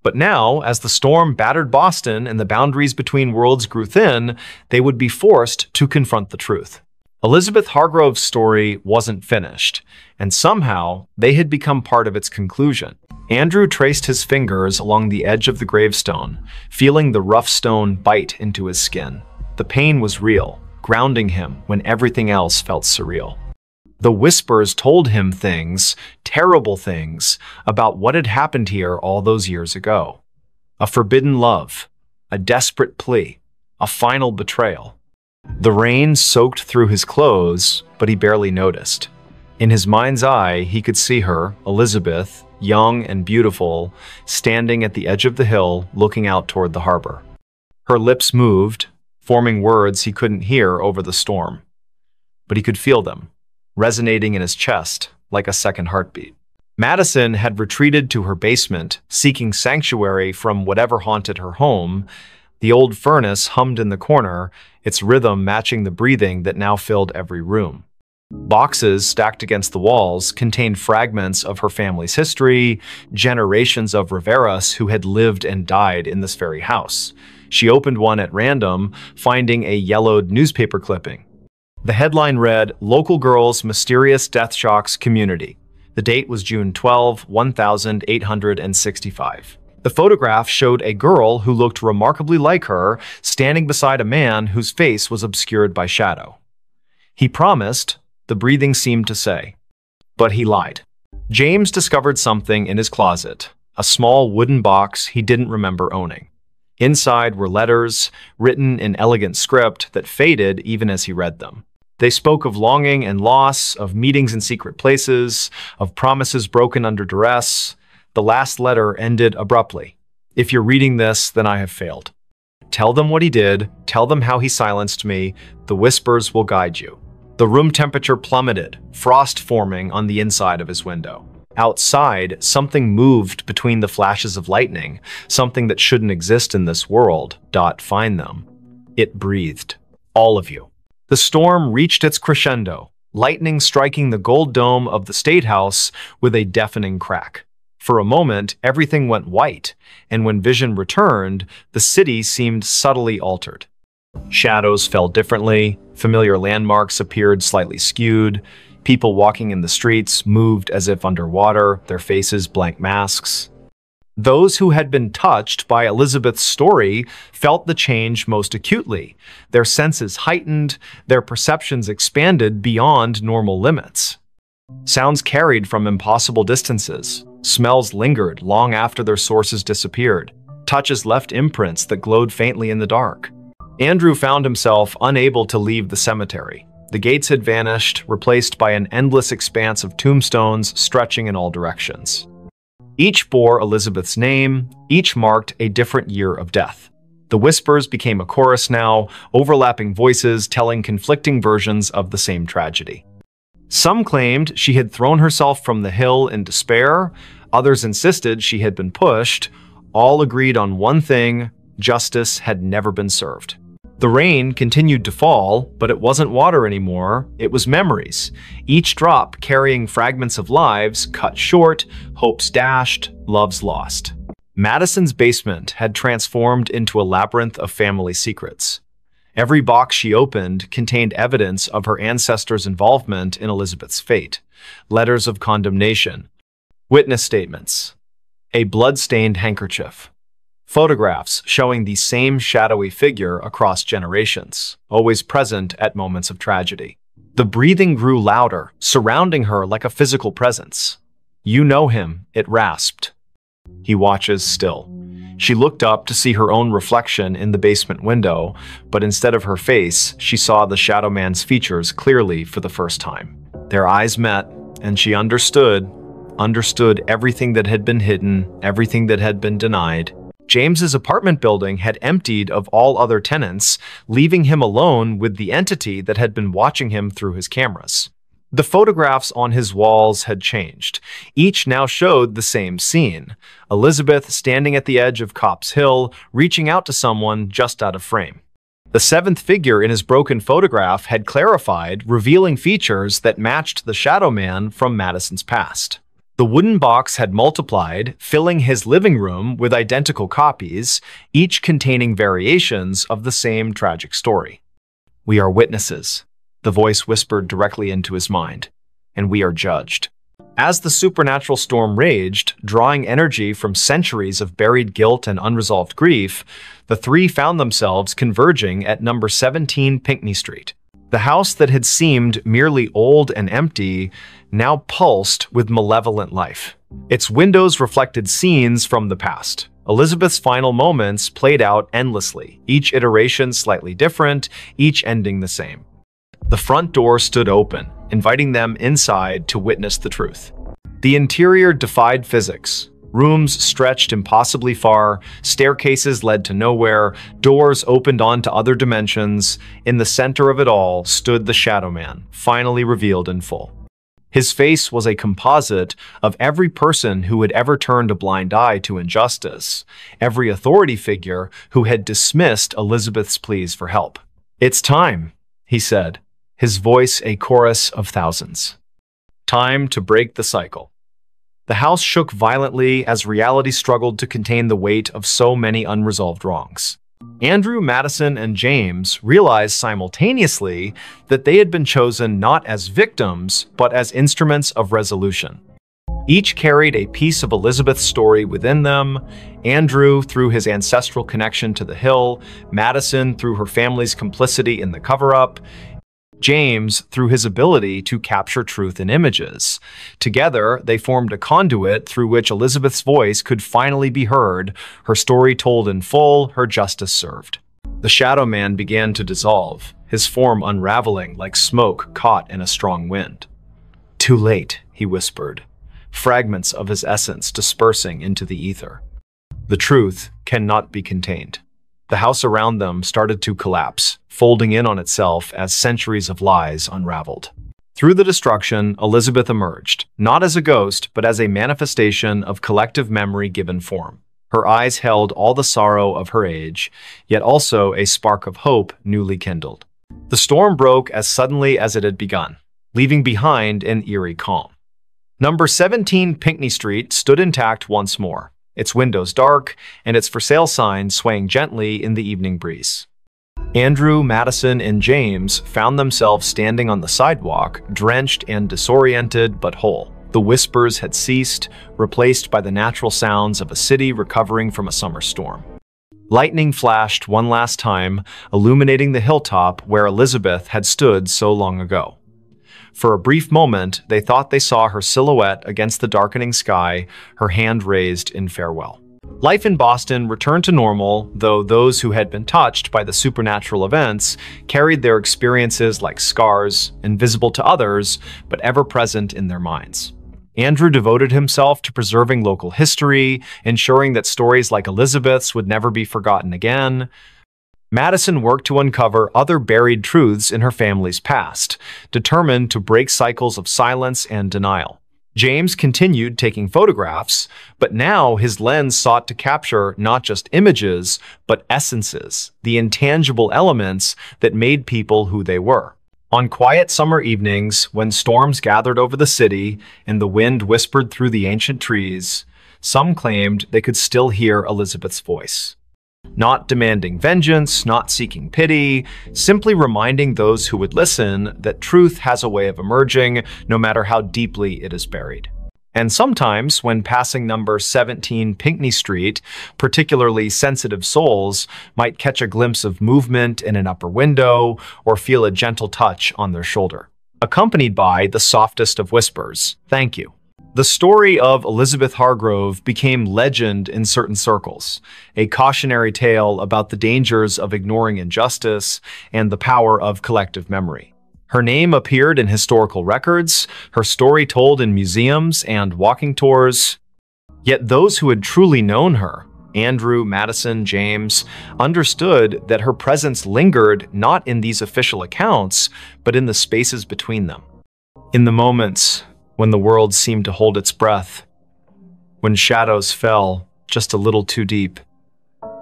But now, as the storm battered Boston and the boundaries between worlds grew thin, they would be forced to confront the truth. Elizabeth Hargrove's story wasn't finished, and somehow they had become part of its conclusion. Andrew traced his fingers along the edge of the gravestone, feeling the rough stone bite into his skin. The pain was real, grounding him when everything else felt surreal. The whispers told him things, terrible things, about what had happened here all those years ago. A forbidden love, a desperate plea, a final betrayal. The rain soaked through his clothes, but he barely noticed. In his mind's eye, he could see her, Elizabeth, young and beautiful, standing at the edge of the hill, looking out toward the harbor. Her lips moved, forming words he couldn't hear over the storm. But he could feel them, resonating in his chest like a second heartbeat. Madison had retreated to her basement, seeking sanctuary from whatever haunted her home. The old furnace hummed in the corner, its rhythm matching the breathing that now filled every room. Boxes stacked against the walls contained fragments of her family's history, generations of Riveras who had lived and died in this very house. She opened one at random, finding a yellowed newspaper clipping. The headline read, "Local Girls' Mysterious Death Shocks Community." The date was June 12, 1865. The photograph showed a girl who looked remarkably like her, standing beside a man whose face was obscured by shadow. He promised, the breathing seemed to say. But he lied. James discovered something in his closet, a small wooden box he didn't remember owning. Inside were letters, written in elegant script that faded even as he read them. They spoke of longing and loss, of meetings in secret places, of promises broken under duress. The last letter ended abruptly. "If you're reading this, then I have failed. Tell them what he did, tell them how he silenced me, the whispers will guide you." The room temperature plummeted, frost forming on the inside of his window. Outside, something moved between the flashes of lightning, something that shouldn't exist in this world. Find them. It breathed. All of you. The storm reached its crescendo, lightning striking the gold dome of the State House with a deafening crack. For a moment, everything went white, and when vision returned, the city seemed subtly altered. Shadows fell differently, familiar landmarks appeared slightly skewed, people walking in the streets moved as if underwater, their faces blank masks. Those who had been touched by Elizabeth's story felt the change most acutely. Their senses heightened, their perceptions expanded beyond normal limits. Sounds carried from impossible distances. Smells lingered long after their sources disappeared. Touches left imprints that glowed faintly in the dark. Andrew found himself unable to leave the cemetery. The gates had vanished, replaced by an endless expanse of tombstones stretching in all directions. Each bore Elizabeth's name, each marked a different year of death. The whispers became a chorus now, overlapping voices telling conflicting versions of the same tragedy. Some claimed she had thrown herself from the hill in despair, others insisted she had been pushed. All agreed on one thing: justice had never been served. The rain continued to fall, but it wasn't water anymore, it was memories, each drop carrying fragments of lives cut short, hopes dashed, loves lost. Madison's basement had transformed into a labyrinth of family secrets. Every box she opened contained evidence of her ancestors' involvement in Elizabeth's fate, letters of condemnation, witness statements, a blood-stained handkerchief, photographs showing the same shadowy figure across generations, always present at moments of tragedy. The breathing grew louder, surrounding her like a physical presence. "You know him," it rasped. "He watches still." She looked up to see her own reflection in the basement window, but instead of her face, she saw the Shadow Man's features clearly for the first time. Their eyes met, and she understood everything that had been hidden, everything that had been denied. James's apartment building had emptied of all other tenants, leaving him alone with the entity that had been watching him through his cameras. The photographs on his walls had changed. Each now showed the same scene: Elizabeth standing at the edge of Copp's Hill, reaching out to someone just out of frame. The seventh figure in his broken photograph had clarified, revealing features that matched the Shadow Man from Madison's past. The wooden box had multiplied, filling his living room with identical copies, each containing variations of the same tragic story. "We are witnesses," the voice whispered directly into his mind, "and we are judged." As the supernatural storm raged, drawing energy from centuries of buried guilt and unresolved grief, the three found themselves converging at number 17 Pinckney Street. The house that had seemed merely old and empty now pulsed with malevolent life. Its windows reflected scenes from the past. Elizabeth's final moments played out endlessly, each iteration slightly different, each ending the same. The front door stood open, inviting them inside to witness the truth. The interior defied physics. Rooms stretched impossibly far, staircases led to nowhere, doors opened onto other dimensions. In the center of it all stood the Shadow Man, finally revealed in full. His face was a composite of every person who had ever turned a blind eye to injustice, every authority figure who had dismissed Elizabeth's pleas for help. "It's time," he said. his voice a chorus of thousands. Time to break the cycle. The house shook violently as reality struggled to contain the weight of so many unresolved wrongs. Andrew, Madison, and James realized simultaneously that they had been chosen not as victims, but as instruments of resolution. Each carried a piece of Elizabeth's story within them. Andrew through his ancestral connection to the hill, Madison through her family's complicity in the cover-up, James through his ability to capture truth in images. Together, they formed a conduit through which Elizabeth's voice could finally be heard, her story told in full, her justice served. The Shadow Man began to dissolve, his form unraveling like smoke caught in a strong wind. "Too late," he whispered, fragments of his essence dispersing into the ether. The truth cannot be contained. The house around them started to collapse, folding in on itself as centuries of lies unraveled. Through the destruction, Elizabeth emerged, not as a ghost, but as a manifestation of collective memory given form. Her eyes held all the sorrow of her age, yet also a spark of hope newly kindled. The storm broke as suddenly as it had begun, leaving behind an eerie calm. Number 17 Pinckney Street stood intact once more, its windows dark, and its for sale sign swaying gently in the evening breeze. Andrew, Madison, and James found themselves standing on the sidewalk, drenched and disoriented but whole. The whispers had ceased, replaced by the natural sounds of a city recovering from a summer storm. Lightning flashed one last time, illuminating the hilltop where Elizabeth had stood so long ago. For a brief moment, they thought they saw her silhouette against the darkening sky, her hand raised in farewell. Life in Boston returned to normal, though those who had been touched by the supernatural events carried their experiences like scars, invisible to others, but ever present in their minds. Andrew devoted himself to preserving local history, ensuring that stories like Elizabeth's would never be forgotten again. Madison worked to uncover other buried truths in her family's past, determined to break cycles of silence and denial. James continued taking photographs, but now his lens sought to capture not just images, but essences, the intangible elements that made people who they were. On quiet summer evenings, when storms gathered over the city and the wind whispered through the ancient trees, some claimed they could still hear Elizabeth's voice. Not demanding vengeance, not seeking pity, simply reminding those who would listen that truth has a way of emerging, no matter how deeply it is buried. And sometimes, when passing number 17 Pinckney Street, particularly sensitive souls might catch a glimpse of movement in an upper window or feel a gentle touch on their shoulder, accompanied by the softest of whispers, "Thank you." The story of Elizabeth Hargrove became legend in certain circles, a cautionary tale about the dangers of ignoring injustice and the power of collective memory. Her name appeared in historical records, her story told in museums and walking tours. Yet those who had truly known her, Andrew, Madison, James, understood that her presence lingered not in these official accounts, but in the spaces between them. In the moments when the world seemed to hold its breath, when shadows fell just a little too deep,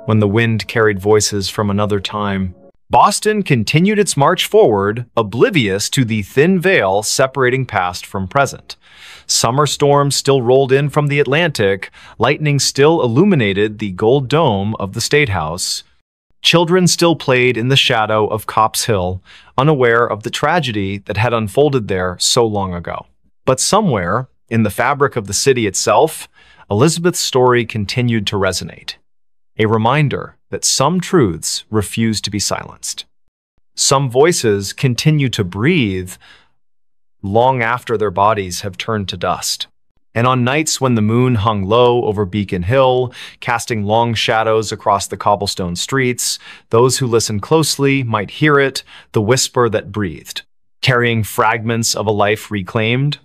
when the wind carried voices from another time, Boston continued its march forward, oblivious to the thin veil separating past from present. Summer storms still rolled in from the Atlantic, lightning still illuminated the gold dome of the State House. Children still played in the shadow of Copp's Hill, unaware of the tragedy that had unfolded there so long ago. But somewhere, in the fabric of the city itself, Elizabeth's story continued to resonate. A reminder that some truths refuse to be silenced. Some voices continue to breathe long after their bodies have turned to dust. And on nights when the moon hung low over Beacon Hill, casting long shadows across the cobblestone streets, those who listened closely might hear it, the whisper that breathed, carrying fragments of a life reclaimed,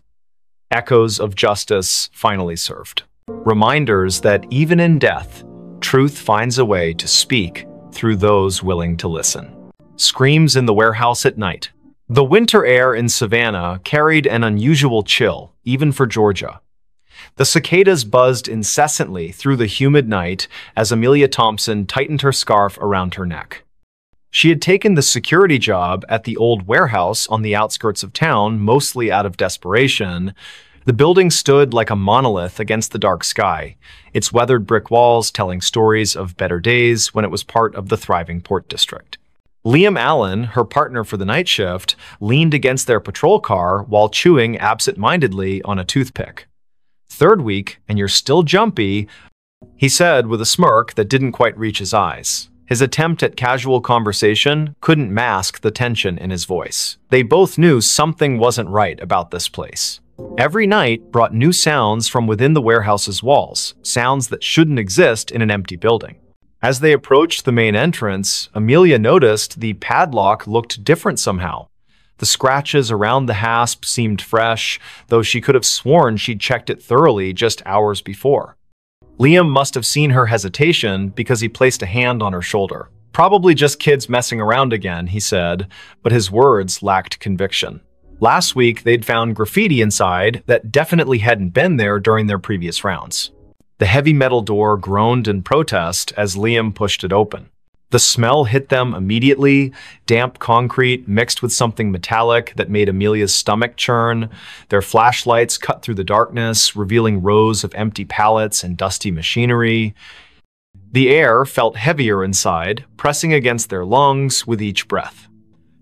echoes of justice finally served. Reminders that even in death, truth finds a way to speak through those willing to listen. Screams in the warehouse at night. The winter air in Savannah carried an unusual chill, even for Georgia. The cicadas buzzed incessantly through the humid night as Amelia Thompson tightened her scarf around her neck. She had taken the security job at the old warehouse on the outskirts of town, mostly out of desperation. The building stood like a monolith against the dark sky, its weathered brick walls telling stories of better days when it was part of the thriving port district. Liam Allen, her partner for the night shift, leaned against their patrol car while chewing absent-mindedly on a toothpick. "Third week, and you're still jumpy," he said with a smirk that didn't quite reach his eyes. His attempt at casual conversation couldn't mask the tension in his voice. They both knew something wasn't right about this place. Every night brought new sounds from within the warehouse's walls, sounds that shouldn't exist in an empty building. As they approached the main entrance, Amelia noticed the padlock looked different somehow. The scratches around the hasp seemed fresh, though she could have sworn she'd checked it thoroughly just hours before. Liam must have seen her hesitation because he placed a hand on her shoulder. "Probably just kids messing around again," he said, but his words lacked conviction. Last week, they'd found graffiti inside that definitely hadn't been there during their previous rounds. The heavy metal door groaned in protest as Liam pushed it open. The smell hit them immediately, damp concrete mixed with something metallic that made Amelia's stomach churn. Their flashlights cut through the darkness, revealing rows of empty pallets and dusty machinery. The air felt heavier inside, pressing against their lungs with each breath.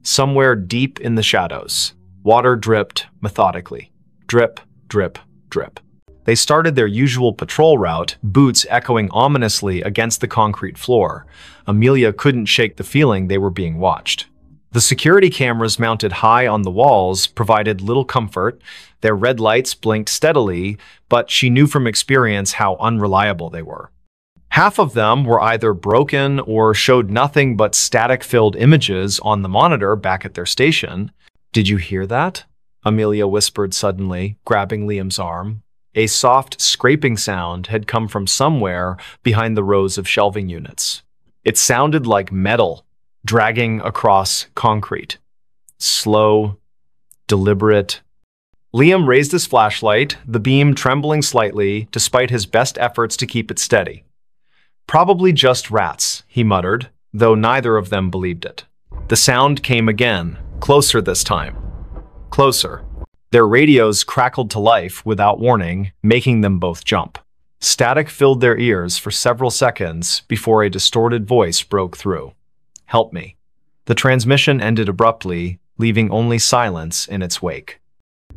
Somewhere deep in the shadows, water dripped methodically. Drip, drip, drip. They started their usual patrol route, boots echoing ominously against the concrete floor. Amelia couldn't shake the feeling they were being watched. The security cameras mounted high on the walls provided little comfort. Their red lights blinked steadily, but she knew from experience how unreliable they were. Half of them were either broken or showed nothing but static-filled images on the monitor back at their station. "Did you hear that?" Amelia whispered suddenly, grabbing Liam's arm. A soft scraping sound had come from somewhere behind the rows of shelving units. It sounded like metal dragging across concrete. Slow, deliberate. Liam raised his flashlight, the beam trembling slightly despite his best efforts to keep it steady. "Probably just rats," he muttered, though neither of them believed it. The sound came again, closer this time. Closer. Their radios crackled to life without warning, making them both jump. Static filled their ears for several seconds before a distorted voice broke through. "Help me." The transmission ended abruptly, leaving only silence in its wake.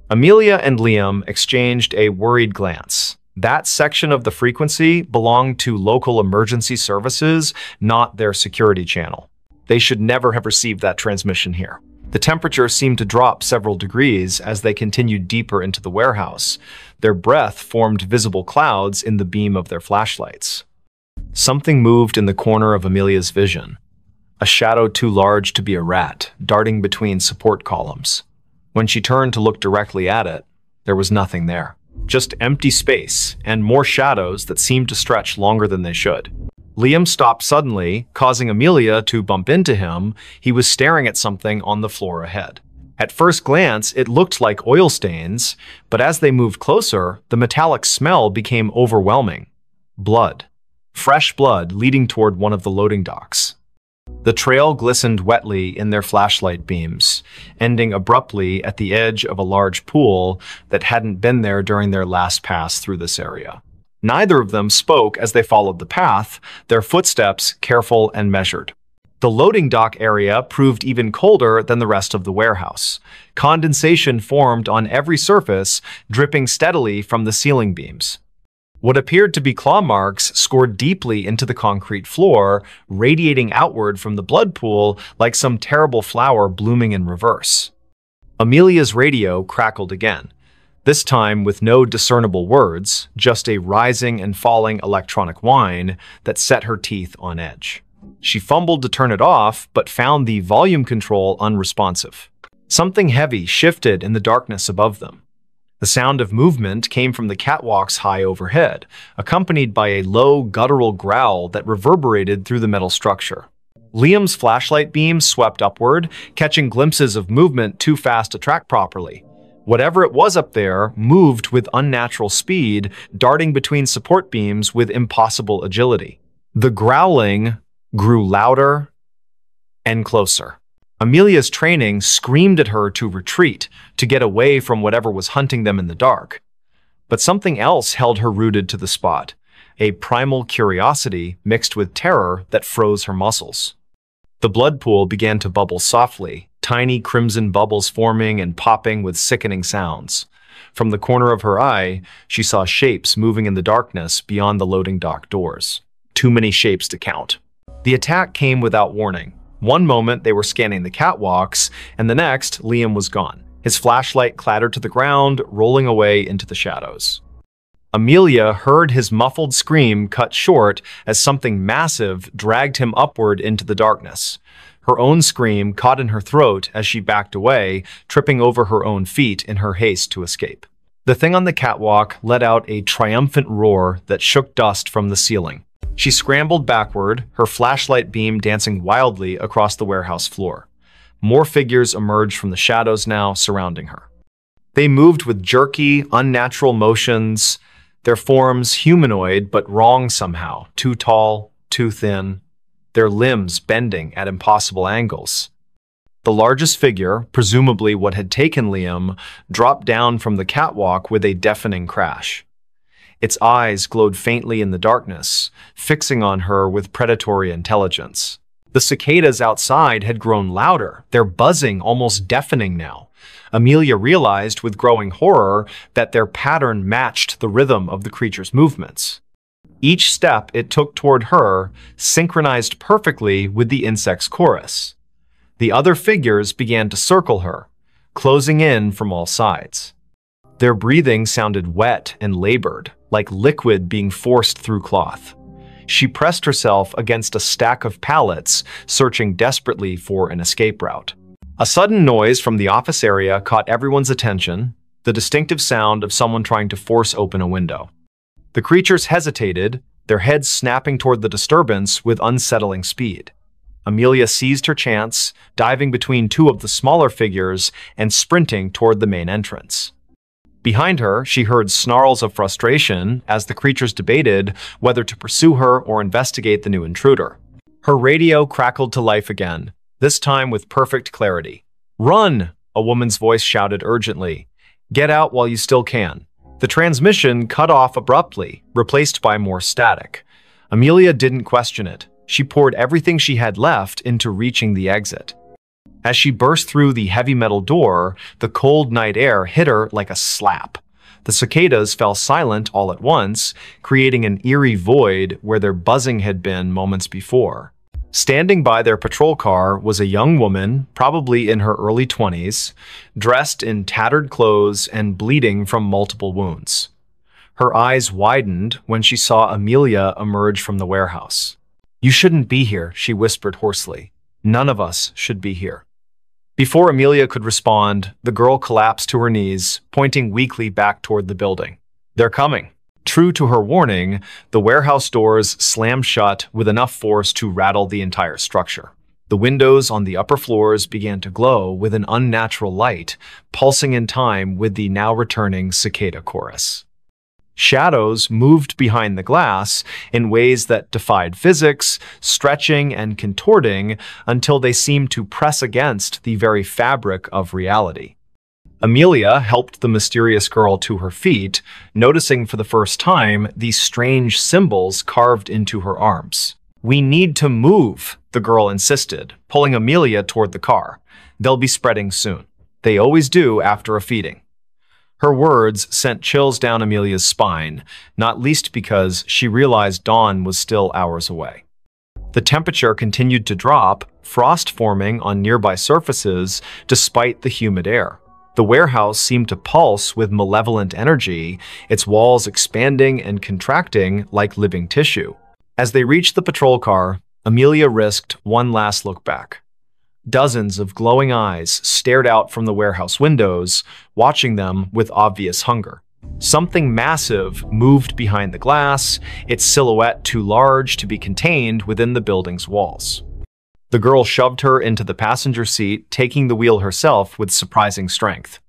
Amelia and Liam exchanged a worried glance. That section of the frequency belonged to local emergency services, not their security channel. They should never have received that transmission here. The temperature seemed to drop several degrees as they continued deeper into the warehouse. Their breath formed visible clouds in the beam of their flashlights. Something moved in the corner of Amelia's vision. A shadow too large to be a rat, darting between support columns. When she turned to look directly at it, there was nothing there. Just empty space and more shadows that seemed to stretch longer than they should. Liam stopped suddenly, causing Amelia to bump into him. He was staring at something on the floor ahead. At first glance, it looked like oil stains, but as they moved closer, the metallic smell became overwhelming. Blood. Fresh blood leading toward one of the loading docks. The trail glistened wetly in their flashlight beams, ending abruptly at the edge of a large pool that hadn't been there during their last pass through this area. Neither of them spoke as they followed the path, their footsteps careful and measured. The loading dock area proved even colder than the rest of the warehouse. Condensation formed on every surface, dripping steadily from the ceiling beams. What appeared to be claw marks scored deeply into the concrete floor, radiating outward from the blood pool like some terrible flower blooming in reverse. Amelia's radio crackled again. This time with no discernible words, just a rising and falling electronic whine that set her teeth on edge. She fumbled to turn it off, but found the volume control unresponsive. Something heavy shifted in the darkness above them. The sound of movement came from the catwalks high overhead, accompanied by a low, guttural growl that reverberated through the metal structure. Liam's flashlight beam swept upward, catching glimpses of movement too fast to track properly. Whatever it was up there moved with unnatural speed, darting between support beams with impossible agility. The growling grew louder and closer. Amelia's training screamed at her to retreat, to get away from whatever was hunting them in the dark. But something else held her rooted to the spot, a primal curiosity mixed with terror that froze her muscles. The blood pool began to bubble softly, tiny crimson bubbles forming and popping with sickening sounds. From the corner of her eye, she saw shapes moving in the darkness beyond the loading dock doors. Too many shapes to count. The attack came without warning. One moment they were scanning the catwalks, and the next, Liam was gone. His flashlight clattered to the ground, rolling away into the shadows. Amelia heard his muffled scream cut short as something massive dragged him upward into the darkness. Her own scream caught in her throat as she backed away, tripping over her own feet in her haste to escape. The thing on the catwalk let out a triumphant roar that shook dust from the ceiling. She scrambled backward, her flashlight beam dancing wildly across the warehouse floor. More figures emerged from the shadows now, surrounding her. They moved with jerky, unnatural motions, their forms humanoid but wrong somehow, too tall, too thin, their limbs bending at impossible angles. The largest figure, presumably what had taken Liam, dropped down from the catwalk with a deafening crash. Its eyes glowed faintly in the darkness, fixing on her with predatory intelligence. The cicadas outside had grown louder, their buzzing almost deafening now. Amelia realized with growing horror that their pattern matched the rhythm of the creature's movements. Each step it took toward her synchronized perfectly with the insect's chorus. The other figures began to circle her, closing in from all sides. Their breathing sounded wet and labored, like liquid being forced through cloth. She pressed herself against a stack of pallets, searching desperately for an escape route. A sudden noise from the office area caught everyone's attention, the distinctive sound of someone trying to force open a window. The creatures hesitated, their heads snapping toward the disturbance with unsettling speed. Amelia seized her chance, diving between two of the smaller figures and sprinting toward the main entrance. Behind her, she heard snarls of frustration as the creatures debated whether to pursue her or investigate the new intruder. Her radio crackled to life again, this time with perfect clarity. "Run!" a woman's voice shouted urgently. "Get out while you still can." The transmission cut off abruptly, replaced by more static. Amelia didn't question it. She poured everything she had left into reaching the exit. As she burst through the heavy metal door, the cold night air hit her like a slap. The cicadas fell silent all at once, creating an eerie void where their buzzing had been moments before. Standing by their patrol car was a young woman, probably in her early 20s, dressed in tattered clothes and bleeding from multiple wounds. Her eyes widened when she saw Amelia emerge from the warehouse. "You shouldn't be here," she whispered hoarsely. "None of us should be here." Before Amelia could respond, the girl collapsed to her knees, pointing weakly back toward the building. "They're coming." True to her warning, the warehouse doors slammed shut with enough force to rattle the entire structure. The windows on the upper floors began to glow with an unnatural light, pulsing in time with the now returning cicada chorus. Shadows moved behind the glass in ways that defied physics, stretching and contorting until they seemed to press against the very fabric of reality. Amelia helped the mysterious girl to her feet, noticing for the first time these strange symbols carved into her arms. "We need to move," the girl insisted, pulling Amelia toward the car. "They'll be spreading soon. They always do after a feeding." Her words sent chills down Amelia's spine, not least because she realized dawn was still hours away. The temperature continued to drop, frost forming on nearby surfaces despite the humid air. The warehouse seemed to pulse with malevolent energy, its walls expanding and contracting like living tissue. As they reached the patrol car, Amelia risked one last look back. Dozens of glowing eyes stared out from the warehouse windows, watching them with obvious hunger. Something massive moved behind the glass, its silhouette too large to be contained within the building's walls. The girl shoved her into the passenger seat, taking the wheel herself with surprising strength.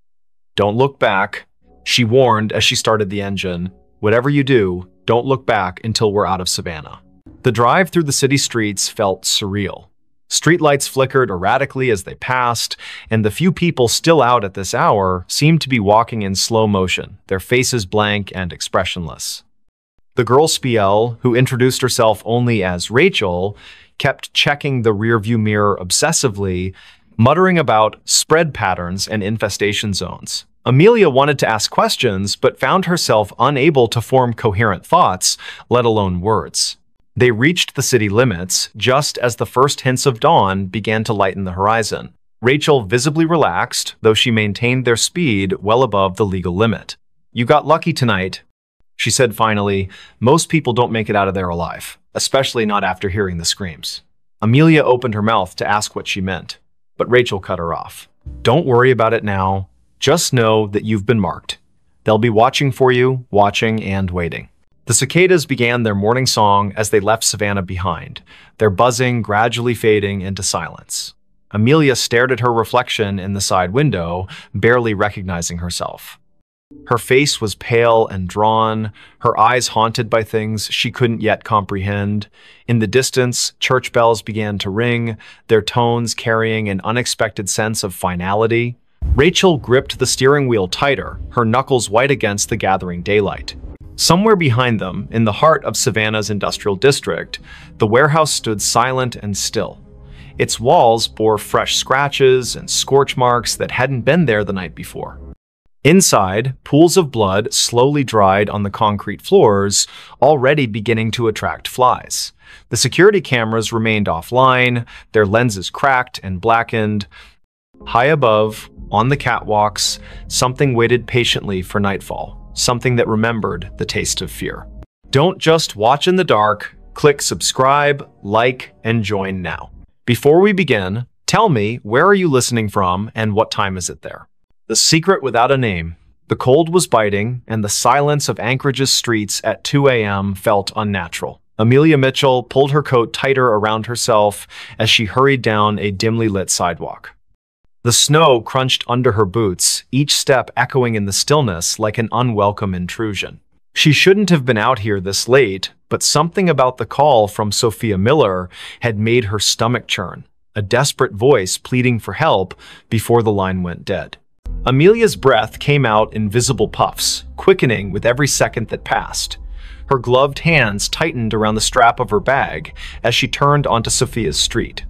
"Don't look back," she warned as she started the engine. "Whatever you do, don't look back until we're out of Savannah." The drive through the city streets felt surreal. Streetlights flickered erratically as they passed, and the few people still out at this hour seemed to be walking in slow motion, their faces blank and expressionless. The girl Spiel, who introduced herself only as Rachel, kept checking the rearview mirror obsessively, muttering about spread patterns and infestation zones. Amelia wanted to ask questions, but found herself unable to form coherent thoughts, let alone words. They reached the city limits just as the first hints of dawn began to lighten the horizon. Rachel visibly relaxed, though she maintained their speed well above the legal limit. "You got lucky tonight," she said finally. "Most people don't make it out of there alive, especially not after hearing the screams." Amelia opened her mouth to ask what she meant, but Rachel cut her off. "Don't worry about it now. Just know that you've been marked. They'll be watching for you, watching and waiting." The cicadas began their morning song as they left Savannah behind, their buzzing gradually fading into silence. Amelia stared at her reflection in the side window, barely recognizing herself. Her face was pale and drawn, her eyes haunted by things she couldn't yet comprehend. In the distance, church bells began to ring, their tones carrying an unexpected sense of finality. Rachel gripped the steering wheel tighter, her knuckles white against the gathering daylight. Somewhere behind them, in the heart of Savannah's industrial district, the warehouse stood silent and still. Its walls bore fresh scratches and scorch marks that hadn't been there the night before. Inside, pools of blood slowly dried on the concrete floors, already beginning to attract flies. The security cameras remained offline, their lenses cracked and blackened. High above, on the catwalks, something waited patiently for nightfall. Something that remembered the taste of fear. Don't just watch in the dark. Click subscribe, like, and join now. Before we begin, tell me, where are you listening from and what time is it there? The secret without a name. The cold was biting, and the silence of Anchorage's streets at 2 a.m. felt unnatural. Amelia Mitchell pulled her coat tighter around herself as she hurried down a dimly lit sidewalk. The snow crunched under her boots, each step echoing in the stillness like an unwelcome intrusion. She shouldn't have been out here this late, but something about the call from Sophia Miller had made her stomach churn, a desperate voice pleading for help before the line went dead. Amelia's breath came out in visible puffs, quickening with every second that passed. Her gloved hands tightened around the strap of her bag as she turned onto Sophia's street.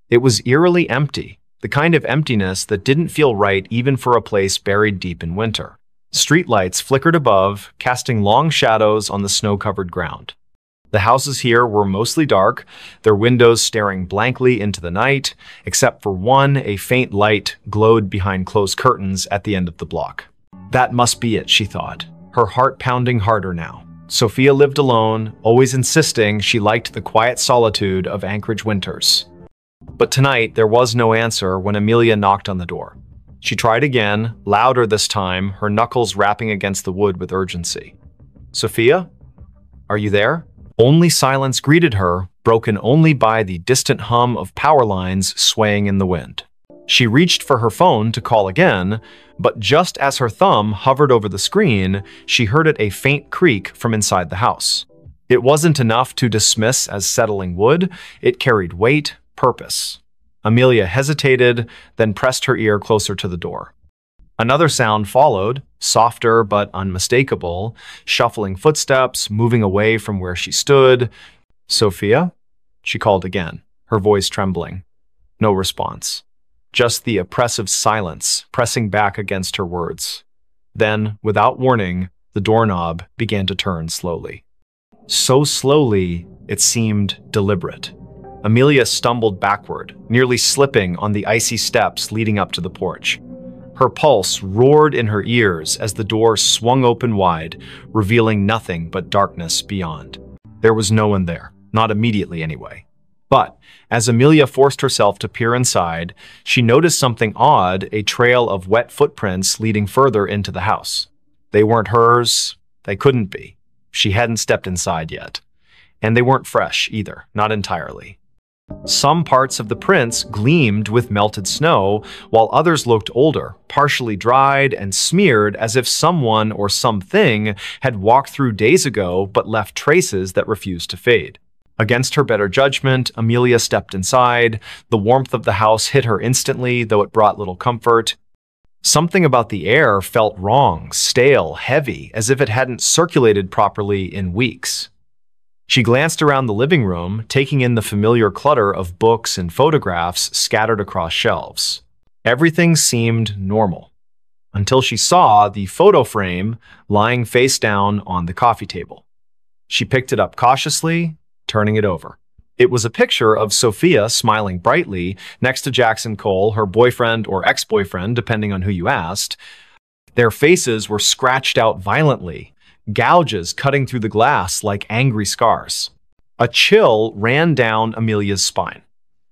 It was eerily empty. The kind of emptiness that didn't feel right even for a place buried deep in winter. Streetlights flickered above, casting long shadows on the snow-covered ground. The houses here were mostly dark, their windows staring blankly into the night, except for one, a faint light glowed behind closed curtains at the end of the block. That must be it, she thought, her heart pounding harder now. Sophia lived alone, always insisting she liked the quiet solitude of Anchorage winters. But tonight, there was no answer when Amelia knocked on the door. She tried again, louder this time, her knuckles rapping against the wood with urgency. "Sophia? Are you there?" Only silence greeted her, broken only by the distant hum of power lines swaying in the wind. She reached for her phone to call again, but just as her thumb hovered over the screen, she heard it a faint creak from inside the house. It wasn't enough to dismiss as settling wood, it carried weight, purpose. Amelia hesitated, then pressed her ear closer to the door. Another sound followed, softer but unmistakable, shuffling footsteps, moving away from where she stood. "Sophia?" she called again, her voice trembling. No response. Just the oppressive silence pressing back against her words. Then, without warning, the doorknob began to turn slowly. So slowly, it seemed deliberate. Amelia stumbled backward, nearly slipping on the icy steps leading up to the porch. Her pulse roared in her ears as the door swung open wide, revealing nothing but darkness beyond. There was no one there, not immediately anyway. But as Amelia forced herself to peer inside, she noticed something odd, a trail of wet footprints leading further into the house. They weren't hers. They couldn't be. She hadn't stepped inside yet. And they weren't fresh either, not entirely. Some parts of the prints gleamed with melted snow, while others looked older, partially dried and smeared as if someone or something had walked through days ago but left traces that refused to fade. Against her better judgment, Amelia stepped inside. The warmth of the house hit her instantly, though it brought little comfort. Something about the air felt wrong, stale, heavy, as if it hadn't circulated properly in weeks. She glanced around the living room, taking in the familiar clutter of books and photographs scattered across shelves. Everything seemed normal, until she saw the photo frame lying face down on the coffee table. She picked it up cautiously, turning it over. It was a picture of Sophia smiling brightly next to Jackson Cole, her boyfriend or ex-boyfriend, depending on who you asked. Their faces were scratched out violently, gouges cutting through the glass like angry scars. A chill ran down Amelia's spine.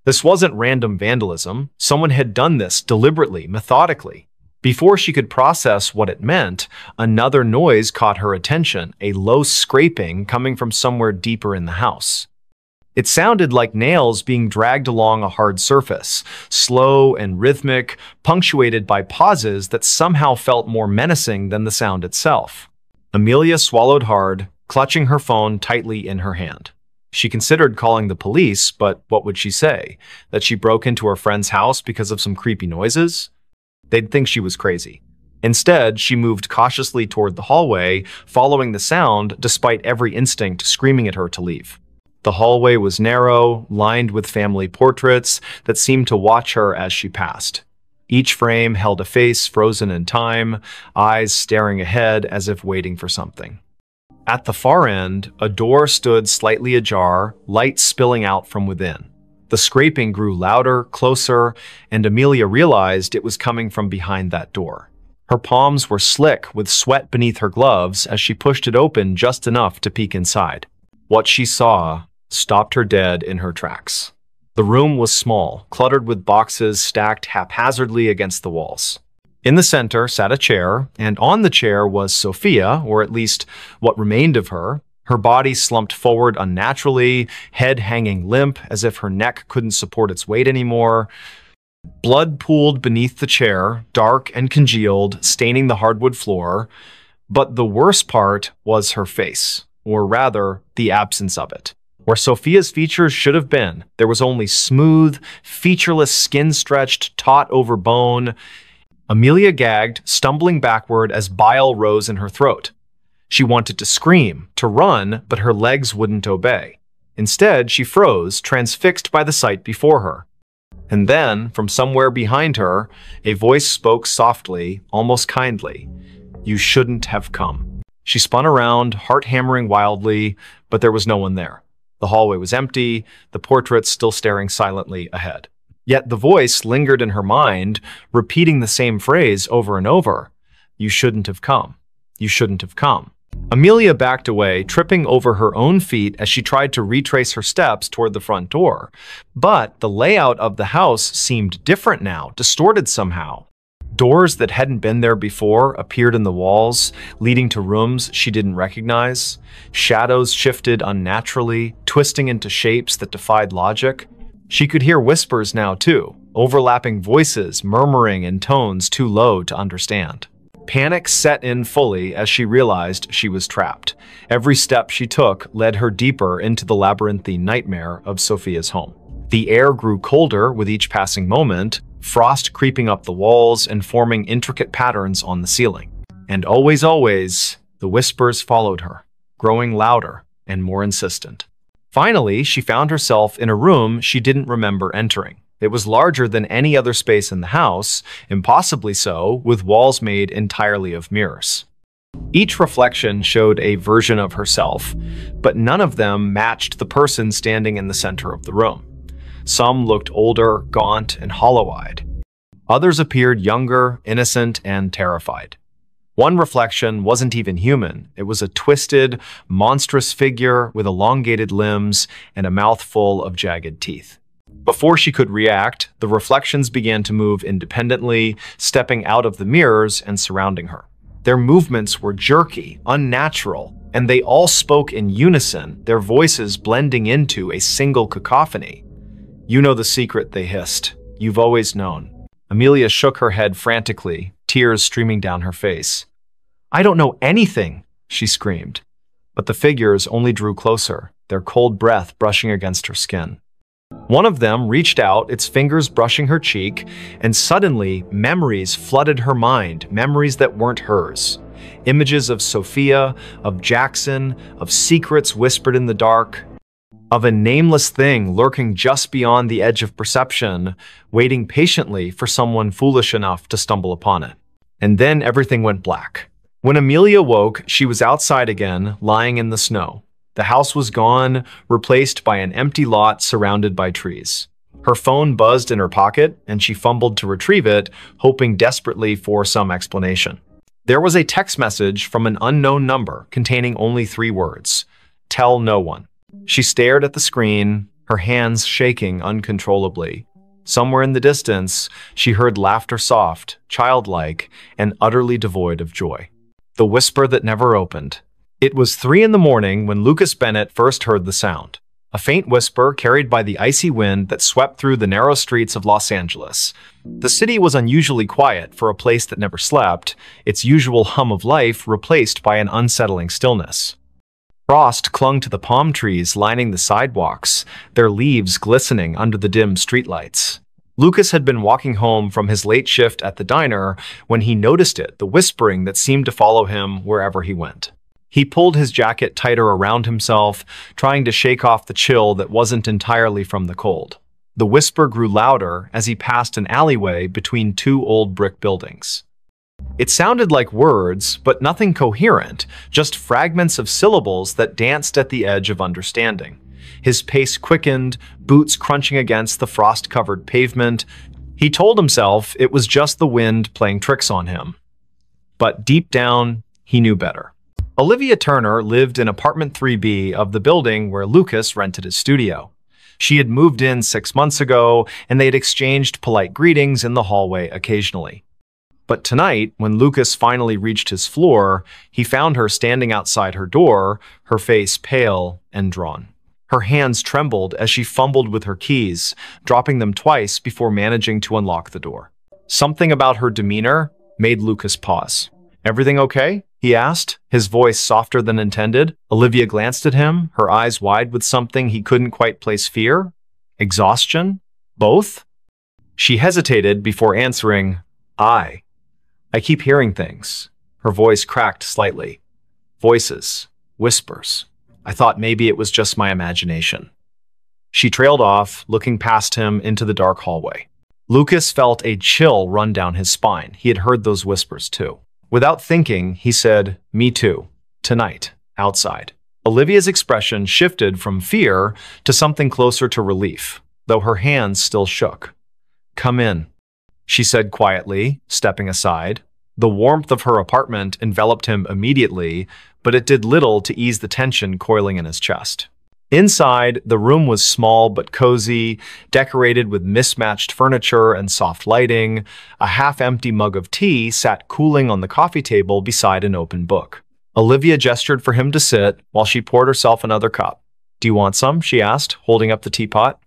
This wasn't random vandalism. Someone had done this deliberately, methodically. Before she could process what it meant, another noise caught her attention, a low scraping coming from somewhere deeper in the house. It sounded like nails being dragged along a hard surface, slow and rhythmic, punctuated by pauses that somehow felt more menacing than the sound itself. Amelia swallowed hard, clutching her phone tightly in her hand. She considered calling the police, but what would she say? That she broke into her friend's house because of some creepy noises? They'd think she was crazy. Instead, she moved cautiously toward the hallway, following the sound despite every instinct screaming at her to leave. The hallway was narrow, lined with family portraits that seemed to watch her as she passed. Each frame held a face frozen in time, eyes staring ahead as if waiting for something. At the far end, a door stood slightly ajar, light spilling out from within. The scraping grew louder, closer, and Amelia realized it was coming from behind that door. Her palms were slick with sweat beneath her gloves as she pushed it open just enough to peek inside. What she saw stopped her dead in her tracks. The room was small, cluttered with boxes stacked haphazardly against the walls. In the center sat a chair, and on the chair was Sophia, or at least what remained of her. Her body slumped forward unnaturally, head hanging limp as if her neck couldn't support its weight anymore. Blood pooled beneath the chair, dark and congealed, staining the hardwood floor. But the worst part was her face, or rather, the absence of it. Where Sophia's features should have been, there was only smooth, featureless skin stretched taut over bone. Amelia gagged, stumbling backward as bile rose in her throat. She wanted to scream, to run, but her legs wouldn't obey. Instead, she froze, transfixed by the sight before her. And then, from somewhere behind her, a voice spoke softly, almost kindly. "You shouldn't have come." She spun around, heart hammering wildly, but there was no one there. The hallway was empty, the portraits still staring silently ahead. Yet the voice lingered in her mind, repeating the same phrase over and over. "You shouldn't have come. You shouldn't have come." Amelia backed away, tripping over her own feet as she tried to retrace her steps toward the front door. But the layout of the house seemed different now, distorted somehow. Doors that hadn't been there before appeared in the walls, leading to rooms she didn't recognize. Shadows shifted unnaturally, twisting into shapes that defied logic. She could hear whispers now, too, overlapping voices murmuring in tones too low to understand. Panic set in fully as she realized she was trapped. Every step she took led her deeper into the labyrinthine nightmare of Sophia's home. The air grew colder with each passing moment, frost creeping up the walls and forming intricate patterns on the ceiling. And always, always, the whispers followed her, growing louder and more insistent. Finally, she found herself in a room she didn't remember entering. It was larger than any other space in the house, impossibly so, with walls made entirely of mirrors. Each reflection showed a version of herself, but none of them matched the person standing in the center of the room. Some looked older, gaunt, and hollow-eyed. Others appeared younger, innocent, and terrified. One reflection wasn't even human. It was a twisted, monstrous figure with elongated limbs and a mouth full of jagged teeth. Before she could react, the reflections began to move independently, stepping out of the mirrors and surrounding her. Their movements were jerky, unnatural, and they all spoke in unison, their voices blending into a single cacophony. "You know the secret," they hissed. "You've always known." Amelia shook her head frantically, tears streaming down her face. "I don't know anything," she screamed. But the figures only drew closer, their cold breath brushing against her skin. One of them reached out, its fingers brushing her cheek, and suddenly memories flooded her mind, memories that weren't hers. Images of Sophia, of Jackson, of secrets whispered in the dark, of a nameless thing lurking just beyond the edge of perception, waiting patiently for someone foolish enough to stumble upon it. And then everything went black. When Amelia woke, she was outside again, lying in the snow. The house was gone, replaced by an empty lot surrounded by trees. Her phone buzzed in her pocket, and she fumbled to retrieve it, hoping desperately for some explanation. There was a text message from an unknown number containing only 3 words: "Tell no one." She stared at the screen, her hands shaking uncontrollably. Somewhere in the distance, she heard laughter, soft, childlike, and utterly devoid of joy. The whisper that never opened. It was 3 in the morning when Lucas Bennett first heard the sound. A faint whisper carried by the icy wind that swept through the narrow streets of Los Angeles. The city was unusually quiet for a place that never slept, its usual hum of life replaced by an unsettling stillness. Frost clung to the palm trees lining the sidewalks, their leaves glistening under the dim streetlights. Lucas had been walking home from his late shift at the diner when he noticed it, the whispering that seemed to follow him wherever he went. He pulled his jacket tighter around himself, trying to shake off the chill that wasn't entirely from the cold. The whisper grew louder as he passed an alleyway between 2 old brick buildings. It sounded like words, but nothing coherent, just fragments of syllables that danced at the edge of understanding. His pace quickened, boots crunching against the frost-covered pavement. He told himself it was just the wind playing tricks on him. But deep down, he knew better. Olivia Turner lived in apartment 3B of the building where Lucas rented his studio. She had moved in 6 months ago, and they had exchanged polite greetings in the hallway occasionally. But tonight, when Lucas finally reached his floor, he found her standing outside her door, her face pale and drawn. Her hands trembled as she fumbled with her keys, dropping them twice before managing to unlock the door. Something about her demeanor made Lucas pause. "Everything okay?" he asked, his voice softer than intended. Olivia glanced at him, her eyes wide with something he couldn't quite place: fear? Exhaustion? Both? She hesitated before answering, I keep hearing things." Her voice cracked slightly. "Voices. Whispers. I thought maybe it was just my imagination." She trailed off, looking past him into the dark hallway. Lucas felt a chill run down his spine. He had heard those whispers too. Without thinking, he said, "Me too. Tonight. Outside." Olivia's expression shifted from fear to something closer to relief, though her hands still shook. "Come in," she said quietly, stepping aside. The warmth of her apartment enveloped him immediately, but it did little to ease the tension coiling in his chest. Inside, the room was small but cozy, decorated with mismatched furniture and soft lighting. A half-empty mug of tea sat cooling on the coffee table beside an open book. Olivia gestured for him to sit while she poured herself another cup. "Do you want some?" she asked, holding up the teapot.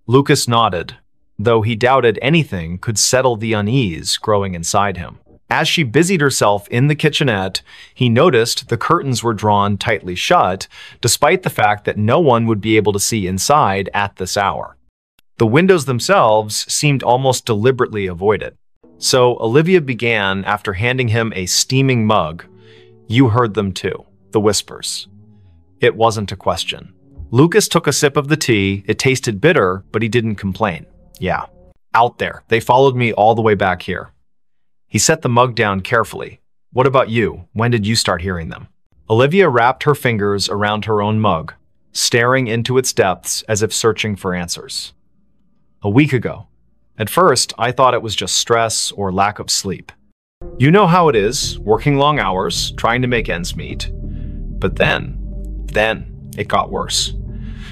Lucas nodded, though he doubted anything could settle the unease growing inside him. As she busied herself in the kitchenette, he noticed the curtains were drawn tightly shut, despite the fact that no one would be able to see inside at this hour. The windows themselves seemed almost deliberately avoided. So Olivia began after handing him a steaming mug. "You heard them too, the whispers." It wasn't a question. Lucas took a sip of the tea. It tasted bitter, but he didn't complain. "Yeah, out there. They followed me all the way back here." He set the mug down carefully. "What about you? When did you start hearing them?" Olivia wrapped her fingers around her own mug, staring into its depths as if searching for answers. "A week ago. At first, I thought it was just stress or lack of sleep. You know how it is, working long hours, trying to make ends meet. But then it got worse."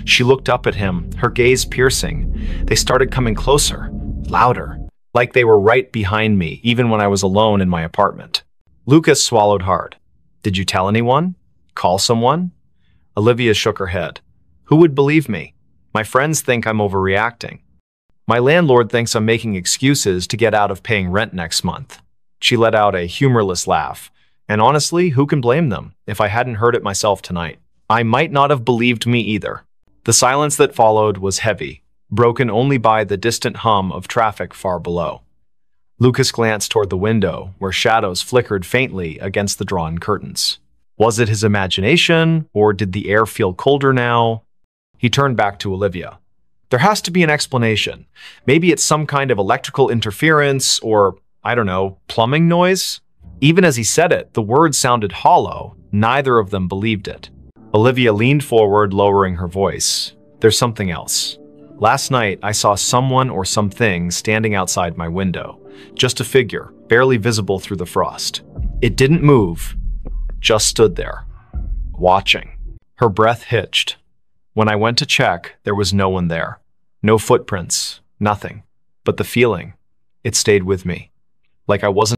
She looked up at him, her gaze piercing. "They started coming closer, louder. Like they were right behind me, even when I was alone in my apartment." Lucas swallowed hard. "Did you tell anyone? Call someone?" Olivia shook her head. "Who would believe me? My friends think I'm overreacting. My landlord thinks I'm making excuses to get out of paying rent next month." She let out a humorless laugh. "And honestly, who can blame them if I hadn't heard it myself tonight?" I might not have believed me either. The silence that followed was heavy, broken only by the distant hum of traffic far below. Lucas glanced toward the window, where shadows flickered faintly against the drawn curtains. Was it his imagination, or did the air feel colder now? He turned back to Olivia. There has to be an explanation. Maybe it's some kind of electrical interference or, I don't know, plumbing noise? Even as he said it, the words sounded hollow. Neither of them believed it. Olivia leaned forward, lowering her voice. There's something else. Last night, I saw someone or something standing outside my window. Just a figure, barely visible through the frost. It didn't move, just stood there, watching. Her breath hitched. When I went to check, there was no one there. No footprints, nothing. But the feeling, it stayed with me. Like I wasn't